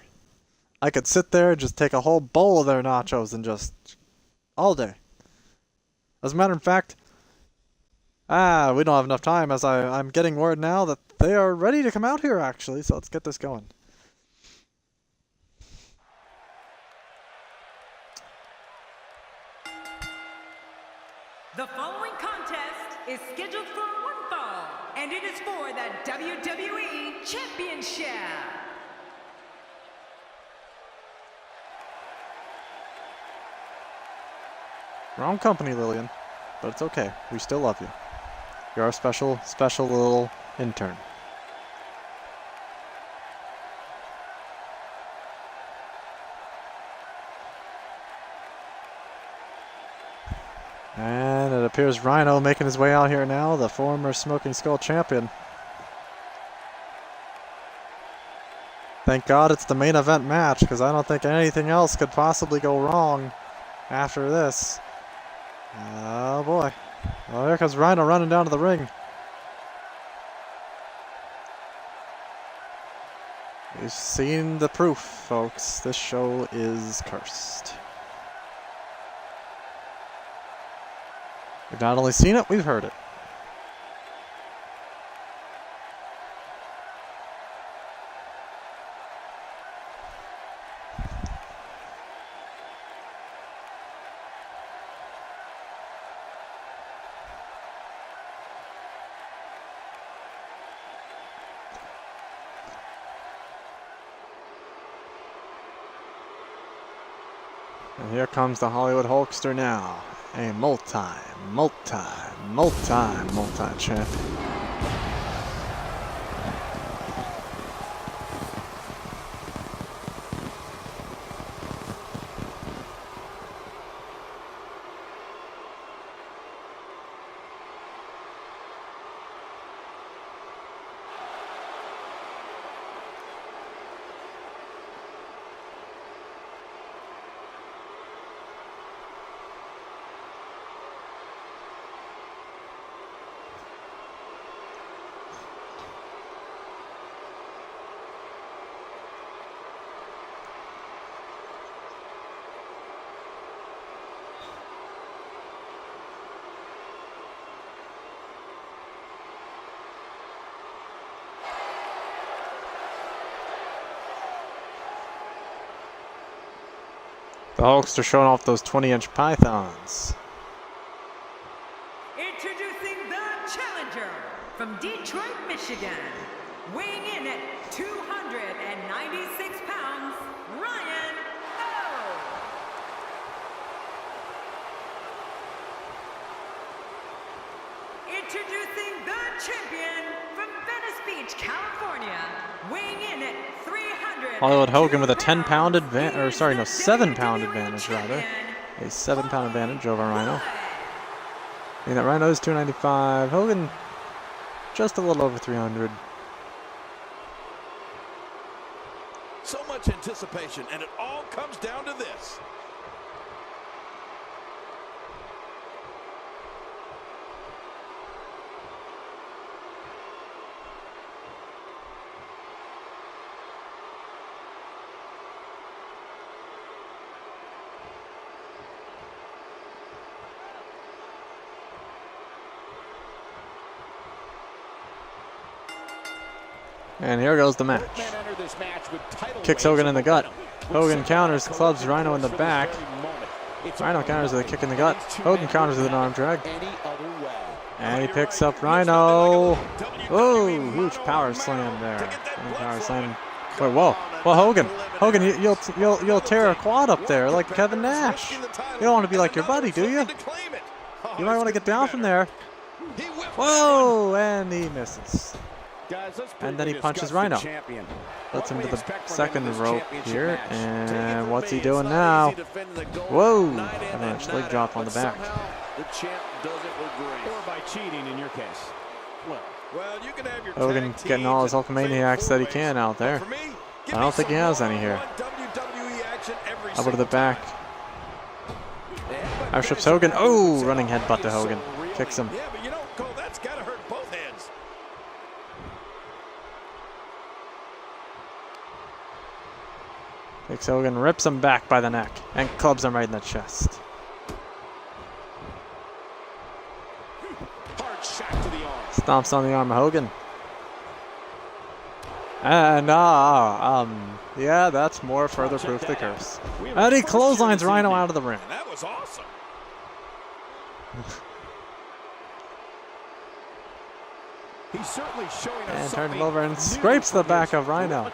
[SPEAKER 1] I could sit there and just take a whole bowl of their nachos and just all day. As a matter of fact, we don't have enough time, as I'm getting word now that they are ready to come out here, actually, so let's get this going.
[SPEAKER 5] The following contest is scheduled for one fall, and it is for the WWE Championship.
[SPEAKER 1] Wrong company, Lillian, but it's okay. We still love you. You're our special little intern. And it appears Rhino making his way out here now, the former Smoking Skull champion. Thank God it's the main event match, because I don't think anything else could possibly go wrong after this. Oh boy. Well, there comes Rhino running down to the ring. We've seen the proof, folks. This show is cursed. We've not only seen it, we've heard it. And here comes the Hollywood Hulkster now. A multi-champion. The Hulkster showing off those 20-inch pythons.
[SPEAKER 5] Introducing the challenger from Detroit, Michigan, weighing in at 296 pounds, Ryan O. Introducing the champion from Venice Beach, California, weighing in at 300.
[SPEAKER 1] Hollywood Hogan with a 10-pound advantage, or sorry, no, 7-pound advantage rather. A 7-pound advantage over Rhino. I mean, that Rhino is 295. Hogan just a little over 300.
[SPEAKER 4] So much anticipation, and it all comes down to this.
[SPEAKER 1] And here goes the match. Kicks Hogan in the gut. Hogan counters, clubs Rhino in the back. Rhino counters with a kick in the gut. Hogan counters with an arm drag. And he picks up Rhino. Oh, huge power slam there. Power slam. Wait, whoa. Well, Hogan, you'll tear a quad up there like Kevin Nash. You don't want to be like your buddy, do you? You might want to get down from there. Whoa, and he misses. And then he punches Rhino. Puts him to the second rope here. And what's he doing now? Whoa! Avalanche leg drop on the back.
[SPEAKER 2] Or by cheating in your case.
[SPEAKER 1] Hogan getting all his Hulkamaniacs that he can out there. I don't think he has any here. Over to the back. Outships Hogan. Oh! Running headbutt to Hogan. Kicks him. Takes Hogan, rips him back by the neck, and clubs him right in the chest. Stomps on the arm of Hogan. And yeah, that's more further proof the curse. And he clotheslines Rhino out of the ring.
[SPEAKER 4] That was awesome.
[SPEAKER 2] He's certainly showing us
[SPEAKER 1] And turns him over and scrapes the back of Rhino.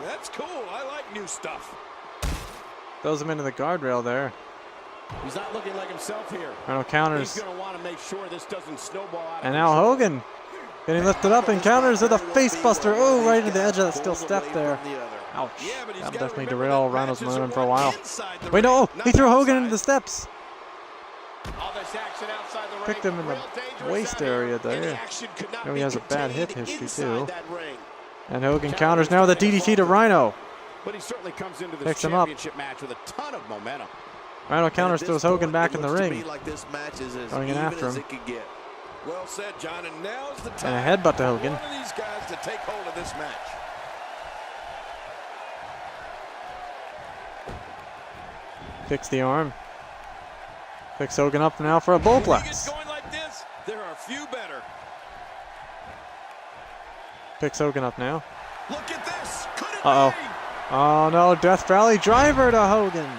[SPEAKER 4] That's cool. I like new stuff.
[SPEAKER 1] Throws him into the guardrail there.
[SPEAKER 2] He's not looking like himself here.
[SPEAKER 1] Rhino counters.
[SPEAKER 2] He's going to want to make sure this doesn't snowball out.
[SPEAKER 1] And now Hogan getting lifted up and counters with a face buster. Oh, right into the edge of that steel step there. Ouch. That'll definitely derail Rhino's momentum for a while. Wait, no. He threw Hogan into the steps. Picked him in the waist area there. And he has a bad hip history too. And Hogan counters now with a DDT to Rhino.
[SPEAKER 2] But he certainly comes into this
[SPEAKER 1] Picks him up.
[SPEAKER 2] championship match with a ton of momentum.
[SPEAKER 1] Rhino counters, throws Hogan back in the ring.
[SPEAKER 4] Going
[SPEAKER 1] in after him.
[SPEAKER 4] Well said, John, and now's the
[SPEAKER 1] And
[SPEAKER 4] time
[SPEAKER 1] a headbutt to Hogan.
[SPEAKER 4] for one of these guys to take hold of this match.
[SPEAKER 1] Kicks the arm. Picks Hogan up now for a bullplex.
[SPEAKER 4] Going like this, there are few better.
[SPEAKER 1] Picks Hogan up now.
[SPEAKER 4] Look at this. Could it
[SPEAKER 1] Uh-oh.
[SPEAKER 4] be?
[SPEAKER 1] Oh no, Death Valley driver to Hogan.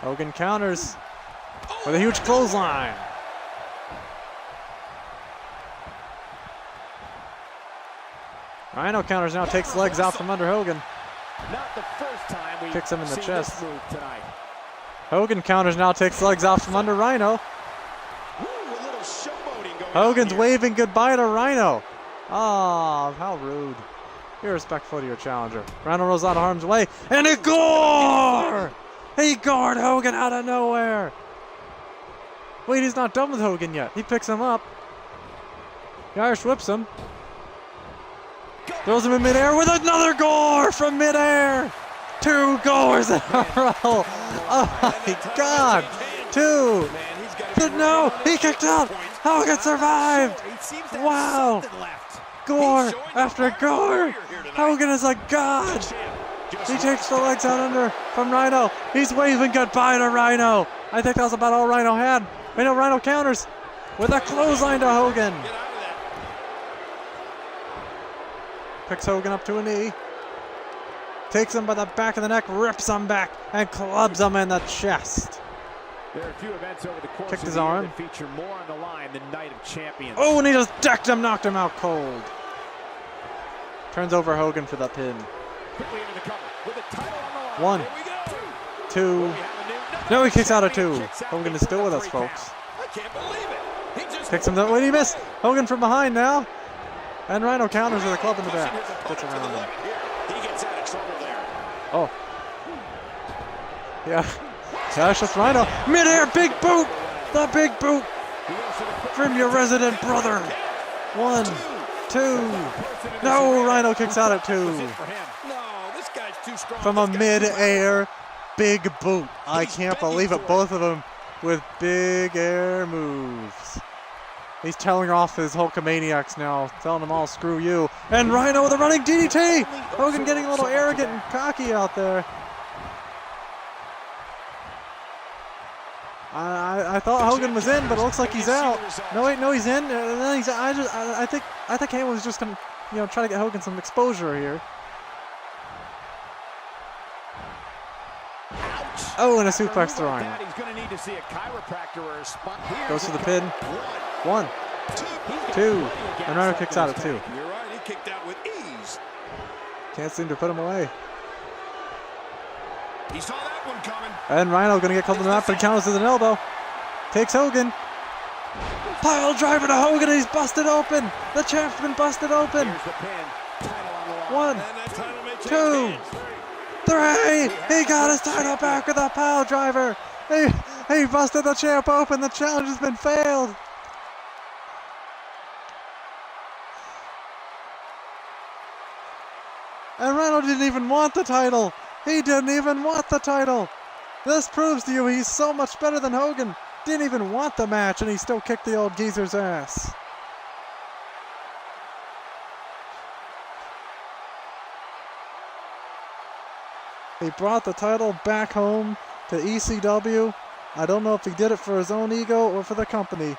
[SPEAKER 1] Hogan counters with a huge clothesline. Rhino counters now, takes legs out from under Hogan.
[SPEAKER 2] Not the first time we've
[SPEAKER 1] Kicks him in the
[SPEAKER 2] seen
[SPEAKER 1] chest.
[SPEAKER 2] this move tonight.
[SPEAKER 1] Hogan counters now, takes legs out from under Rhino.
[SPEAKER 2] Ooh, a little showboating going
[SPEAKER 1] Hogan's
[SPEAKER 2] on here.
[SPEAKER 1] waving goodbye to Rhino. Oh, how rude. Be respectful to your challenger. Rhino rolls out of harm's way, and a gore! He gored Hogan out of nowhere. Wait, he's not done with Hogan yet. He picks him up. The Irish whips him. Throws him in midair with another gore from midair. 2 gores in a row. Oh my God. 2. No, he kicked out. Hogan survived. Wow. Gore after gore. Hogan is a god. He takes the legs out under from Rhino. He's waving goodbye to Rhino. I think that was about all Rhino had. Wait, no, Rhino counters with a clothesline to Hogan. Picks Hogan up to a knee. takes him by the back of the neck, rips him back, and clubs him in the chest.
[SPEAKER 2] There are a few events over the course
[SPEAKER 1] Kicked
[SPEAKER 2] of
[SPEAKER 1] his
[SPEAKER 2] the year
[SPEAKER 1] arm.
[SPEAKER 2] that feature more on the line than Night of Champions.
[SPEAKER 1] Oh, and he just decked him, knocked him out cold. Turns over Hogan for the pin.
[SPEAKER 2] Quickly into the cover with the title on the line.
[SPEAKER 1] One,
[SPEAKER 2] Here we go.
[SPEAKER 1] two.
[SPEAKER 2] We have a
[SPEAKER 1] No, he kicks out at two.
[SPEAKER 2] Kicks out
[SPEAKER 1] Hogan is
[SPEAKER 2] before
[SPEAKER 1] still with
[SPEAKER 2] the
[SPEAKER 1] us,
[SPEAKER 2] 3 count.
[SPEAKER 1] folks.
[SPEAKER 4] I can't believe it. He just
[SPEAKER 1] Kicks him down. Wait, he missed. Hogan from behind now. And Rhino counters with a club in the back. Gets around him.
[SPEAKER 7] He gets out of trouble there.
[SPEAKER 1] Oh. Yeah. Cashless Rhino. Mid-air, big boot. The big boot from your resident brother. 1, 2. No, Rhino kicks out at 2.
[SPEAKER 4] No, this guy's too strong.
[SPEAKER 1] From a
[SPEAKER 4] This guy's too
[SPEAKER 1] mid-air big boot. I
[SPEAKER 4] He's
[SPEAKER 1] can't
[SPEAKER 4] begging
[SPEAKER 1] believe it.
[SPEAKER 4] for it.
[SPEAKER 1] Both of them with big air moves. He's telling off his Hulkamaniacs now, telling them all, screw you. And Rhino with a running DDT. Hogan getting a little arrogant and cocky out there. I thought Hogan was in, but it looks like he's out. No, wait, no, he's in. And then he's. I think Heyman was just gonna, try to get Hogan some exposure here. Oh, and a suplex throwing.
[SPEAKER 2] He's going to need to see a chiropractor or a spot.
[SPEAKER 1] Goes to the pin. 1, 2, and Rhino kicks out at 2.
[SPEAKER 4] You're right, he kicked out with ease.
[SPEAKER 1] Can't seem to put him away.
[SPEAKER 4] He saw that one coming.
[SPEAKER 1] And Rhino gonna get called to the mat, but he counters with an elbow. Takes Hogan. Pile driver to Hogan, and he's busted open. The champ's been busted open.
[SPEAKER 2] Here's the pin. Title on the line.
[SPEAKER 1] 1,
[SPEAKER 4] And that title may change
[SPEAKER 1] 2,
[SPEAKER 4] hands.
[SPEAKER 1] 3. He got his title back with a pile driver. He busted the champ open. The challenge has been failed. And Rhino didn't even want the title. He didn't even want the title. This proves to you he's so much better than Hogan. Didn't even want the match, and he still kicked the old geezer's ass. He brought the title back home to ECW. I don't know if he did it for his own ego or for the company,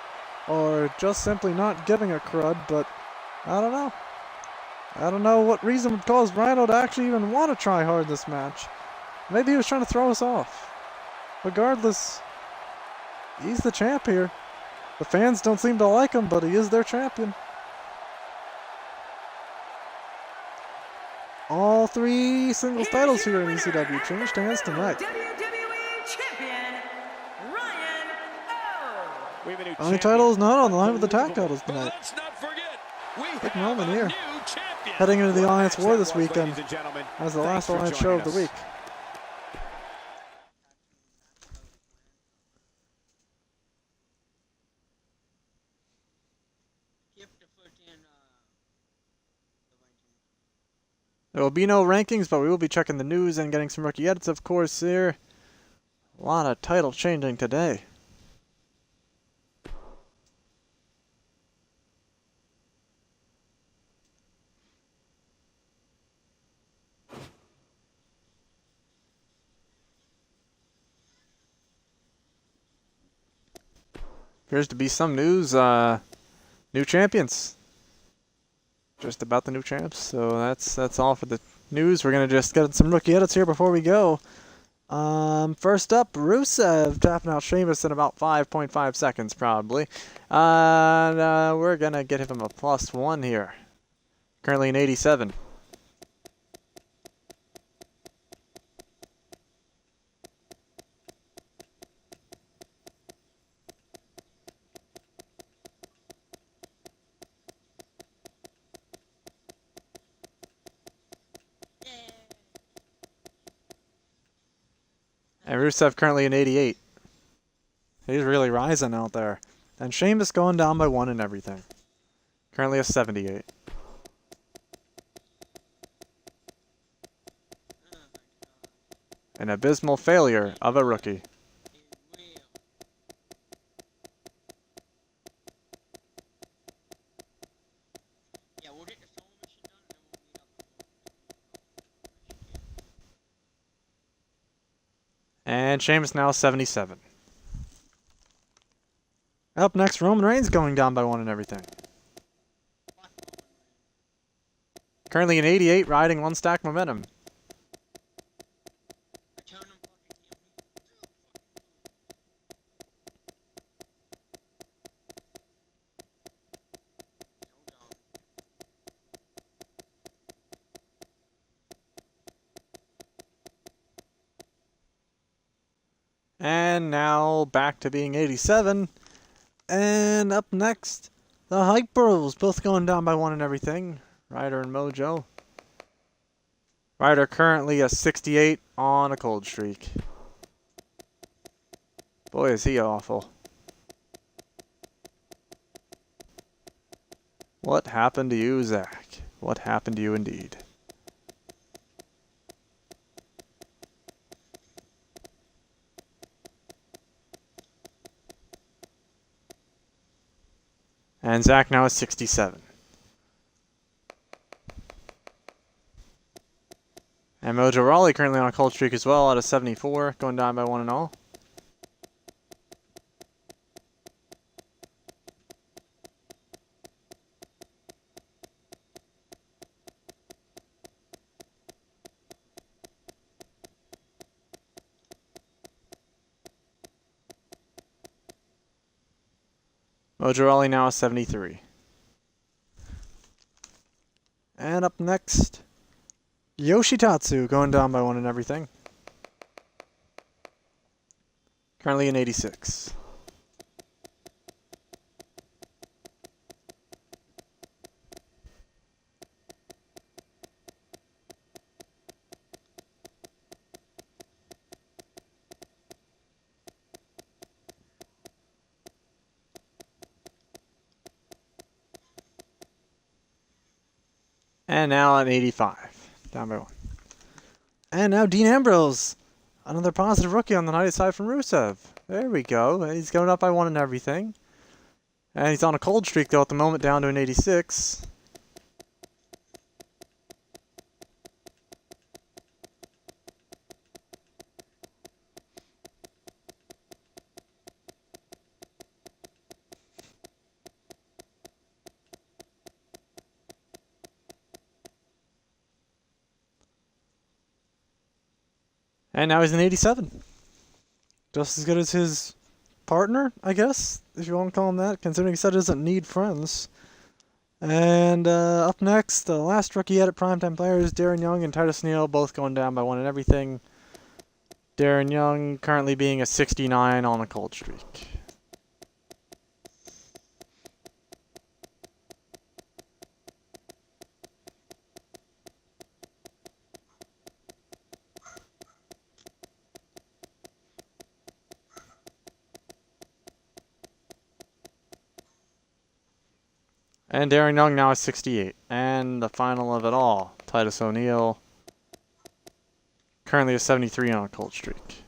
[SPEAKER 1] or just simply not giving a crud, but I don't know. I don't know what reason would cause Rhino to actually even want to try hard this match. Maybe he was trying to throw us off. Regardless, he's the champ here. The fans don't seem to like him, but he is their champion. All 3 singles titles here in ECW changed hands tonight.
[SPEAKER 5] WWE Champion, Ryan O.
[SPEAKER 2] We have a new
[SPEAKER 1] Only
[SPEAKER 2] champion.
[SPEAKER 1] title is not on the line with the tag titles
[SPEAKER 4] But
[SPEAKER 1] tonight.
[SPEAKER 4] let's not forget, we
[SPEAKER 1] Big
[SPEAKER 4] have
[SPEAKER 1] moment
[SPEAKER 4] a
[SPEAKER 1] here.
[SPEAKER 4] new champion.
[SPEAKER 1] Heading into the Alliance War this
[SPEAKER 2] Ladies
[SPEAKER 1] weekend
[SPEAKER 2] and gentlemen,
[SPEAKER 1] as the
[SPEAKER 2] thanks
[SPEAKER 1] last
[SPEAKER 2] for
[SPEAKER 1] Alliance show
[SPEAKER 2] joining
[SPEAKER 1] of the
[SPEAKER 2] us.
[SPEAKER 1] week. There will be no rankings, but we will be checking the news and getting some rookie edits, of course, here. A lot of title changing today. Appears to be some news, new champions. Just about the new champs, so that's all for the news. We're gonna just get some rookie edits here before we go. First up, Rusev tapping out Sheamus in about 5.5 seconds, probably. And we're gonna get him a +1 here. Currently an 87. And Rusev currently an 88. He's really rising out there. And Sheamus going down by 1 and everything. Currently a 78. An abysmal failure of a rookie. And Sheamus now 77. Up next, Roman Reigns going down by 1 and everything. Currently an 88, riding 1 stack momentum. And now back to being 87. And up next, the Hype Bros, both going down by 1 and everything. Ryder and Mojo. Ryder currently a 68 on a cold streak. Boy, is he awful. What happened to you, Zach? What happened to you indeed? And Zach now is 67. And Mojo Rawley currently on a cold streak as well out of 74, going down by 1 and all. Mojo Rawley now is 73. And up next, Yoshitatsu going down by 1 and everything. Currently in 86. And now at 85. Down by 1. And now Dean Ambrose. Another positive rookie on the night aside from Rusev. There we go. He's going up by 1 and everything. And he's on a cold streak though at the moment, down to an 86. And now he's an 87. Just as good as his partner, I guess, if you want to call him that, considering he said he doesn't need friends. And up next, the last rookie yet at Primetime Players, Darren Young and Titus Neal, both going down by 1 and everything. Darren Young currently being a 69 on a cold streak. And Darren Young now is 68. And the final of it all, Titus O'Neil, currently a 73 on a cold streak.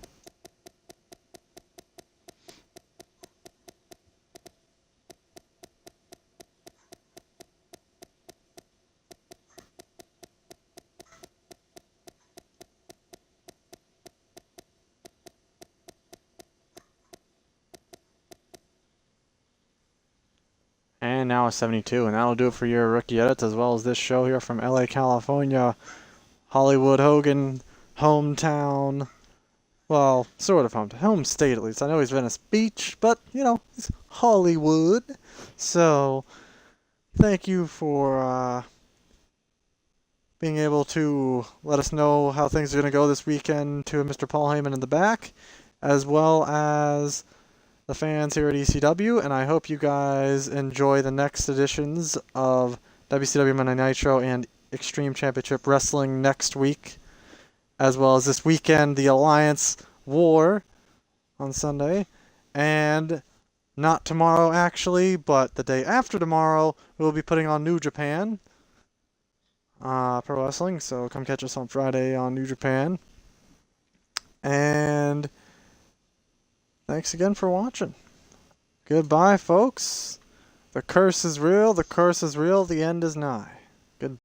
[SPEAKER 1] And now a 72, and that'll do it for your rookie edits as well as this show here from LA, California. Hollywood Hogan, hometown. Well, sort of home state at least. I know he's Venice Beach, but, you know, he's Hollywood. So, thank you for being able to let us know how things are going to go this weekend to Mr. Paul Heyman in the back, as well as the fans here at ECW, and I hope you guys enjoy the next editions of WCW Monday Nitro and Extreme Championship Wrestling next week, as well as this weekend, the Alliance War on Sunday, and not tomorrow actually, but the day after tomorrow, we'll be putting on New Japan Pro Wrestling, so come catch us on Friday on New Japan, and thanks again for watching. Goodbye, folks. The curse is real, the curse is real, the end is nigh.